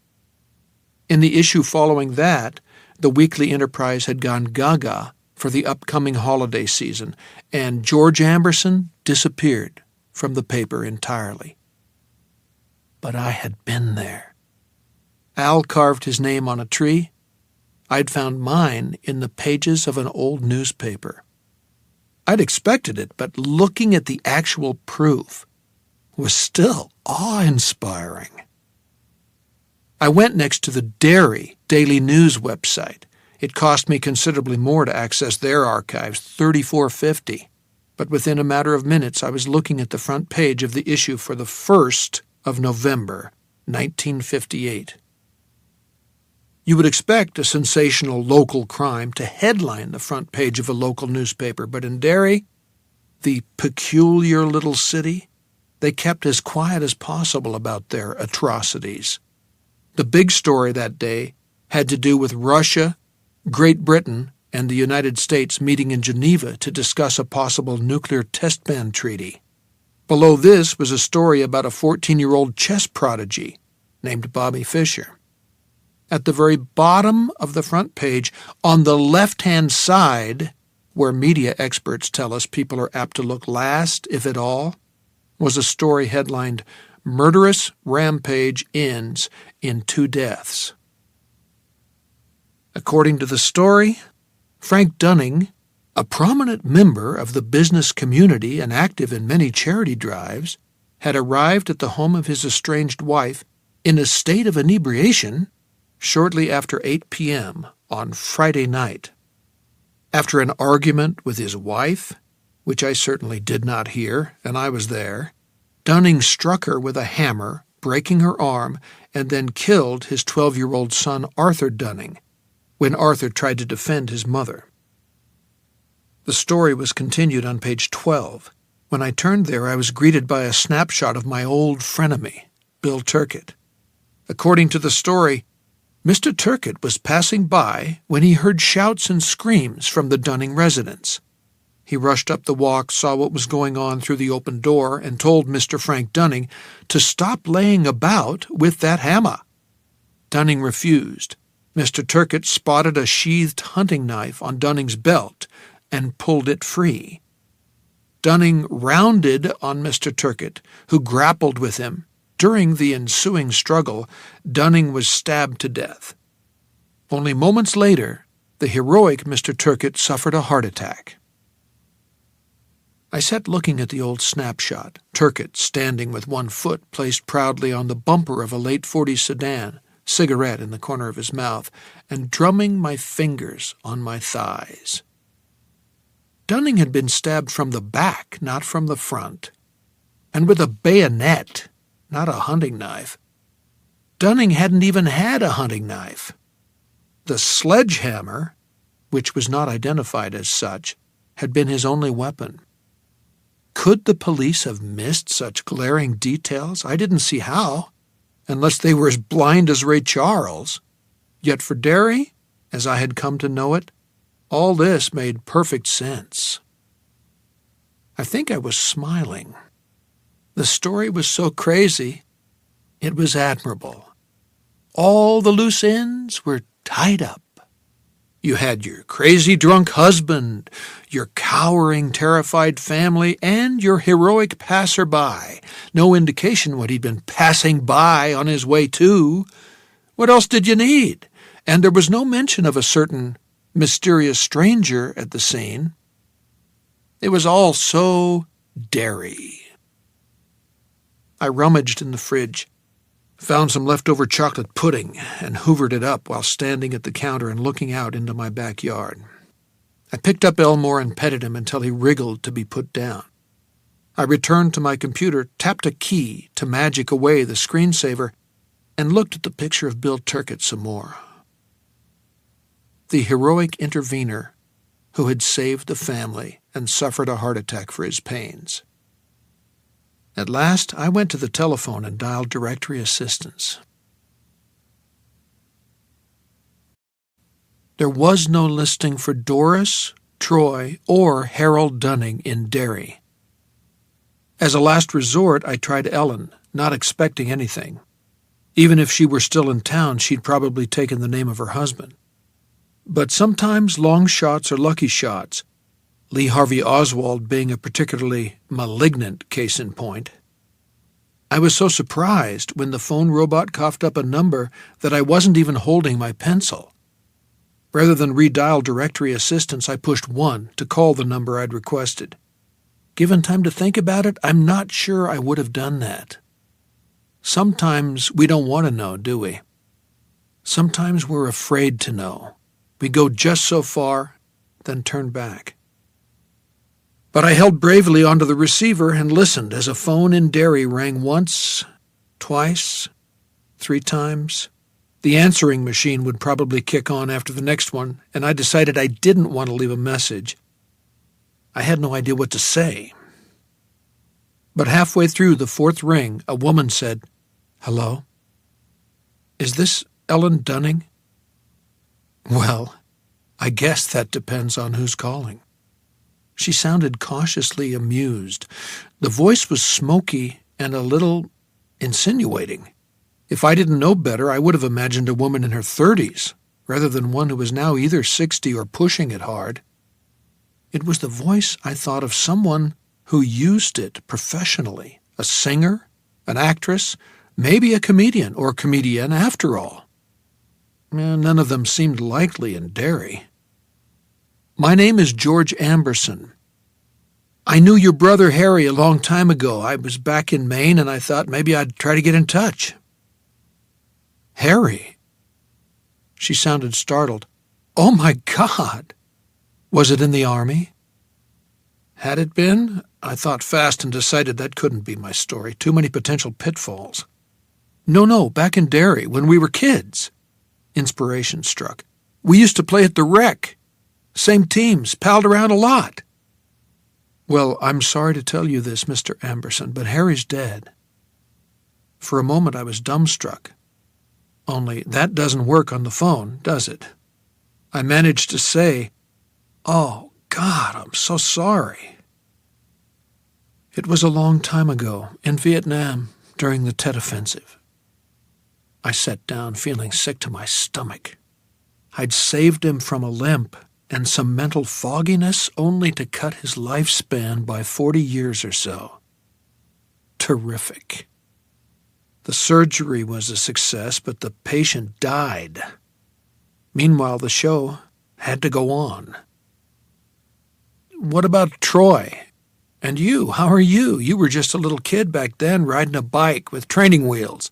In the issue following that, the Weekly Enterprise had gone gaga for the upcoming holiday season, and George Amberson disappeared from the paper entirely. But I had been there. Al carved his name on a tree. I'd found mine in the pages of an old newspaper. I'd expected it, but looking at the actual proof was still awe-inspiring. I went next to the Derry Daily News website. It cost me considerably more to access their archives, $34.50. But within a matter of minutes, I was looking at the front page of the issue for the 1st of November, 1958. You would expect a sensational local crime to headline the front page of a local newspaper, but in Derry, the peculiar little city, they kept as quiet as possible about their atrocities. The big story that day had to do with Russia, Great Britain, and the United States meeting in Geneva to discuss a possible nuclear test ban treaty. Below this was a story about a 14-year-old chess prodigy named Bobby Fischer. At the very bottom of the front page, on the left-hand side, where media experts tell us people are apt to look last, if at all, was a story headlined, "Murderous Rampage Ends in 2 Deaths." According to the story, Frank Dunning, a prominent member of the business community and active in many charity drives, had arrived at the home of his estranged wife in a state of inebriation shortly after 8 p.m. on Friday night. After an argument with his wife, which I certainly did not hear, and I was there, Dunning struck her with a hammer, breaking her arm, and then killed his 12-year-old son Arthur Dunning when Arthur tried to defend his mother. The story was continued on page 12, When I turned there, I was greeted by a snapshot of my old frenemy, Bill Turkett. According to the story, Mr. Turkett was passing by when he heard shouts and screams from the Dunning residence. He rushed up the walk, saw what was going on through the open door, and told Mr. Frank Dunning to stop laying about with that hammer. Dunning refused. Mr. Turkett spotted a sheathed hunting knife on Dunning's belt and pulled it free. Dunning rounded on Mr. Turkett, who grappled with him. During the ensuing struggle, Dunning was stabbed to death. Only moments later, the heroic Mr. Turkett suffered a heart attack. I sat looking at the old snapshot, Turkett standing with one foot placed proudly on the bumper of a late '40s sedan, cigarette in the corner of his mouth, and drumming my fingers on my thighs. Dunning had been stabbed from the back, not from the front, and with a bayonet, not a hunting knife. Dunning hadn't even had a hunting knife. The sledgehammer, which was not identified as such, had been his only weapon. Could the police have missed such glaring details? I didn't see how, unless they were as blind as Ray Charles. Yet for Derry, as I had come to know it, all this made perfect sense. I think I was smiling. The story was so crazy, it was admirable. All the loose ends were tied up. You had your crazy drunk husband, your cowering, terrified family, and your heroic passerby. No indication what he'd been passing by on his way to. What else did you need? And there was no mention of a certain mysterious stranger at the scene. It was all so Derry. I rummaged in the fridge, found some leftover chocolate pudding, and hoovered it up while standing at the counter and looking out into my backyard. I picked up Elmore and petted him until he wriggled to be put down. I returned to my computer, tapped a key to magic away the screensaver, and looked at the picture of Bill Turkett some more. The heroic intervener who had saved the family and suffered a heart attack for his pains. At last, I went to the telephone and dialed directory assistance. There was no listing for Doris, Troy, or Harold Dunning in Derry. As a last resort, I tried Ellen, not expecting anything. Even if she were still in town, she'd probably taken the name of her husband. But sometimes long shots are lucky shots, Lee Harvey Oswald being a particularly malignant case in point. I was so surprised when the phone robot coughed up a number that I wasn't even holding my pencil. Rather than redial directory assistance, I pushed 1 to call the number I'd requested. Given time to think about it, I'm not sure I would have done that. Sometimes we don't want to know, do we? Sometimes we're afraid to know. We go just so far, then turn back. But I held bravely onto the receiver and listened as a phone in Derry rang once, twice, 3 times. The answering machine would probably kick on after the next one, and I decided I didn't want to leave a message. I had no idea what to say. But halfway through the 4th ring, a woman said, "Hello? Is this Ellen Dunning?" Well, I guess that depends on who's calling. She sounded cautiously amused. The voice was smoky and a little insinuating. If I didn't know better, I would have imagined a woman in her 30s, rather than one who was now either 60 or pushing it hard. It was the voice, I thought, of someone who used it professionally, a singer, an actress, maybe a comedian or comedienne after all. None of them seemed likely in Derry. "My name is George Amberson. I knew your brother Harry a long time ago. I was back in Maine, and I thought maybe I'd try to get in touch." "Harry?" She sounded startled. "Oh, my God! Was it in the Army?" Had it been? I thought fast and decided that couldn't be my story. Too many potential pitfalls. No, back in Derry, when we were kids." Inspiration struck. "We used to play at the Rec. Same teams, palled around a lot." "Well, I'm sorry to tell you this, Mr. Amberson, but Harry's dead." For a moment I was dumbstruck. Only that doesn't work on the phone, does it? I managed to say, "Oh, God, I'm so sorry." It was a long time ago, in Vietnam, during the Tet Offensive. I sat down, feeling sick to my stomach. I'd saved him from a limp and some mental fogginess only to cut his lifespan by 40 years or so. Terrific. The surgery was a success, but the patient died. Meanwhile, the show had to go on. "What about Troy? And you? How are you? You were just a little kid back then, riding a bike with training wheels.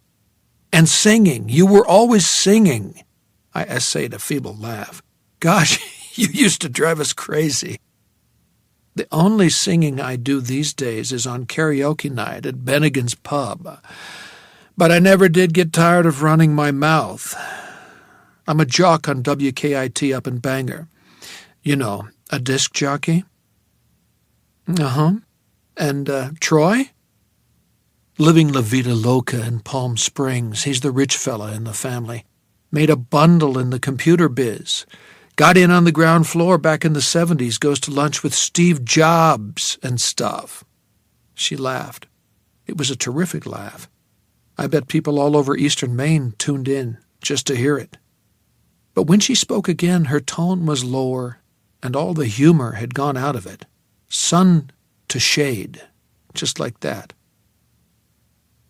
And singing. You were always singing." I essayed a feeble laugh. "Gosh, you used to drive us crazy." "The only singing I do these days is on karaoke night at Bennigan's Pub. But I never did get tired of running my mouth. I'm a jock on WKIT up in Bangor. You know, a disc jockey." "Uh-huh. And Troy?" "Living La Vida Loca in Palm Springs. He's the rich fella in the family. Made a bundle in the computer biz. Got in on the ground floor back in the 70s, goes to lunch with Steve Jobs and stuff." She laughed. It was a terrific laugh. I bet people all over eastern Maine tuned in just to hear it. But when she spoke again, her tone was lower, and all the humor had gone out of it. Sun to shade, just like that.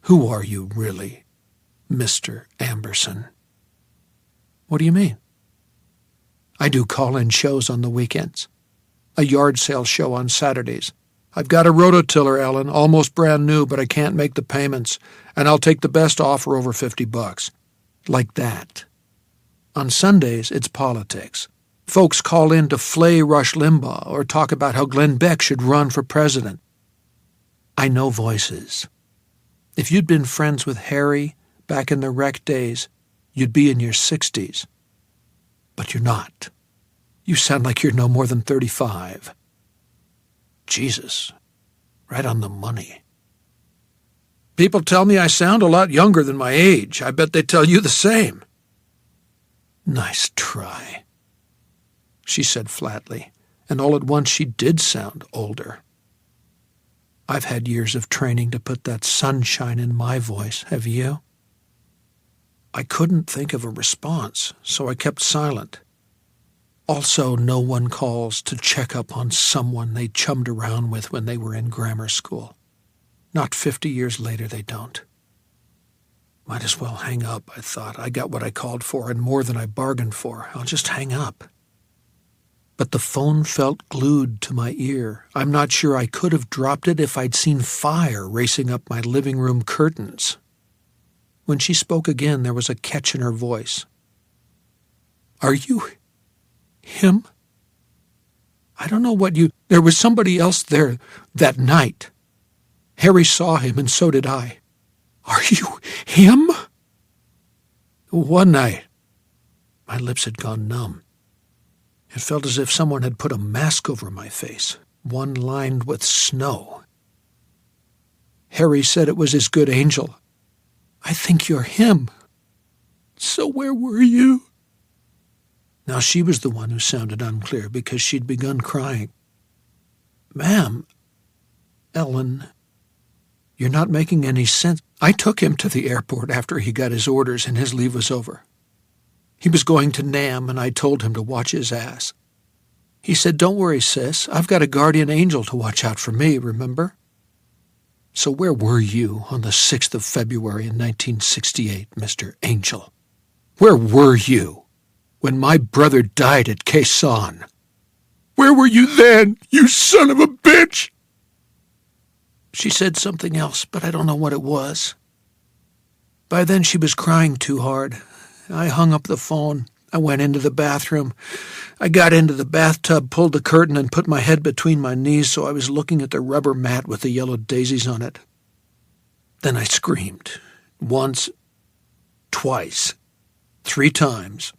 "Who are you, really, Mr. Amberson?" "What do you mean?" "I do call-in shows on the weekends. A yard sale show on Saturdays. I've got a rototiller, Ellen, almost brand new, but I can't make the payments, and I'll take the best offer over $50. Like that. On Sundays, it's politics. Folks call in to flay Rush Limbaugh or talk about how Glenn Beck should run for president. I know voices. If you'd been friends with Harry back in the rec days, you'd be in your 60s. But you're not. You sound like you're no more than 35. Jesus, right on the money. People tell me I sound a lot younger than my age. I bet they tell you the same." "Nice try," she said flatly, and all at once she did sound older. I've had years of training to put that sunshine in my voice, have you? I couldn't think of a response, so I kept silent. Also, no one calls to check up on someone they chummed around with when they were in grammar school. Not 50 years later, they don't. Might as well hang up, I thought. I got what I called for and more than I bargained for. I'll just hang up. But the phone felt glued to my ear. I'm not sure I could have dropped it if I'd seen fire racing up my living room curtains. When she spoke again, there was a catch in her voice. "Are you him? I don't know what you... There was somebody else there that night. Harry saw him, and so did I. Are you him?" One night, my lips had gone numb. It felt as if someone had put a mask over my face, one lined with snow. Harry said it was his good angel. "I think you're him." "So where were you?" Now she was the one who sounded unclear because she'd begun crying. "Ma'am, Ellen, you're not making any sense. I took him to the airport after he got his orders and his leave was over. He was going to Nam, and I told him to watch his ass. He said, 'Don't worry, sis. I've got a guardian angel to watch out for me, remember?' So where were you on the 6th of February in 1968, Mr. Angel? Where were you when my brother died at Khe Sanh? Where were you then, you son of a bitch?" She said something else, but I don't know what it was. By then she was crying too hard. I hung up the phone. I went into the bathroom. I got into the bathtub, pulled the curtain, and put my head between my knees so I was looking at the rubber mat with the yellow daisies on it. Then I screamed. Once, twice, 3 times.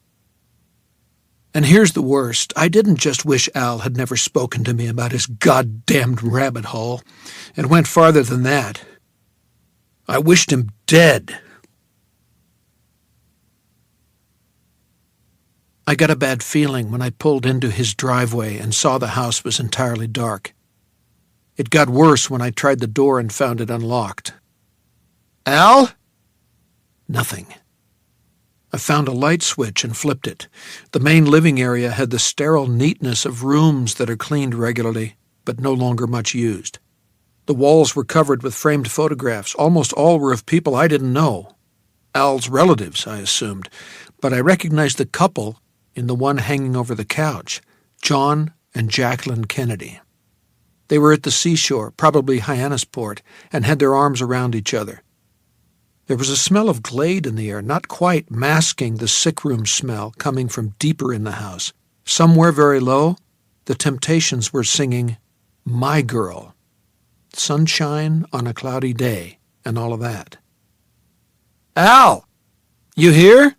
And here's the worst. I didn't just wish Al had never spoken to me about his goddamned rabbit hole, and went farther than that. I wished him dead. I got a bad feeling when I pulled into his driveway and saw the house was entirely dark. It got worse when I tried the door and found it unlocked. Al? Nothing. I found a light switch and flipped it. The main living area had the sterile neatness of rooms that are cleaned regularly, but no longer much used. The walls were covered with framed photographs. Almost all were of people I didn't know. Al's relatives, I assumed, but I recognized the couple in the one hanging over the couch, John and Jacqueline Kennedy. They were at the seashore, probably Hyannisport, and had their arms around each other. There was a smell of Glade in the air, not quite masking the sickroom smell coming from deeper in the house. Somewhere very low, the Temptations were singing My Girl, Sunshine on a Cloudy Day, and all of that. Al! You here?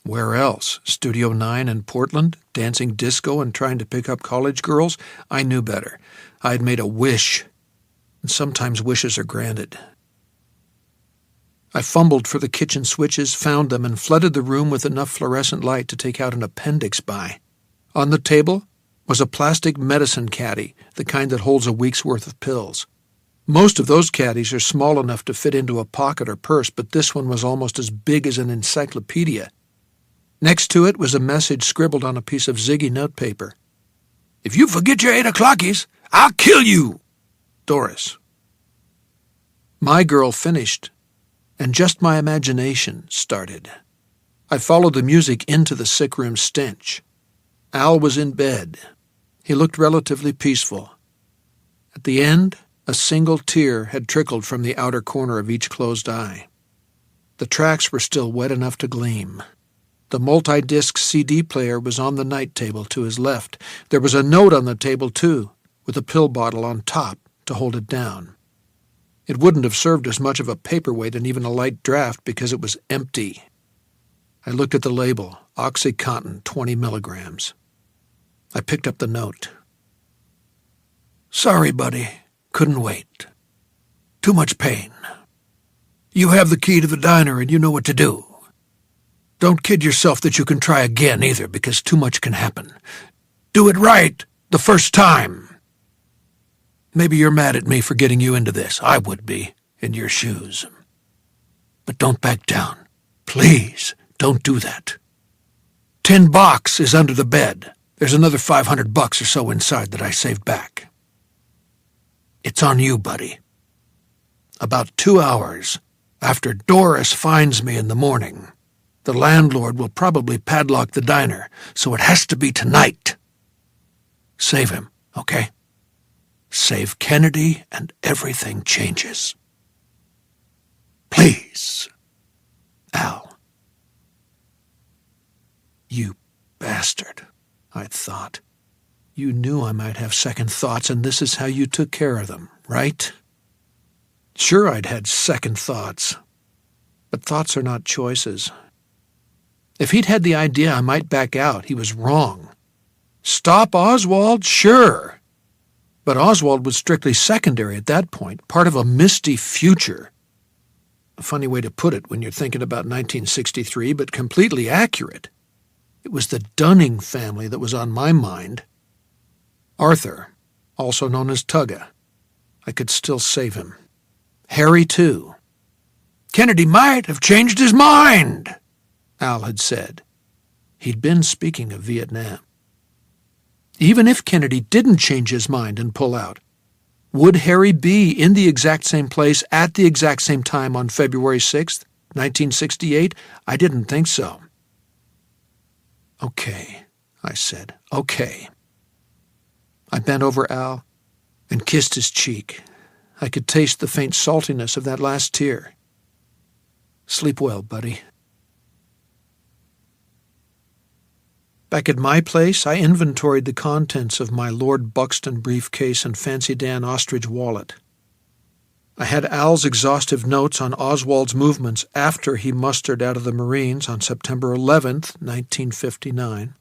Where else? Studio 9 in Portland, dancing disco and trying to pick up college girls? I knew better. I had made a wish, and sometimes wishes are granted. I fumbled for the kitchen switches, found them, and flooded the room with enough fluorescent light to take out an appendix buy. On the table was a plastic medicine caddy, the kind that holds a week's worth of pills. Most of those caddies are small enough to fit into a pocket or purse, but this one was almost as big as an encyclopedia. Next to it was a message scribbled on a piece of Ziggy notepaper. If you forget your 8 o'clockies, I'll kill you! Doris. My Girl finished, and just my imagination started. I followed the music into the sickroom stench. Al was in bed. He looked relatively peaceful. At the end, a single tear had trickled from the outer corner of each closed eye. The tracks were still wet enough to gleam. The multi-disc CD player was on the night table to his left. There was a note on the table, too, with a pill bottle on top to hold it down. It wouldn't have served as much of a paperweight and even a light draft because it was empty. I looked at the label, OxyContin, 20 milligrams. I picked up the note. Sorry, buddy. Couldn't wait. Too much pain. You have the key to the diner and you know what to do. Don't kid yourself that you can try again either, because too much can happen. Do it right the first time. Maybe you're mad at me for getting you into this. I would be, in your shoes. But don't back down. Please, don't do that. $10 is under the bed. There's another $500 or so inside that I saved back. It's on you, buddy. About 2 hours after Doris finds me in the morning, the landlord will probably padlock the diner, so it has to be tonight. Save him, okay? Save Kennedy and everything changes. Please, Al. You bastard, I thought. You knew I might have second thoughts, and this is how you took care of them, right? Sure, I'd had second thoughts, but thoughts are not choices. If he'd had the idea I might back out, he was wrong. Stop Oswald? Sure. But Oswald was strictly secondary at that point, part of a misty future. A funny way to put it when you're thinking about 1963, but completely accurate. It was the Dunning family that was on my mind. Arthur, also known as Tugga. I could still save him. Harry, too. Kennedy might have changed his mind, Al had said. He'd been speaking of Vietnam. Even if Kennedy didn't change his mind and pull out, would Harry be in the exact same place at the exact same time on February 6th, 1968? I didn't think so. Okay, I said. Okay. I bent over Al and kissed his cheek. I could taste the faint saltiness of that last tear. Sleep well, buddy. Back at my place, I inventoried the contents of my Lord Buxton briefcase and Fancy Dan ostrich wallet. I had Al's exhaustive notes on Oswald's movements after he mustered out of the Marines on September 11th, 1959.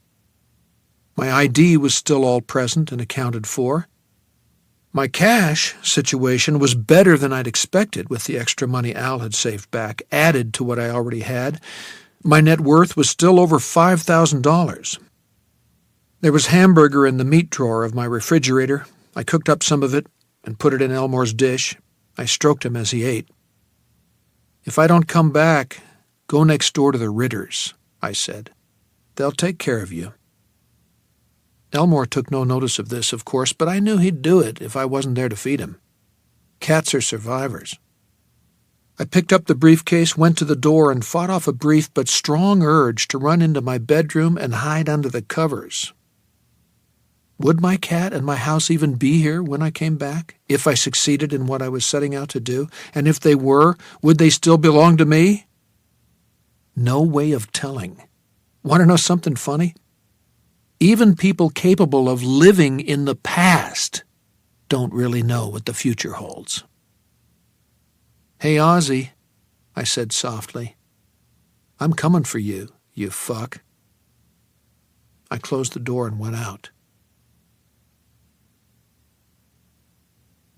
My ID was still all present and accounted for. My cash situation was better than I'd expected with the extra money Al had saved back, added to what I already had. My net worth was still over $5,000. There was hamburger in the meat drawer of my refrigerator. I cooked up some of it and put it in Elmore's dish. I stroked him as he ate. "If I don't come back, go next door to the Ritters," I said. "They'll take care of you." Elmore took no notice of this, of course, but I knew he'd do it if I wasn't there to feed him. Cats are survivors. I picked up the briefcase, went to the door, and fought off a brief but strong urge to run into my bedroom and hide under the covers. Would my cat and my house even be here when I came back, if I succeeded in what I was setting out to do? And if they were, would they still belong to me? No way of telling. Want to know something funny? Even people capable of living in the past don't really know what the future holds. "Hey, Ozzy," I said softly. "I'm coming for you, you fuck." I closed the door and went out.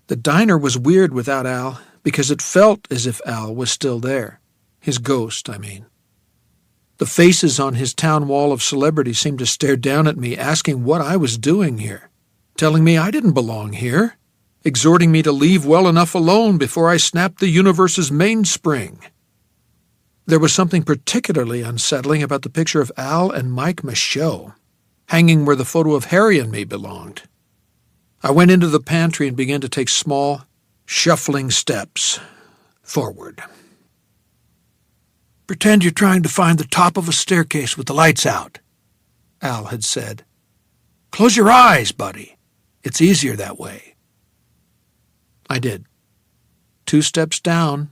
The diner was weird without Al, because it felt as if Al was still there. His ghost, I mean. The faces on his town wall of celebrity seemed to stare down at me, asking what I was doing here, telling me I didn't belong here, exhorting me to leave well enough alone before I snapped the universe's mainspring. There was something particularly unsettling about the picture of Al and Mike Michaud, hanging where the photo of Harry and me belonged. I went into the pantry and began to take small, shuffling steps forward. "Pretend you're trying to find the top of a staircase with the lights out," Al had said. "Close your eyes, buddy. It's easier that way." I did. 2 steps down,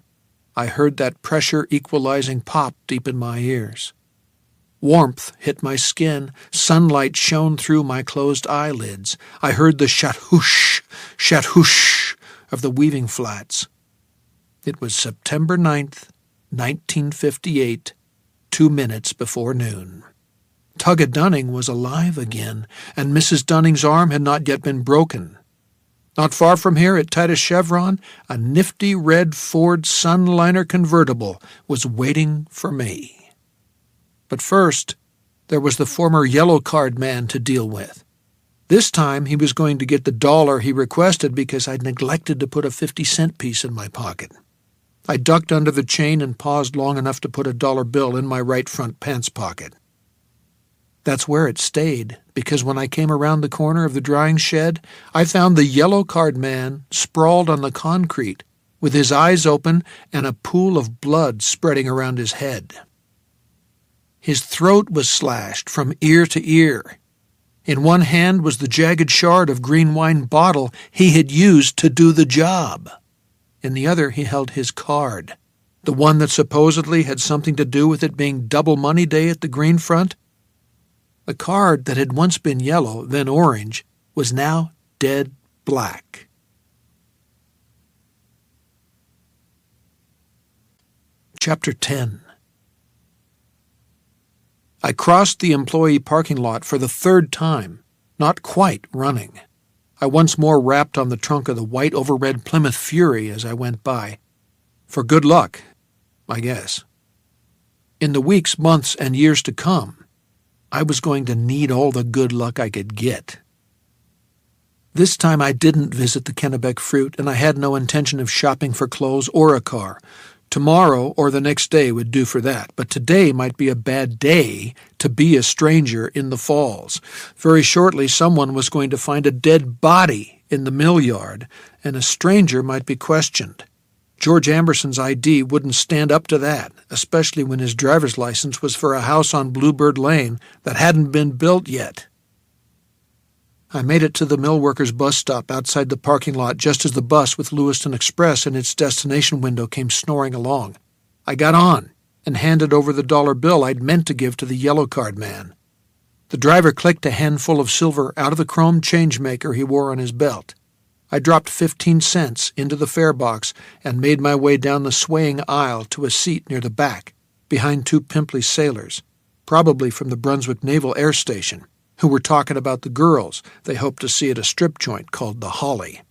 I heard that pressure-equalizing pop deep in my ears. Warmth hit my skin. Sunlight shone through my closed eyelids. I heard the shat-hoosh of the weaving flats. It was September 9th, 1958, 2 minutes before noon. Tugga Dunning was alive again, and Mrs. Dunning's arm had not yet been broken. Not far from here, at Titus Chevron, a nifty red Ford Sunliner convertible was waiting for me. But first, there was the former yellow card man to deal with. This time he was going to get the $1 he requested because I'd neglected to put a 50-cent piece in my pocket. I ducked under the chain and paused long enough to put a $1 bill in my right front pants pocket. That's where it stayed, because when I came around the corner of the drying shed, I found the yellow card man sprawled on the concrete, with his eyes open and a pool of blood spreading around his head. His throat was slashed from ear to ear. In one hand was the jagged shard of green wine bottle he had used to do the job. In the other he held his card, the one that supposedly had something to do with it being double money day at the Green Front. The card that had once been yellow, then orange, was now dead black. Chapter 10. I crossed the employee parking lot for the 3rd time, not quite running. I once more rapped on the trunk of the white overred Plymouth Fury as I went by. For good luck, I guess. In the weeks, months, and years to come, I was going to need all the good luck I could get. This time I didn't visit the Kennebec Fruit, and I had no intention of shopping for clothes or a car. Tomorrow or the next day would do for that, but today might be a bad day to be a stranger in the Falls. Very shortly, someone was going to find a dead body in the mill yard, and a stranger might be questioned. George Amberson's ID wouldn't stand up to that, especially when his driver's license was for a house on Bluebird Lane that hadn't been built yet. I made it to the mill workers' bus stop outside the parking lot just as the bus with Lewiston Express in its destination window came snoring along. I got on and handed over the $1 bill I'd meant to give to the yellow card man. The driver clicked a handful of silver out of the chrome changemaker he wore on his belt. I dropped 15 cents into the fare box and made my way down the swaying aisle to a seat near the back, behind 2 pimply sailors, probably from the Brunswick Naval Air Station, who were talking about the girls they hoped to see at a strip joint called the Holly.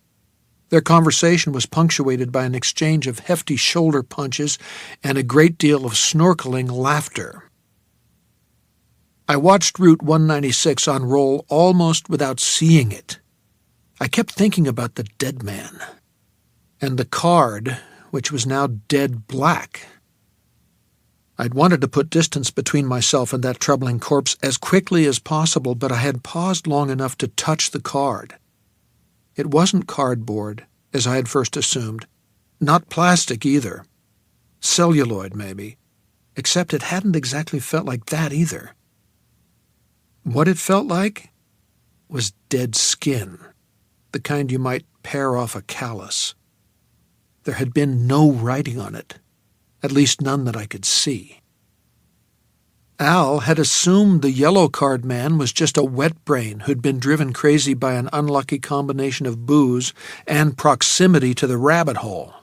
Their conversation was punctuated by an exchange of hefty shoulder punches and a great deal of snorkeling laughter. I watched Route 196 unroll almost without seeing it. I kept thinking about the dead man and the card, which was now dead black. I'd wanted to put distance between myself and that troubling corpse as quickly as possible, but I had paused long enough to touch the card. It wasn't cardboard, as I had first assumed, not plastic either. Celluloid, maybe, except it hadn't exactly felt like that either. What it felt like was dead skin, the kind you might pare off a callus. There had been no writing on it, at least none that I could see. Al had assumed the yellow card man was just a wet brain who'd been driven crazy by an unlucky combination of booze and proximity to the rabbit hole.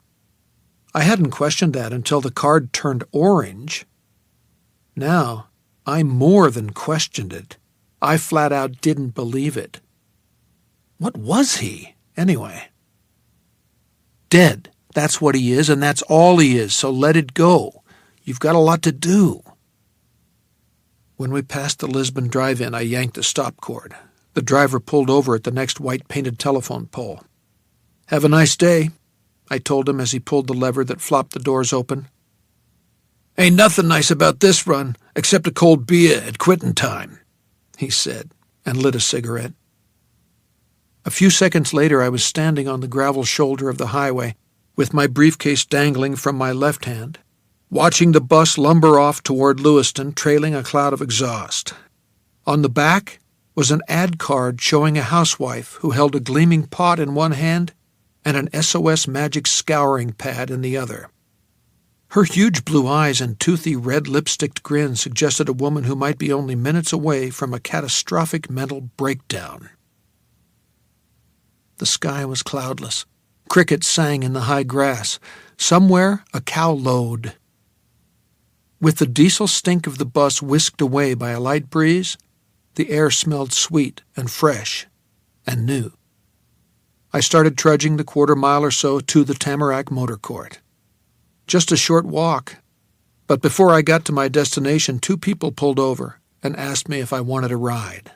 I hadn't questioned that until the card turned orange. Now, I more than questioned it. I flat out didn't believe it. What was he, anyway? Dead. That's what he is, and that's all he is, so let it go. You've got a lot to do. When we passed the Lisbon drive-in, I yanked the stop cord. The driver pulled over at the next white-painted telephone pole. "Have a nice day," I told him as he pulled the lever that flopped the doors open. "Ain't nothing nice about this run, except a cold beer at quitting time," he said, and lit a cigarette. A few seconds later, I was standing on the gravel shoulder of the highway, with my briefcase dangling from my left hand, watching the bus lumber off toward Lewiston, trailing a cloud of exhaust. On the back was an ad card showing a housewife who held a gleaming pot in one hand and an SOS Magic scouring pad in the other. Her huge blue eyes and toothy red lipsticked grin suggested a woman who might be only minutes away from a catastrophic mental breakdown. The sky was cloudless. Crickets sang in the high grass. Somewhere, a cow lowed. With the diesel stink of the bus whisked away by a light breeze, the air smelled sweet and fresh and new. I started trudging the quarter-mile or so to the Tamarack Motor Court. Just a short walk, but before I got to my destination, 2 people pulled over and asked me if I wanted a ride.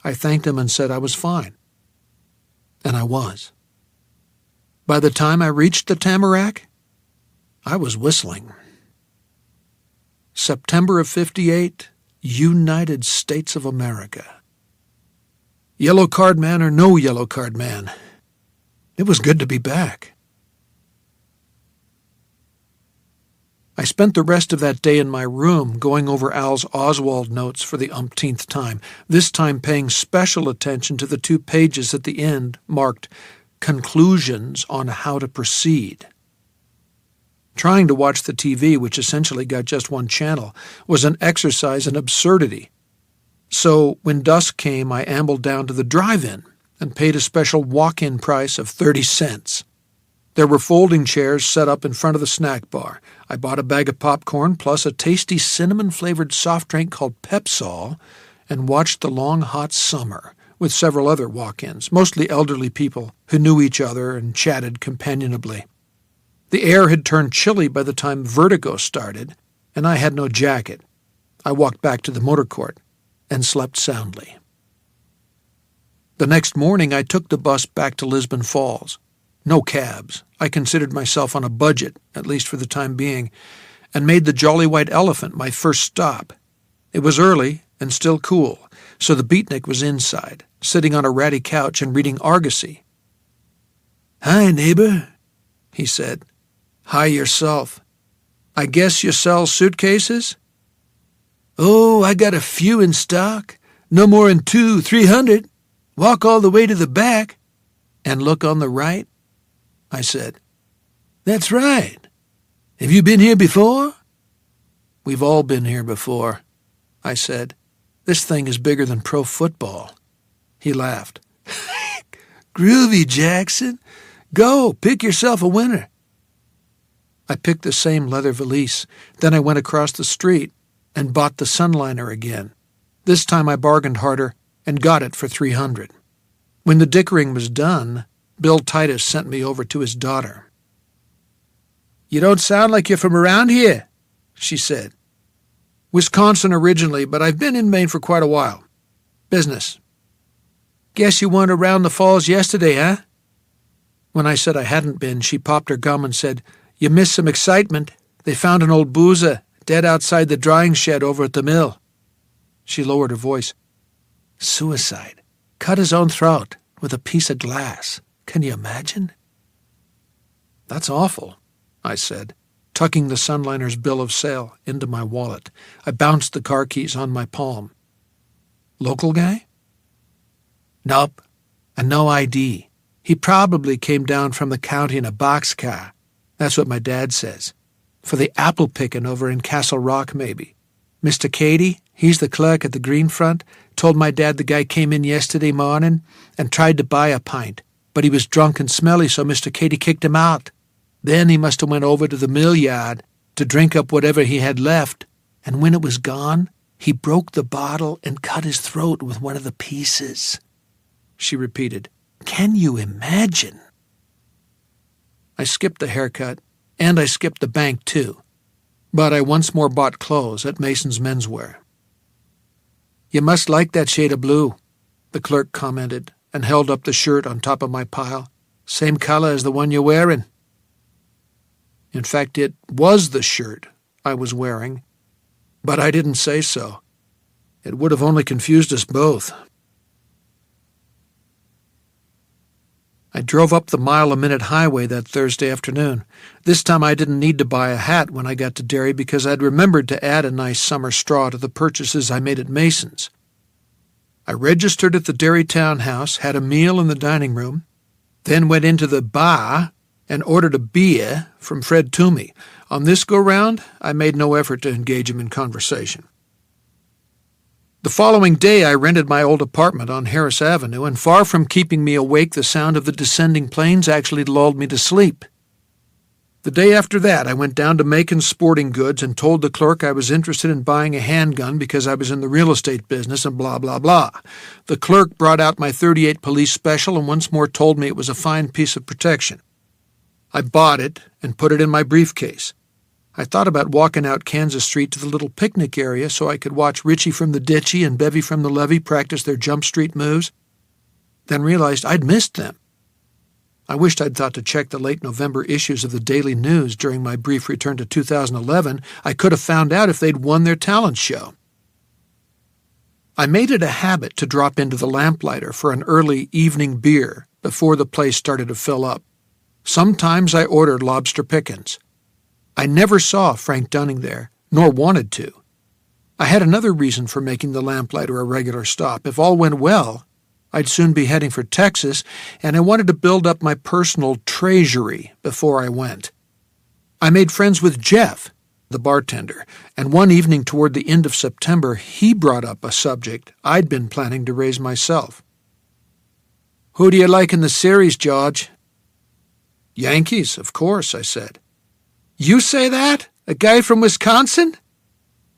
I thanked them and said I was fine. And I was. By the time I reached the Tamarack, I was whistling. September of '58, United States of America. Yellow card man or no yellow card man, it was good to be back. I spent the rest of that day in my room going over Al's Oswald notes for the umpteenth time, this time paying special attention to the 2 pages at the end marked Conclusions on How to Proceed. Trying to watch the TV, which essentially got just one channel, was an exercise in absurdity. So when dusk came, I ambled down to the drive-in and paid a special walk-in price of 30 cents. There were folding chairs set up in front of the snack bar. I bought a bag of popcorn plus a tasty cinnamon-flavored soft drink called Pepsol and watched the long, hot summer with several other walk-ins, mostly elderly people who knew each other and chatted companionably. The air had turned chilly by the time Vertigo started, and I had no jacket. I walked back to the motor court and slept soundly. The next morning, I took the bus back to Lisbon Falls. No cabs. I considered myself on a budget, at least for the time being, and made the Jolly White Elephant my first stop. It was early and still cool, so the beatnik was inside, sitting on a ratty couch and reading Argosy. "Hi, neighbor," he said. "Hi yourself. I guess you sell suitcases?" "Oh, I got a few in stock. No more than 200-300. Walk all the way to the back." "And look on the right?" I said. "That's right. Have you been here before?" "We've all been here before," I said. "This thing is bigger than pro football." He laughed. "Groovy, Jackson. Go, pick yourself a winner." I picked the same leather valise. Then I went across the street and bought the Sunliner again. This time I bargained harder and got it for $300. When the dickering was done, Bill Titus sent me over to his daughter. "You don't sound like you're from around here," she said. "Wisconsin originally, but I've been in Maine for quite a while. Business." "Guess you weren't around the falls yesterday, huh?" When I said I hadn't been, she popped her gum and said, "You missed some excitement. They found an old boozer dead outside the drying shed over at the mill." She lowered her voice. "Suicide. Cut his own throat with a piece of glass. Can you imagine?" "That's awful," I said, tucking the Sunliner's bill of sale into my wallet. I bounced the car keys on my palm. "Local guy?" "Nope, and no ID. He probably came down from the county in a boxcar. That's what my dad says. For the apple picking over in Castle Rock, maybe. Mr. Cady, he's the clerk at the Green Front, told my dad the guy came in yesterday morning and tried to buy a pint, but he was drunk and smelly, so Mr. Cady kicked him out. Then he must have went over to the mill yard to drink up whatever he had left, and when it was gone, he broke the bottle and cut his throat with one of the pieces." She repeated, "Can you imagine?" I skipped the haircut, and I skipped the bank too, but I once more bought clothes at Mason's Menswear. "You must like that shade of blue," the clerk commented, and held up the shirt on top of my pile. "Same color as the one you're wearing." In fact, it was the shirt I was wearing, but I didn't say so. It would have only confused us both. I drove up the mile-a-minute highway that Thursday afternoon. This time I didn't need to buy a hat when I got to Derry because I'd remembered to add a nice summer straw to the purchases I made at Mason's. I registered at the Derry Townhouse, had a meal in the dining room, then went into the bar and ordered a beer from Fred Toomey. On this go-round, I made no effort to engage him in conversation. The following day, I rented my old apartment on Harris Avenue, and far from keeping me awake, the sound of the descending planes actually lulled me to sleep. The day after that, I went down to Macon's Sporting Goods and told the clerk I was interested in buying a handgun because I was in the real estate business and blah, blah, blah. The clerk brought out my .38 police special and once more told me it was a fine piece of protection. I bought it and put it in my briefcase. I thought about walking out Kansas Street to the little picnic area so I could watch Richie from the Ditchy and Bevy from the Levee practice their jump street moves, then realized I'd missed them. I wished I'd thought to check the late November issues of the Daily News during my brief return to 2011. I could have found out if they'd won their talent show. I made it a habit to drop into the Lamplighter for an early evening beer before the place started to fill up. Sometimes I ordered lobster pickings. I never saw Frank Dunning there, nor wanted to. I had another reason for making the Lamplighter a regular stop. If all went well, I'd soon be heading for Texas, and I wanted to build up my personal treasury before I went. I made friends with Jeff, the bartender, and one evening toward the end of September, he brought up a subject I'd been planning to raise myself. "Who do you like in the series, George?" "Yankees, of course," I said. "You say that? A guy from Wisconsin?"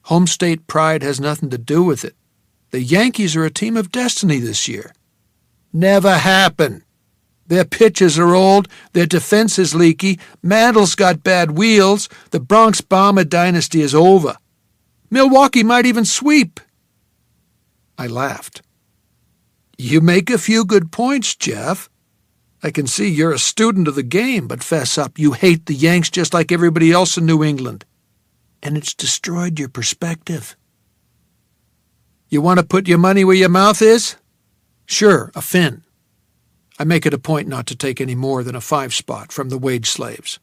"Home state pride has nothing to do with it. The Yankees are a team of destiny this year." "Never happen. Their pitchers are old, their defense is leaky, Mantle's got bad wheels, the Bronx Bomber dynasty is over. Milwaukee might even sweep." I laughed. "You make a few good points, Jeff. I can see you're a student of the game, but fess up, you hate the Yanks just like everybody else in New England. And it's destroyed your perspective." "You want to put your money where your mouth is?" "Sure, a fin. I make it a point not to take any more than a 5-spot from the wage slaves.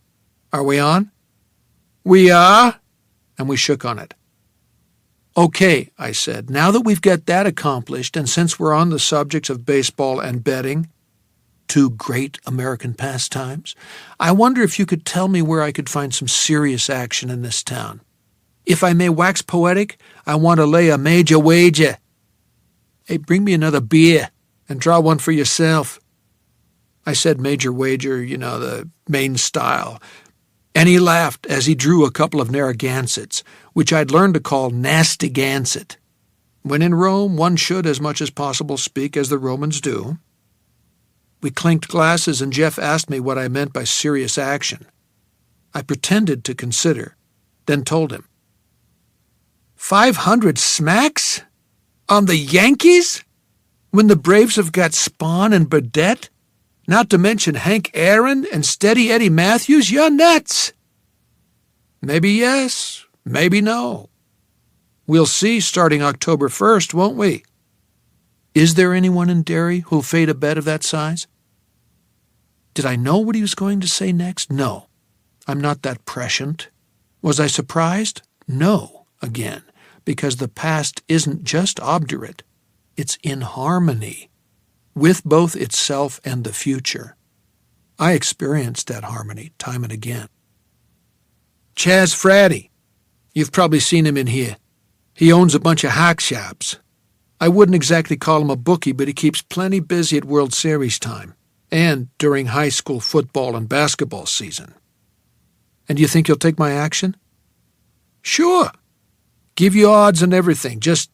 Are we on?" "We are," and we shook on it. "Okay," I said, "now that we've got that accomplished, and since we're on the subjects of baseball and betting, two great American pastimes, I wonder if you could tell me where I could find some serious action in this town. If I may wax poetic, I want to lay a major wager. Hey, bring me another beer and draw one for yourself." I said major wager, the Maine style, and he laughed as he drew a couple of Narragansetts, which I'd learned to call Nasty Gansett. When in Rome, one should, as much as possible, speak as the Romans do. We clinked glasses, and Jeff asked me what I meant by serious action. I pretended to consider, then told him. 500 smacks? On the Yankees? When the Braves have got Spahn and Burdette? Not to mention Hank Aaron and Steady Eddie Matthews? You're nuts! Maybe yes, maybe no. We'll see starting October 1st, won't we? Is there anyone in Derry who'll fade a bet of that size? Did I know what he was going to say next? No. I'm not that prescient. Was I surprised? No, again, because the past isn't just obdurate. It's in harmony with both itself and the future. I experienced that harmony time and again. Chaz Fraddy. You've probably seen him in here. He owns a bunch of hack shops. I wouldn't exactly call him a bookie, but he keeps plenty busy at World Series time and during high school football and basketball season. And you think he'll take my action? Sure. Give you odds and everything. Just...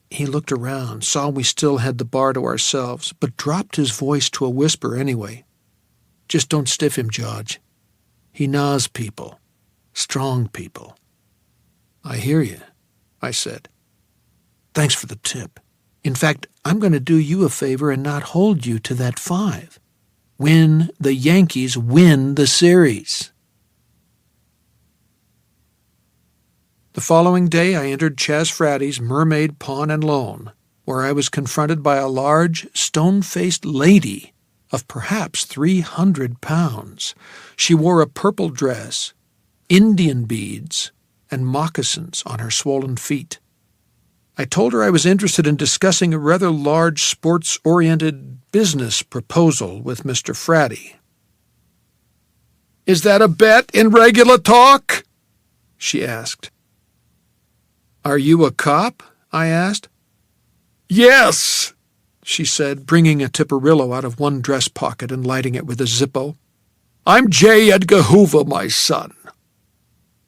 He looked around, saw we still had the bar to ourselves, but dropped his voice to a whisper anyway. Just don't stiff him, George. He gnaws people. Strong people. I hear you, I said. Thanks for the tip. In fact, I'm going to do you a favor and not hold you to that 5. When the Yankees win the series. The following day I entered Chaz Fraddy's Mermaid Pawn and Loan, where I was confronted by a large, stone-faced lady of perhaps 300 pounds. She wore a purple dress, Indian beads, and moccasins on her swollen feet. I told her I was interested in discussing a rather large sports-oriented business proposal with Mr. Fraddy. "Is that a bet in regular talk?" she asked. "Are you a cop?" I asked. "Yes," she said, bringing a Tipperillo out of one dress pocket and lighting it with a Zippo. "I'm J. Edgar Hoover, my son."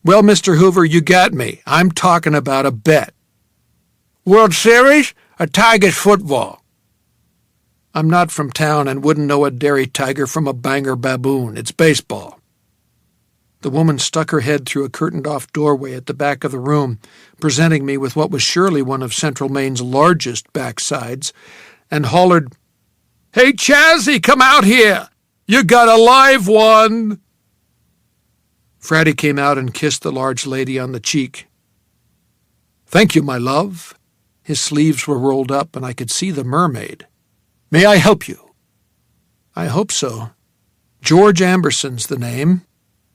"Well, Mr. Hoover, you got me. I'm talking about a bet." "World Series or Tigers football?" "I'm not from town and wouldn't know a Derry Tiger from a Bangor baboon. It's baseball." The woman stuck her head through a curtained-off doorway at the back of the room, presenting me with what was surely one of Central Maine's largest backsides, and hollered, "Hey, Chazzy, come out here! You got a live one!" Fraddy came out and kissed the large lady on the cheek. "Thank you, my love." His sleeves were rolled up, and I could see the mermaid. "May I help you?" "I hope so. George Amberson's the name."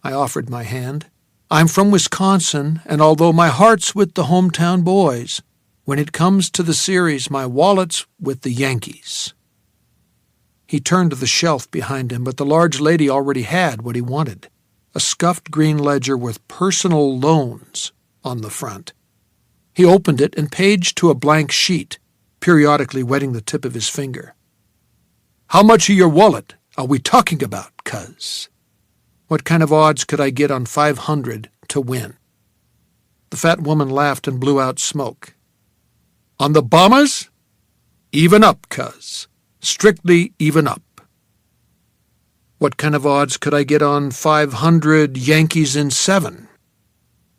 I offered my hand. "I'm from Wisconsin, and although my heart's with the hometown boys, when it comes to the series, my wallet's with the Yankees." He turned to the shelf behind him, but the large lady already had what he wanted, a scuffed green ledger with personal loans on the front. He opened it and paged to a blank sheet, periodically wetting the tip of his finger. "How much of your wallet are we talking about, cuz?" What kind of odds could I get on 500 to win? The fat woman laughed and blew out smoke. "On the Bombers? Even up, cuz. Strictly even up." "What kind of odds could I get on 500 Yankees in 7?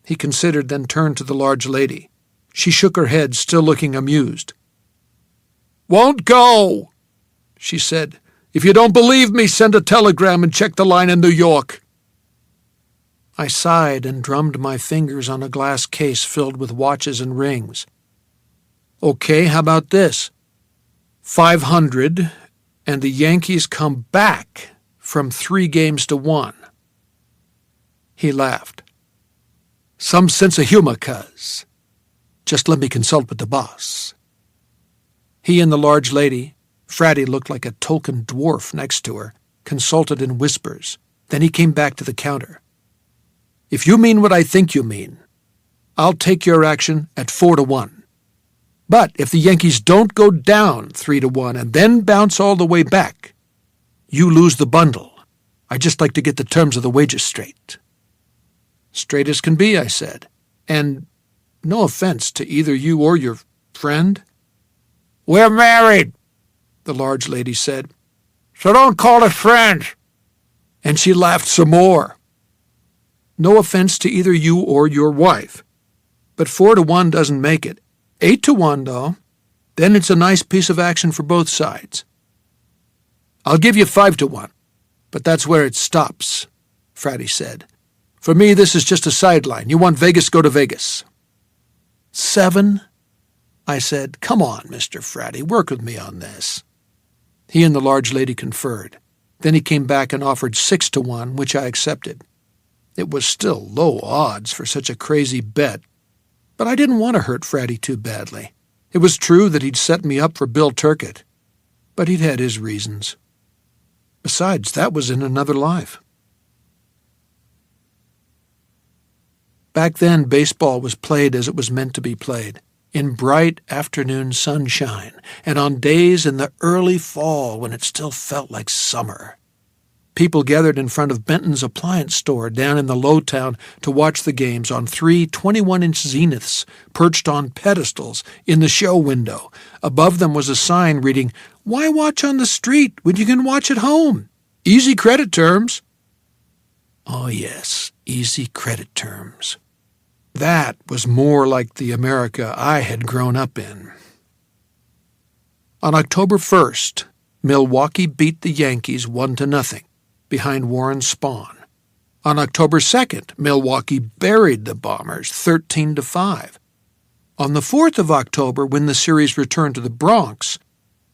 He considered, then turned to the large lady. She shook her head, still looking amused. "Won't go," she said. "If you don't believe me, send a telegram and check the line in New York." I sighed and drummed my fingers on a glass case filled with watches and rings. "Okay, how about this? 500, and the Yankees come back from 3 games to 1. He laughed. "Some sense of humor, cuz. Just let me consult with the boss." He and the large lady, Fraddy looked like a Tolkien dwarf next to her, consulted in whispers. Then he came back to the counter. "If you mean what I think you mean, I'll take your action at 4 to 1. But if the Yankees don't go down 3 to 1 and then bounce all the way back, you lose the bundle. I'd just like to get the terms of the wages straight." "Straight as can be," I said. "And no offense to either you or your Friend? We're married, the large lady said. So don't call it friends. And she laughed some more. No offense to either you or your wife, but 4-1 doesn't make it. 8-1, though. Then it's a nice piece of action for both sides. I'll give you 5-1, but that's where it stops, Fratty said. For me, this is just a sideline. You want Vegas, go to Vegas. 7? I said. Come on, Mr. Fratty, work with me on this. He and the large lady conferred. Then he came back and offered 6-1, which I accepted. It was still low odds for such a crazy bet, but I didn't want to hurt Fratty too badly. It was true that he'd set me up for Bill Turkett, but he'd had his reasons. Besides, that was in another life. Back then, baseball was played as it was meant to be played, in bright afternoon sunshine, and on days in the early fall when it still felt like summer. People gathered in front of Benton's appliance store down in the low town to watch the games on 3 21-inch zeniths perched on pedestals in the show window. Above them was a sign reading, "Why watch on the street when you can watch at home? Easy credit terms." Oh yes, easy credit terms. That was more like the America I had grown up in. On October 1st, Milwaukee beat the Yankees 1-0 behind Warren Spahn. On October 2nd, Milwaukee buried the Bombers 13-5. On the 4th of October, when the series returned to the Bronx,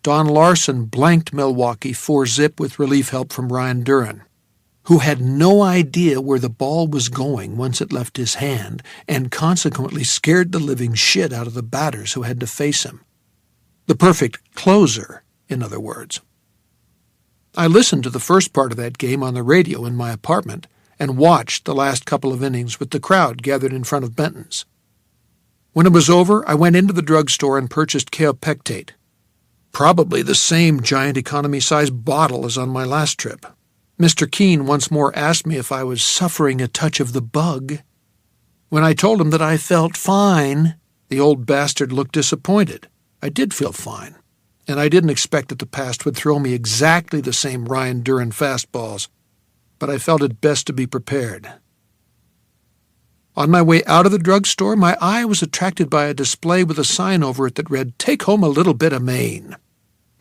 Don Larson blanked Milwaukee 4-0 with relief help from Ryan Duran, who had no idea where the ball was going once it left his hand and consequently scared the living shit out of the batters who had to face him. The perfect closer, in other words. I listened to the first part of that game on the radio in my apartment and watched the last couple of innings with the crowd gathered in front of Benton's. When it was over, I went into the drugstore and purchased kaopectate, probably the same giant economy-size bottle as on my last trip. Mr. Keene once more asked me if I was suffering a touch of the bug. When I told him that I felt fine, the old bastard looked disappointed. I did feel fine, and I didn't expect that the past would throw me exactly the same Ryan Duran fastballs, but I felt it best to be prepared. On my way out of the drugstore, my eye was attracted by a display with a sign over it that read, "Take home a little bit of Maine."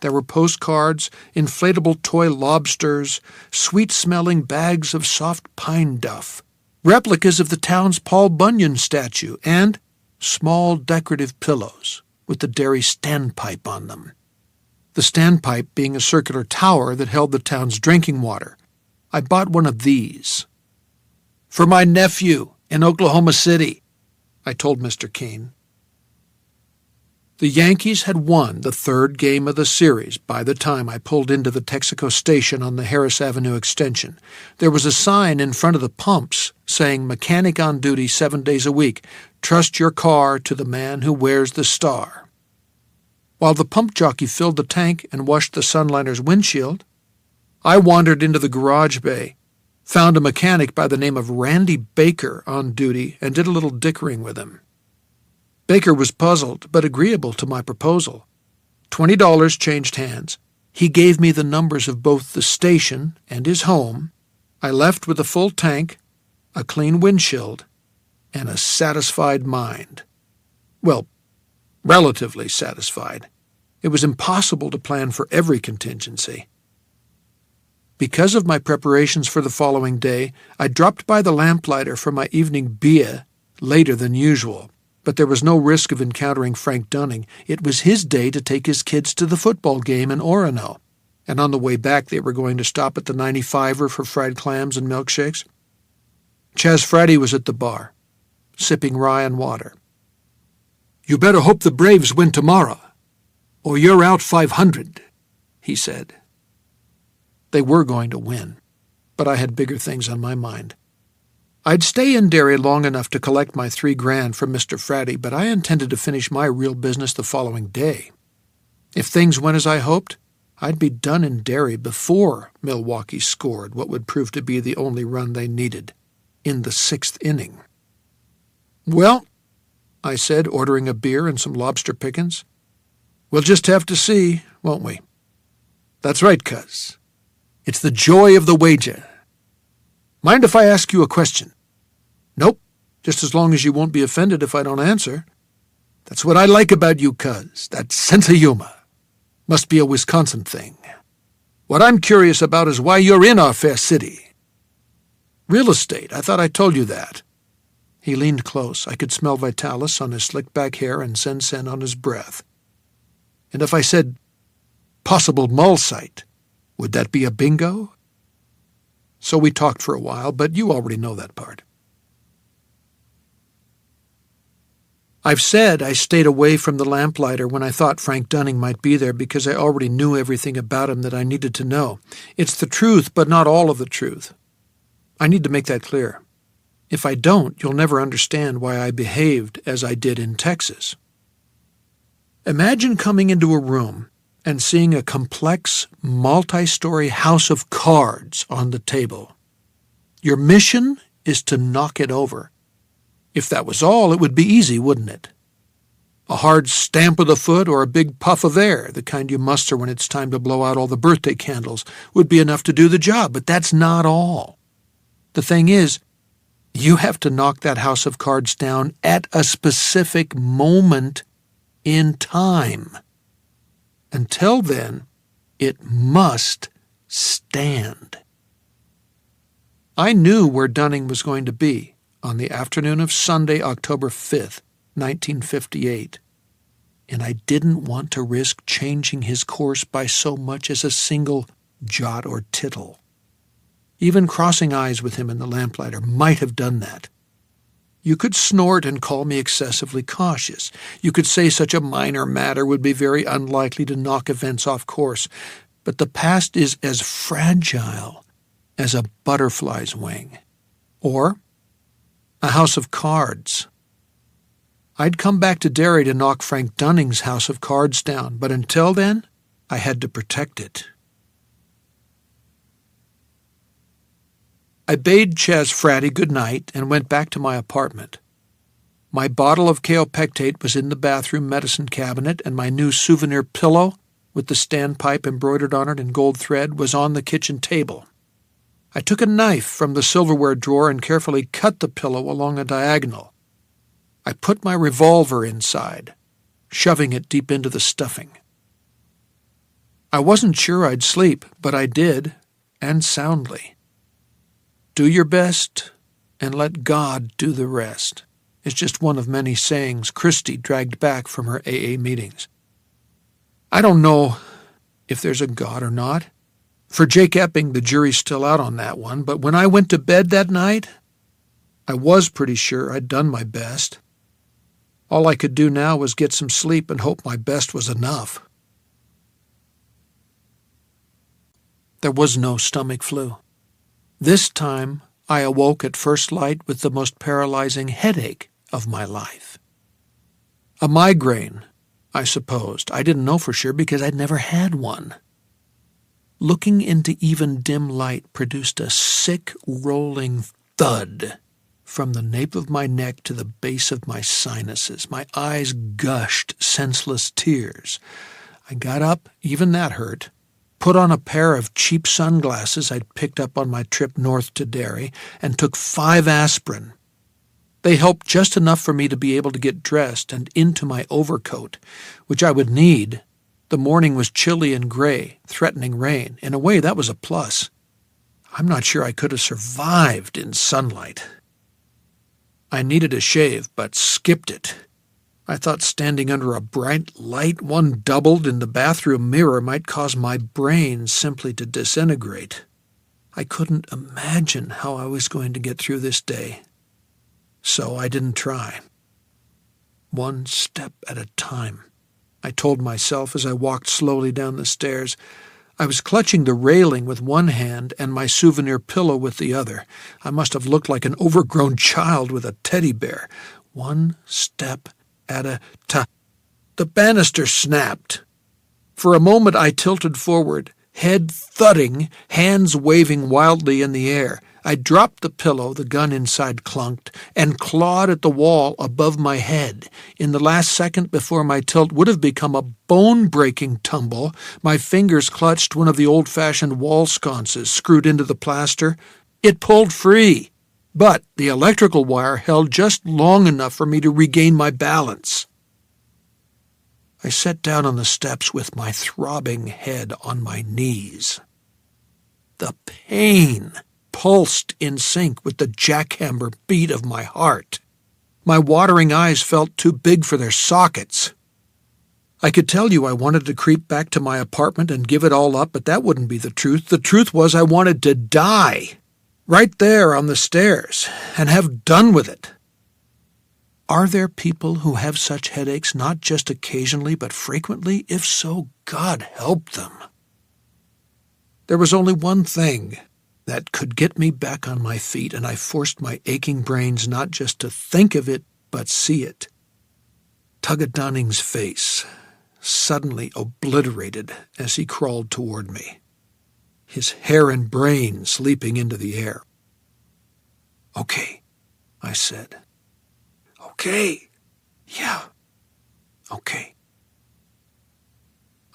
There were postcards, inflatable toy lobsters, sweet-smelling bags of soft pine duff, replicas of the town's Paul Bunyan statue, and small decorative pillows with the dairy standpipe on them. The standpipe being a circular tower that held the town's drinking water. I bought one of these. "For my nephew in Oklahoma City," I told Mr. Keene. The Yankees had won the third game of the series by the time I pulled into the Texaco station on the Harris Avenue extension. There was a sign in front of the pumps saying, "Mechanic on duty 7 days a week. Trust your car to the man who wears the star." While the pump jockey filled the tank and washed the Sunliner's windshield, I wandered into the garage bay, found a mechanic by the name of Randy Baker on duty, and did a little dickering with him. Baker was puzzled, but agreeable to my proposal. $20 changed hands. He gave me the numbers of both the station and his home. I left with a full tank, a clean windshield, and a satisfied mind. Well, relatively satisfied. It was impossible to plan for every contingency. Because of my preparations for the following day, I dropped by the lamplighter for my evening beer later than usual. But there was no risk of encountering Frank Dunning. It was his day to take his kids to the football game in Orono, and on the way back they were going to stop at the 95er for fried clams and milkshakes. Chaz Fratty was at the bar, sipping rye and water. "You better hope the Braves win tomorrow, or you're out 500, he said. They were going to win, but I had bigger things on my mind. I'd stay in Derry long enough to collect my $3,000 from Mr. Fratty, but I intended to finish my real business the following day. If things went as I hoped, I'd be done in Derry before Milwaukee scored what would prove to be the only run they needed, in the 6th inning. Well, I said, ordering a beer and some lobster pickings. "We'll just have to see, won't we?" "That's right, cuz. It's the joy of the wager. Mind if I ask you a question?" "Nope, just as long as you won't be offended if I don't answer." "That's what I like about you, cuz, that sense of humor. Must be a Wisconsin thing. What I'm curious about is why you're in our fair city." "Real estate. I thought I told you that." He leaned close. I could smell Vitalis on his slick-back hair and Sen on his breath. "And if I said possible mall site, would that be a bingo?" So we talked for a while, but you already know that part. I've said I stayed away from the lamplighter when I thought Frank Dunning might be there because I already knew everything about him that I needed to know. It's the truth, but not all of the truth. I need to make that clear. If I don't, you'll never understand why I behaved as I did in Texas. Imagine coming into a room and seeing a complex, multi-story house of cards on the table. Your mission is to knock it over. If that was all, it would be easy, wouldn't it? A hard stamp of the foot or a big puff of air, the kind you muster when it's time to blow out all the birthday candles, would be enough to do the job, but that's not all. The thing is, you have to knock that house of cards down at a specific moment in time. Until then, it must stand. I knew where Dunning was going to be on the afternoon of Sunday, October 5th, 1958, and I didn't want to risk changing his course by so much as a single jot or tittle. Even crossing eyes with him in the lamplighter might have done that. You could snort and call me excessively cautious. You could say such a minor matter would be very unlikely to knock events off course, but the past is as fragile as a butterfly's wing. Or a house of cards. I'd come back to Derry to knock Frank Dunning's house of cards down, but until then, I had to protect it. I bade Chas Fratty good night and went back to my apartment. My bottle of kaopectate was in the bathroom medicine cabinet, and my new souvenir pillow, with the standpipe embroidered on it in gold thread, was on the kitchen table. I took a knife from the silverware drawer and carefully cut the pillow along a diagonal. I put my revolver inside, shoving it deep into the stuffing. I wasn't sure I'd sleep, but I did, and soundly. Do your best, and let God do the rest. It's just one of many sayings Christy dragged back from her AA meetings. I don't know if there's a God or not. For Jake Epping, the jury's still out on that one, but when I went to bed that night, I was pretty sure I'd done my best. All I could do now was get some sleep and hope my best was enough. There was no stomach flu. This time, I awoke at first light with the most paralyzing headache of my life. A migraine, I supposed. I didn't know for sure because I'd never had one. Looking into even dim light produced a sick, rolling thud from the nape of my neck to the base of my sinuses. My eyes gushed senseless tears. I got up, even that hurt, put on a pair of cheap sunglasses I'd picked up on my trip north to Derry, and took 5 aspirin. They helped just enough for me to be able to get dressed and into my overcoat, which I would need. The morning was chilly and gray, threatening rain. In a way, that was a plus. I'm not sure I could have survived in sunlight. I needed a shave, but skipped it. I thought standing under a bright light, one doubled in the bathroom mirror, might cause my brain simply to disintegrate. I couldn't imagine how I was going to get through this day. So I didn't try. One step at a time, I told myself as I walked slowly down the stairs. I was clutching the railing with one hand and my souvenir pillow with the other. I must have looked like an overgrown child with a teddy bear. One step at a time. The banister snapped. For a moment I tilted forward, head thudding, hands waving wildly in the air. I dropped the pillow, the gun inside clunked, and clawed at the wall above my head. In the last second before my tilt would have become a bone-breaking tumble, my fingers clutched one of the old-fashioned wall sconces screwed into the plaster. It pulled free, but the electrical wire held just long enough for me to regain my balance. I sat down on the steps with my throbbing head on my knees. The pain pulsed in sync with the jackhammer beat of my heart. My watering eyes felt too big for their sockets. I could tell you I wanted to creep back to my apartment and give it all up, but that wouldn't be the truth. The truth was I wanted to die, right there on the stairs, and have done with it. Are there people who have such headaches not just occasionally but frequently? If so, God help them. There was only one thing that could get me back on my feet, and I forced my aching brains not just to think of it, but see it. Tugga Dunning's face suddenly obliterated as he crawled toward me, his hair and brains leaping into the air. "Okay," I said. "Okay. Yeah. Okay."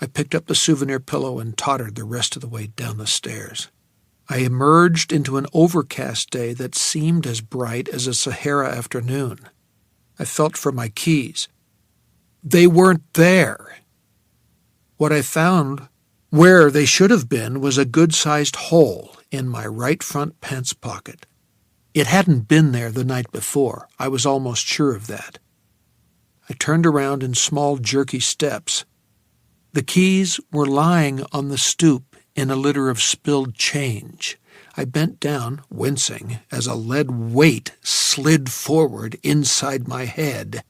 I picked up the souvenir pillow and tottered the rest of the way down the stairs. I emerged into an overcast day that seemed as bright as a Sahara afternoon. I felt for my keys. They weren't there. What I found where they should have been was a good-sized hole in my right front pants pocket. It hadn't been there the night before. I was almost sure of that. I turned around in small, jerky steps. The keys were lying on the stoop in a litter of spilled change. I bent down, wincing, as a lead weight slid forward inside my head.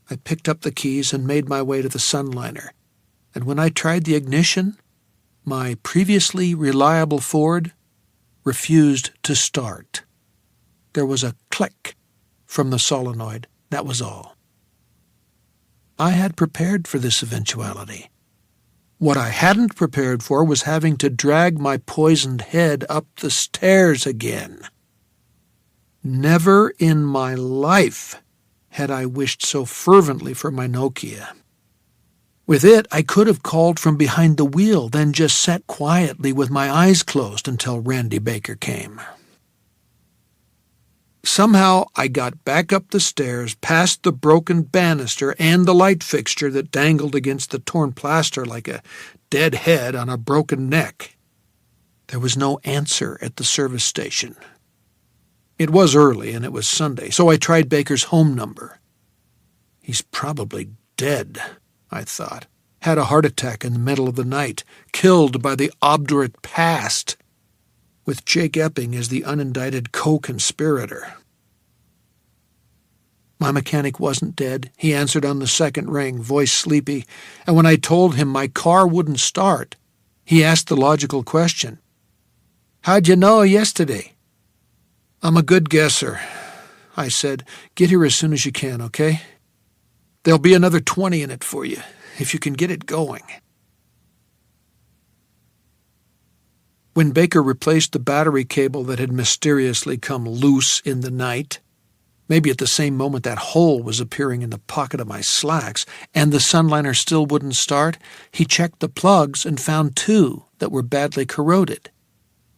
I picked up the keys and made my way to the sunliner. And when I tried the ignition, my previously reliable Ford refused to start. There was a click from the solenoid. That was all. I had prepared for this eventuality. What I hadn't prepared for was having to drag my poisoned head up the stairs again. Never in my life had I wished so fervently for my Nokia. With it, I could have called from behind the wheel, then just sat quietly with my eyes closed until Randy Baker came. Somehow I got back up the stairs, past the broken banister and the light fixture that dangled against the torn plaster like a dead head on a broken neck. There was no answer at the service station. It was early and it was Sunday, so I tried Baker's home number. He's probably dead, I thought. Had a heart attack in the middle of the night, killed by the obdurate past, with Jake Epping as the unindicted co-conspirator. My mechanic wasn't dead. He answered on the second ring, voice sleepy, and when I told him my car wouldn't start, he asked the logical question, "How'd you know yesterday?" "I'm a good guesser," I said. "Get here as soon as you can, okay? There'll be another 20 in it for you, if you can get it going." When Baker replaced the battery cable that had mysteriously come loose in the night, maybe at the same moment that hole was appearing in the pocket of my slacks, and the sunliner still wouldn't start, he checked the plugs and found two that were badly corroded.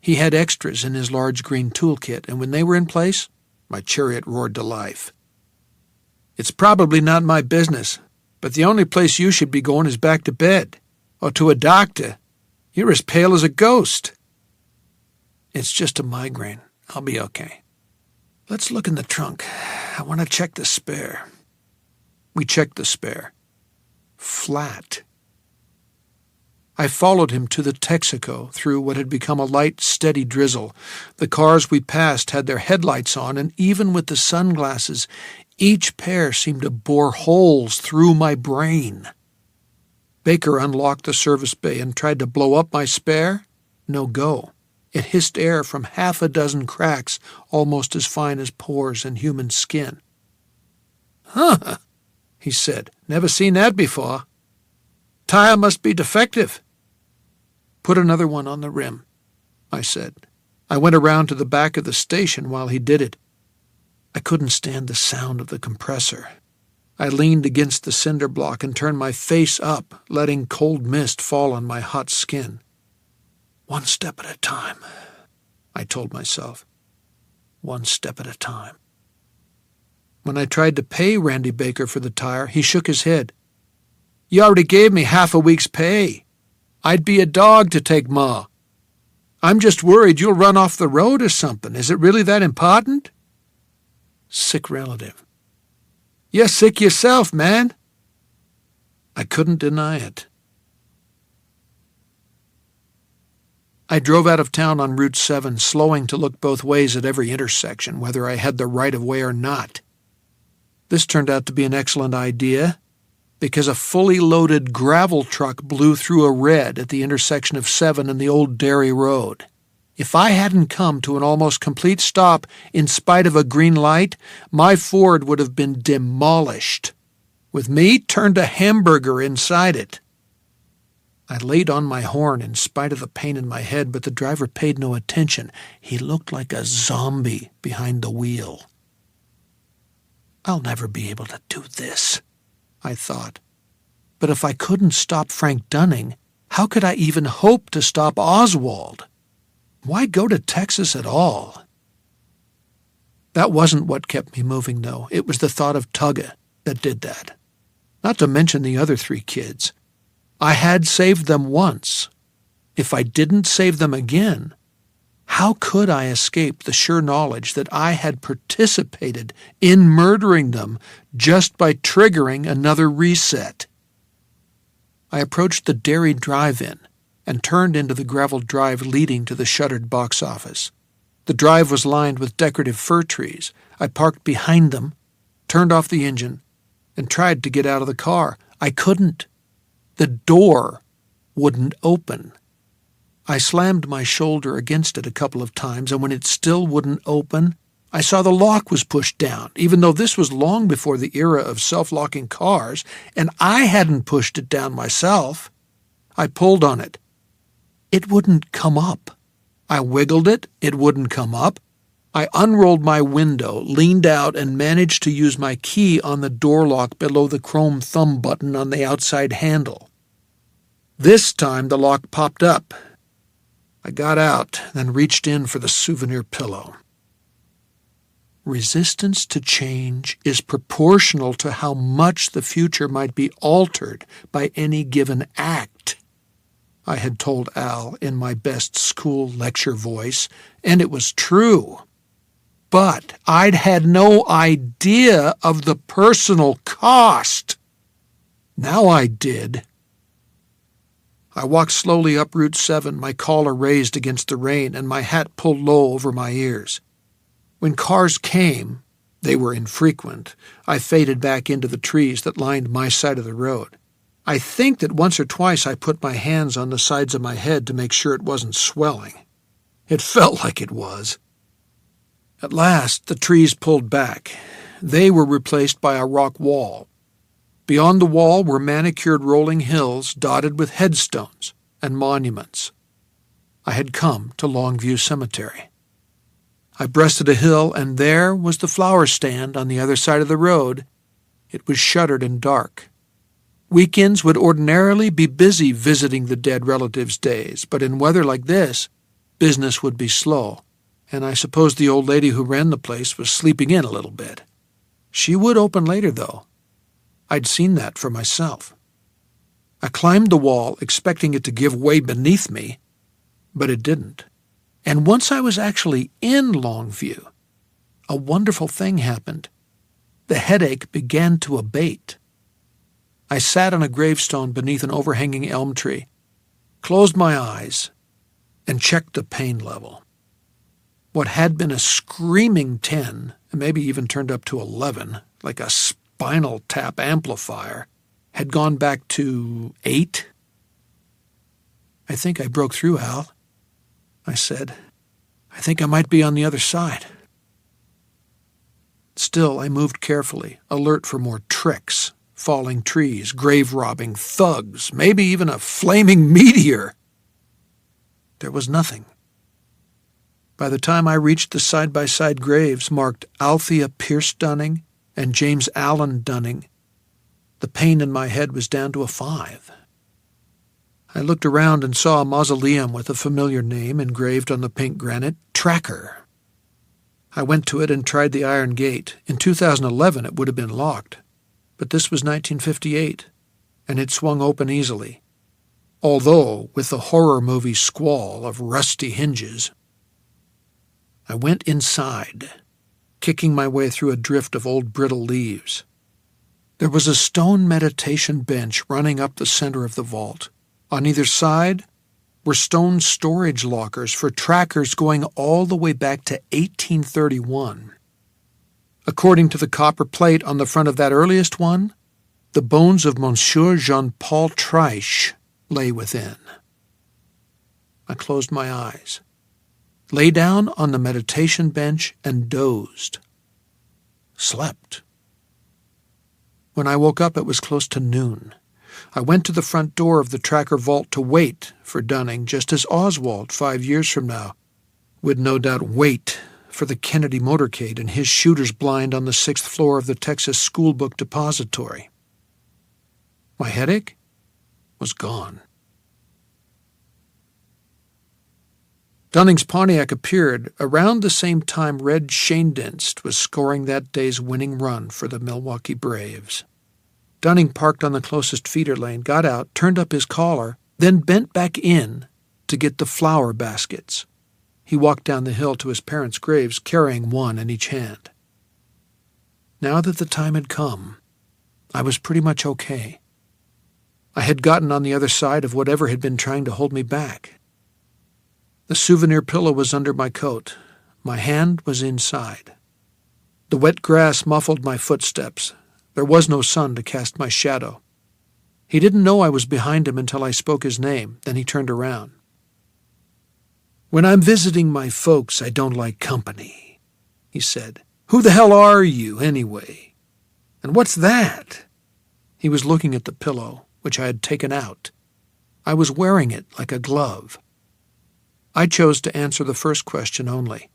He had extras in his large green toolkit, and when they were in place, my chariot roared to life. "It's probably not my business, but the only place you should be going is back to bed, or to a doctor. You're as pale as a ghost." "It's just a migraine. I'll be okay." "Let's look in the trunk. I want to check the spare." We checked the spare. Flat. I followed him to the Texaco through what had become a light, steady drizzle. The cars we passed had their headlights on, and even with the sunglasses, each pair seemed to bore holes through my brain. Baker unlocked the service bay and tried to blow up my spare. No go. It hissed air from half a dozen cracks, almost as fine as pores in human skin. "Huh," he said. "Never seen that before. Tire must be defective." "Put another one on the rim," I said. I went around to the back of the station while he did it. I couldn't stand the sound of the compressor. I leaned against the cinder block and turned my face up, letting cold mist fall on my hot skin. 1 step at a time, I told myself. 1 step at a time. When I tried to pay Randy Baker for the tire, he shook his head. You already gave me half a week's pay. I'd be a dog to take Ma. I'm just worried you'll run off the road or something. Is it really that important? Sick relative. You're sick yourself, man. I couldn't deny it. I drove out of town on Route 7, slowing to look both ways at every intersection, whether I had the right-of-way or not. This turned out to be an excellent idea, because a fully loaded gravel truck blew through a red at the intersection of 7 and the Old Dairy Road. If I hadn't come to an almost complete stop in spite of a green light, my Ford would have been demolished, with me turned a hamburger inside it. I laid on my horn in spite of the pain in my head, but the driver paid no attention. He looked like a zombie behind the wheel. I'll never be able to do this, I thought. But if I couldn't stop Frank Dunning, how could I even hope to stop Oswald? Why go to Texas at all? That wasn't what kept me moving, though. It was the thought of Tugga that did that. Not to mention the other 3 kids. I had saved them once. If I didn't save them again, how could I escape the sure knowledge that I had participated in murdering them just by triggering another reset? I approached the Dairy Drive-In and turned into the graveled drive leading to the shuttered box office. The drive was lined with decorative fir trees. I parked behind them, turned off the engine, and tried to get out of the car. I couldn't. The door wouldn't open. I slammed my shoulder against it a couple of times, and when it still wouldn't open, I saw the lock was pushed down, even though this was long before the era of self-locking cars, and I hadn't pushed it down myself. I pulled on it. It wouldn't come up. I wiggled it. It wouldn't come up. I unrolled my window, leaned out, and managed to use my key on the door lock below the chrome thumb button on the outside handle. This time the lock popped up. I got out, then reached in for the souvenir pillow. Resistance to change is proportional to how much the future might be altered by any given act, I had told Al in my best school lecture voice, and it was true. But I'd had no idea of the personal cost. Now I did. I walked slowly up Route 7, my collar raised against the rain and my hat pulled low over my ears. When cars came, they were infrequent, I faded back into the trees that lined my side of the road. I think that once or twice I put my hands on the sides of my head to make sure it wasn't swelling. It felt like it was. At last, the trees pulled back. They were replaced by a rock wall. Beyond the wall were manicured rolling hills dotted with headstones and monuments. I had come to Longview Cemetery. I breasted a hill, and there was the flower stand on the other side of the road. It was shuttered and dark. Weekends would ordinarily be busy visiting the dead relatives' days, but in weather like this, business would be slow, and I suppose the old lady who ran the place was sleeping in a little bit. She would open later, though. I'd seen that for myself. I climbed the wall, expecting it to give way beneath me, but it didn't. And once I was actually in Longview, a wonderful thing happened. The headache began to abate. I sat on a gravestone beneath an overhanging elm tree, closed my eyes, and checked the pain level. What had been a screaming 10, and maybe even turned up to 11, like a spinal tap amplifier, had gone back to 8. I think I broke through, Al, I said. I think I might be on the other side. Still, I moved carefully, alert for more tricks. Falling trees, grave-robbing thugs, maybe even a flaming meteor. There was nothing. By the time I reached the side-by-side graves marked Althea Pierce Dunning and James Allen Dunning, the pain in my head was down to a 5. I looked around and saw a mausoleum with a familiar name engraved on the pink granite, Tracker. I went to it and tried the iron gate. In 2011 it would have been locked, but this was 1958, and it swung open easily, although with the horror movie squall of rusty hinges. I went inside, kicking my way through a drift of old brittle leaves. There was a stone meditation bench running up the center of the vault. On either side were stone storage lockers for trackers going all the way back to 1831. According to the copper plate on the front of that earliest one, the bones of Monsieur Jean-Paul Treisch lay within. I closed my eyes, lay down on the meditation bench, and dozed. Slept. When I woke up, it was close to noon. I went to the front door of the Tracker vault to wait for Dunning, just as Oswald, 5 years from now, would no doubt wait for the Kennedy motorcade and his shooter's blind on the 6th floor of the Texas School Book Depository. My headache was gone. Dunning's Pontiac appeared around the same time Red Schoendienst was scoring that day's winning run for the Milwaukee Braves. Dunning parked on the closest feeder lane, got out, turned up his collar, then bent back in to get the flower baskets. He walked down the hill to his parents' graves, carrying one in each hand. Now that the time had come, I was pretty much okay. I had gotten on the other side of whatever had been trying to hold me back. The souvenir pillow was under my coat. My hand was inside. The wet grass muffled my footsteps. There was no sun to cast my shadow. He didn't know I was behind him until I spoke his name. Then he turned around. "When I'm visiting my folks, I don't like company," he said. "Who the hell are you, anyway? And what's that?" He was looking at the pillow, which I had taken out. I was wearing it like a glove. I chose to answer the first question only.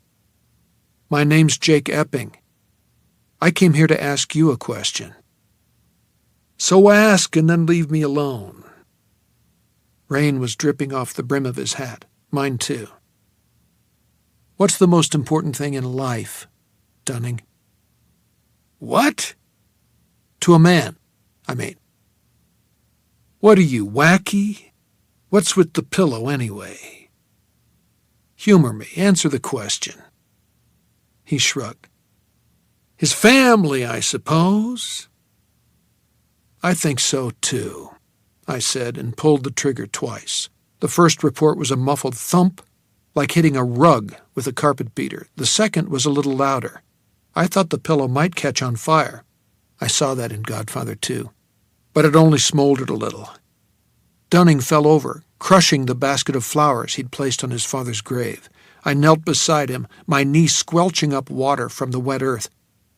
"My name's Jake Epping. I came here to ask you a question." "So ask and then leave me alone." Rain was dripping off the brim of his hat. Mine too. "What's the most important thing in life, Dunning?" "What?" "To a man, I mean." "What are you, wacky? What's with the pillow, anyway?" "Humor me. Answer the question." He shrugged. "His family, I suppose." "I think so, too," I said, and pulled the trigger twice. The first report was a muffled thump, like hitting a rug with a carpet beater. The second was a little louder. I thought the pillow might catch on fire. I saw that in Godfather 2. But it only smoldered a little. Dunning fell over, crushing the basket of flowers he'd placed on his father's grave. I knelt beside him, my knee squelching up water from the wet earth,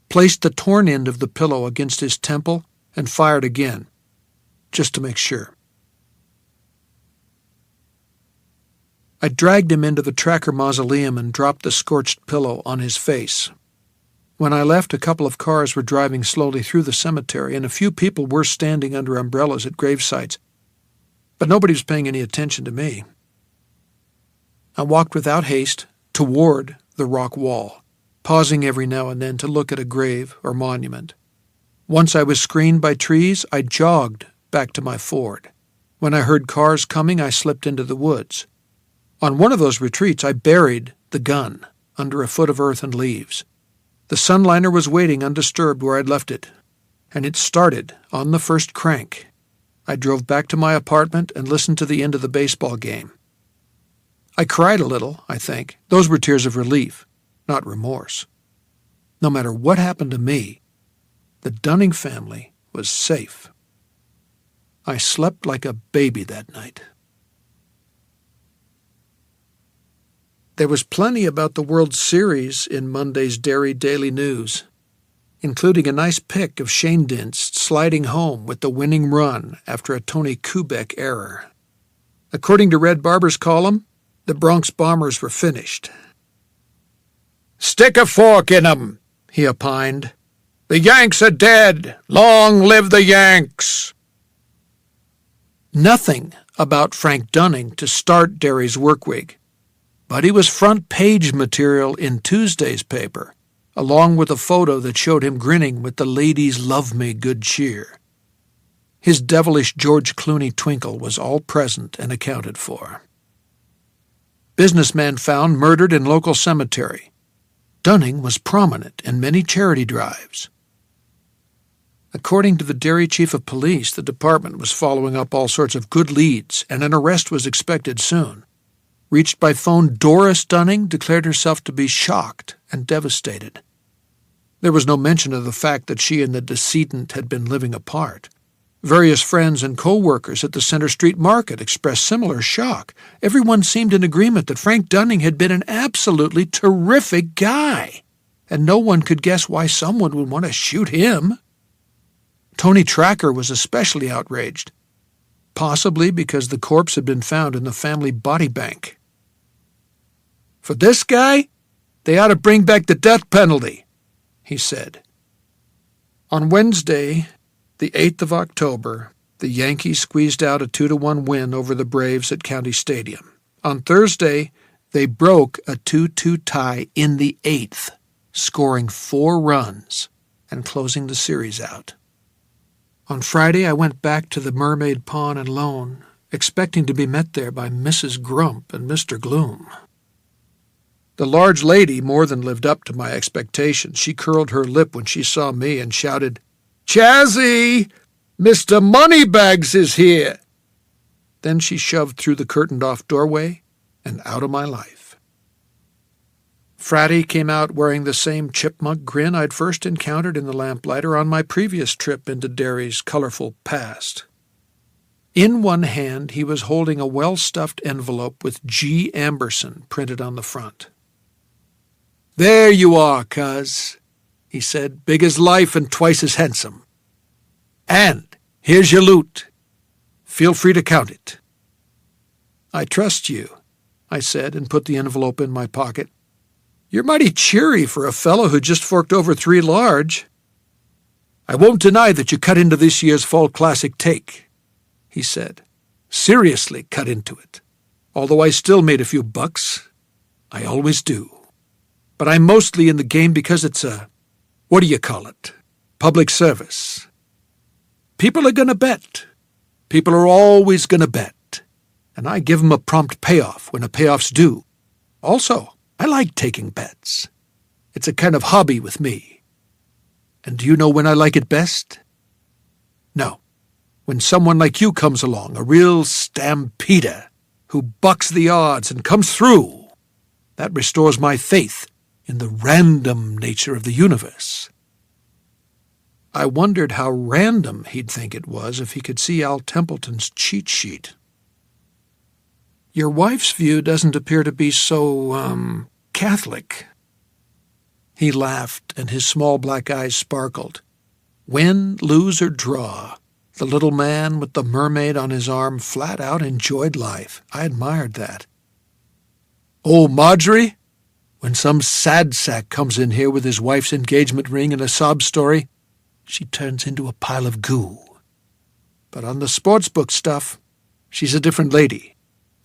placed the torn end of the pillow against his temple, and fired again, just to make sure. I dragged him into the Tracker mausoleum and dropped the scorched pillow on his face. When I left, a couple of cars were driving slowly through the cemetery, and a few people were standing under umbrellas at gravesites. But nobody was paying any attention to me. I walked without haste toward the rock wall, pausing every now and then to look at a grave or monument. Once I was screened by trees, I jogged back to my Ford. When I heard cars coming, I slipped into the woods. On one of those retreats, I buried the gun under a foot of earth and leaves. The sunliner was waiting undisturbed where I'd left it, and it started on the first crank. I drove back to my apartment and listened to the end of the baseball game. I cried a little, I think. Those were tears of relief, not remorse. No matter what happened to me, the Dunning family was safe. I slept like a baby that night. There was plenty about the World Series in Monday's Derry Daily News, including a nice pic of Schoendienst sliding home with the winning run after a Tony Kubek error. According to Red Barber's column, the Bronx Bombers were finished. "Stick a fork in 'em," he opined. "The Yanks are dead. Long live the Yanks." Nothing about Frank Dunning to start Derry's workweek, but he was front-page material in Tuesday's paper, along with a photo that showed him grinning with the ladies love me good cheer. His devilish George Clooney twinkle was all present and accounted for. Businessman found murdered in local cemetery. Dunning was prominent in many charity drives. According to the Derry chief of police, the department was following up all sorts of good leads, and an arrest was expected soon. Reached by phone, Doris Dunning declared herself to be shocked and devastated. There was no mention of the fact that she and the decedent had been living apart. Various friends and co-workers at the Center Street Market expressed similar shock. Everyone seemed in agreement that Frank Dunning had been an absolutely terrific guy, and no one could guess why someone would want to shoot him. Tony Tracker was especially outraged, possibly because the corpse had been found in the family body bank. "For this guy, they ought to bring back the death penalty," he said. On Wednesday, the 8th of October, the Yankees squeezed out a 2-1 win over the Braves at County Stadium. On Thursday, they broke a 2-2 tie in the 8th, scoring 4 runs and closing the series out. On Friday, I went back to the Mermaid Pawn and Loan, expecting to be met there by Mrs. Grump and Mr. Gloom. The large lady more than lived up to my expectations. She curled her lip when she saw me and shouted, "Chazzy, Mr. Moneybags is here!" Then she shoved through the curtained-off doorway and out of my life. Fratty came out wearing the same chipmunk grin I'd first encountered in the lamplighter on my previous trip into Derry's colorful past. In one hand, he was holding a well-stuffed envelope with G. Amberson printed on the front. "There you are, cuz," he said, "big as life and twice as handsome. And here's your loot. Feel free to count it." "I trust you," I said, and put the envelope in my pocket. "You're mighty cheery for a fellow who just forked over 3 large. I won't deny that you cut into this year's Fall Classic take," he said. "Seriously cut into it. Although I still made a few bucks. I always do. But I'm mostly in the game because it's a, what do you call it, public service. People are going to bet. People are always going to bet. And I give 'em a prompt payoff when a payoff's due. Also, I like taking bets. It's a kind of hobby with me. And do you know when I like it best? No, when someone like you comes along, a real stampeder, who bucks the odds and comes through. That restores my faith in the random nature of the universe." I wondered how random he'd think it was if he could see Al Templeton's cheat sheet. "Your wife's view doesn't appear to be so, Catholic." He laughed, and his small black eyes sparkled. Win, lose, or draw, the little man with the mermaid on his arm flat out enjoyed life. I admired that. "Oh, Marjorie, when some sad sack comes in here with his wife's engagement ring and a sob story, she turns into a pile of goo. But on the sports book stuff, she's a different lady.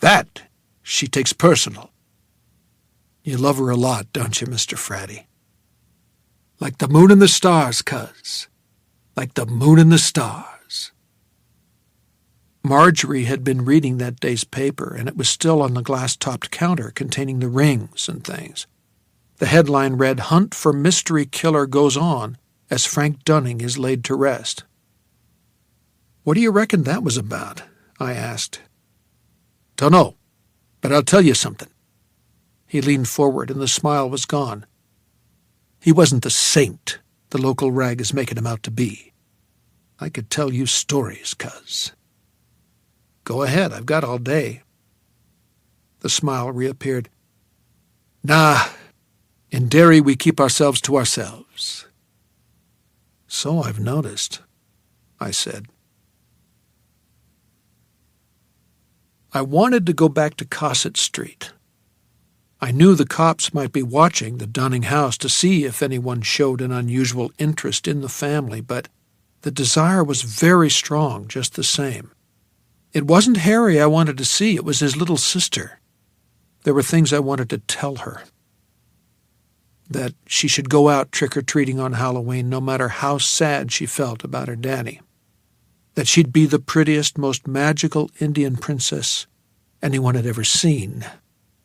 That she takes personal. You love her a lot, don't you, Mr. Fratty? Like the moon and the stars, cuz. Like the moon and the stars." Marjorie had been reading that day's paper, and it was still on the glass-topped counter containing the rings and things. The headline read, "Hunt for Mystery Killer Goes On as Frank Dunning is Laid to Rest." "What do you reckon that was about?" I asked. "Dunno, but I'll tell you something." He leaned forward, and the smile was gone. "He wasn't the saint the local rag is making him out to be. I could tell you stories, cuz." "Go ahead, I've got all day." The smile reappeared. "Nah, in Derry we keep ourselves to ourselves." "So I've noticed," I said. I wanted to go back to Cosset Street. I knew the cops might be watching the Dunning house to see if anyone showed an unusual interest in the family, but the desire was very strong just the same. It wasn't Harry I wanted to see, it was his little sister. There were things I wanted to tell her. That she should go out trick-or-treating on Halloween no matter how sad she felt about her daddy. That she'd be the prettiest, most magical Indian princess anyone had ever seen,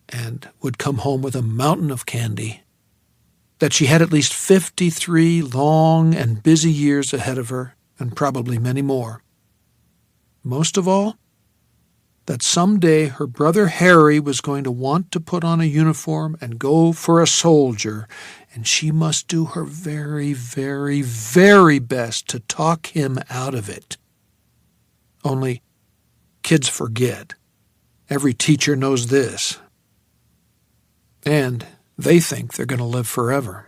and would come home with a mountain of candy. That she had at least 53 long and busy years ahead of her, and probably many more. Most of all, that someday her brother Harry was going to want to put on a uniform and go for a soldier, and she must do her very, very, very best to talk him out of it. Only, kids forget. Every teacher knows this. And they think they're going to live forever.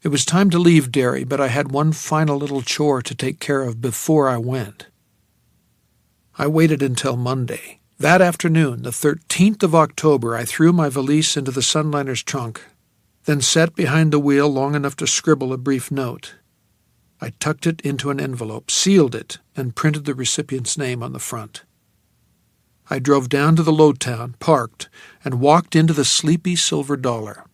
It was time to leave Derry, but I had one final little chore to take care of before I went. I waited until Monday. That afternoon, the 13th of October, I threw my valise into the Sunliner's trunk, then sat behind the wheel long enough to scribble a brief note. I tucked it into an envelope, sealed it, and printed the recipient's name on the front. I drove down to the Lowtown, parked, and walked into the sleepy Silver Dollar.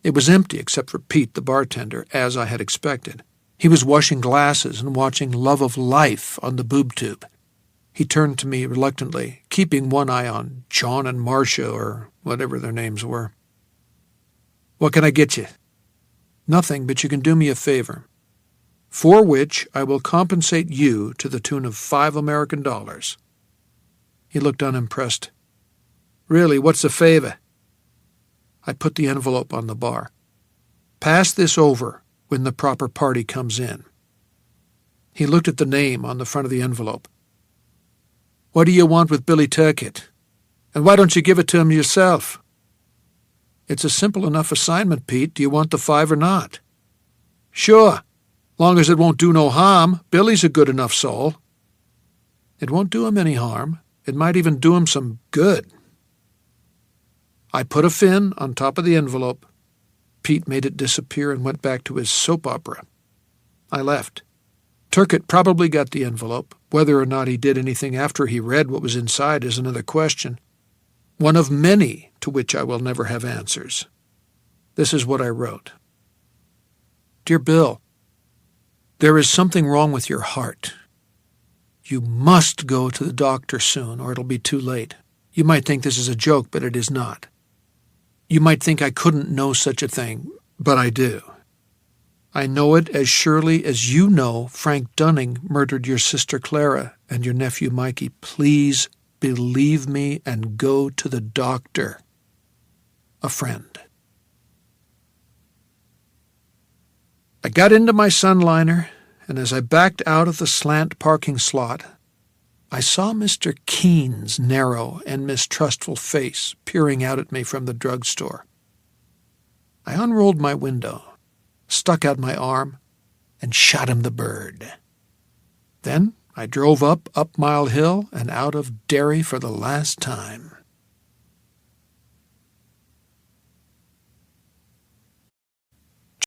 It was empty except for Pete, the bartender, as I had expected. He was washing glasses and watching Love of Life on the boob tube. He turned to me reluctantly, keeping one eye on John and Marcia, or whatever their names were. "What can I get you?" "Nothing, but you can do me a favor, for which I will compensate you to the tune of $5 American. He looked unimpressed. "Really, what's the favor?" I put the envelope on the bar. "Pass this over when the proper party comes in." He looked at the name on the front of the envelope. "What do you want with Billy Turkett? And why don't you give it to him yourself?" "It's a simple enough assignment, Pete. Do you want the 5 or not?" "Sure, long as it won't do no harm. Billy's a good enough soul." "It won't do him any harm. It might even do him some good." I put a fin on top of the envelope. Pete made it disappear and went back to his soap opera. I left. Turkett probably got the envelope. Whether or not he did anything after he read what was inside is another question. One of many to which I will never have answers. This is what I wrote. "Dear Bill, there is something wrong with your heart. You must go to the doctor soon, or it'll be too late. You might think this is a joke, but it is not. You might think I couldn't know such a thing, but I do. I know it as surely as you know Frank Dunning murdered your sister Clara and your nephew Mikey. Please believe me and go to the doctor. A friend." I got into my Sunliner, and as I backed out of the slant parking slot, I saw Mr. Keene's narrow and mistrustful face peering out at me from the drugstore. I unrolled my window, stuck out my arm, and shot him the bird. Then I drove up Mile Hill and out of Derry for the last time.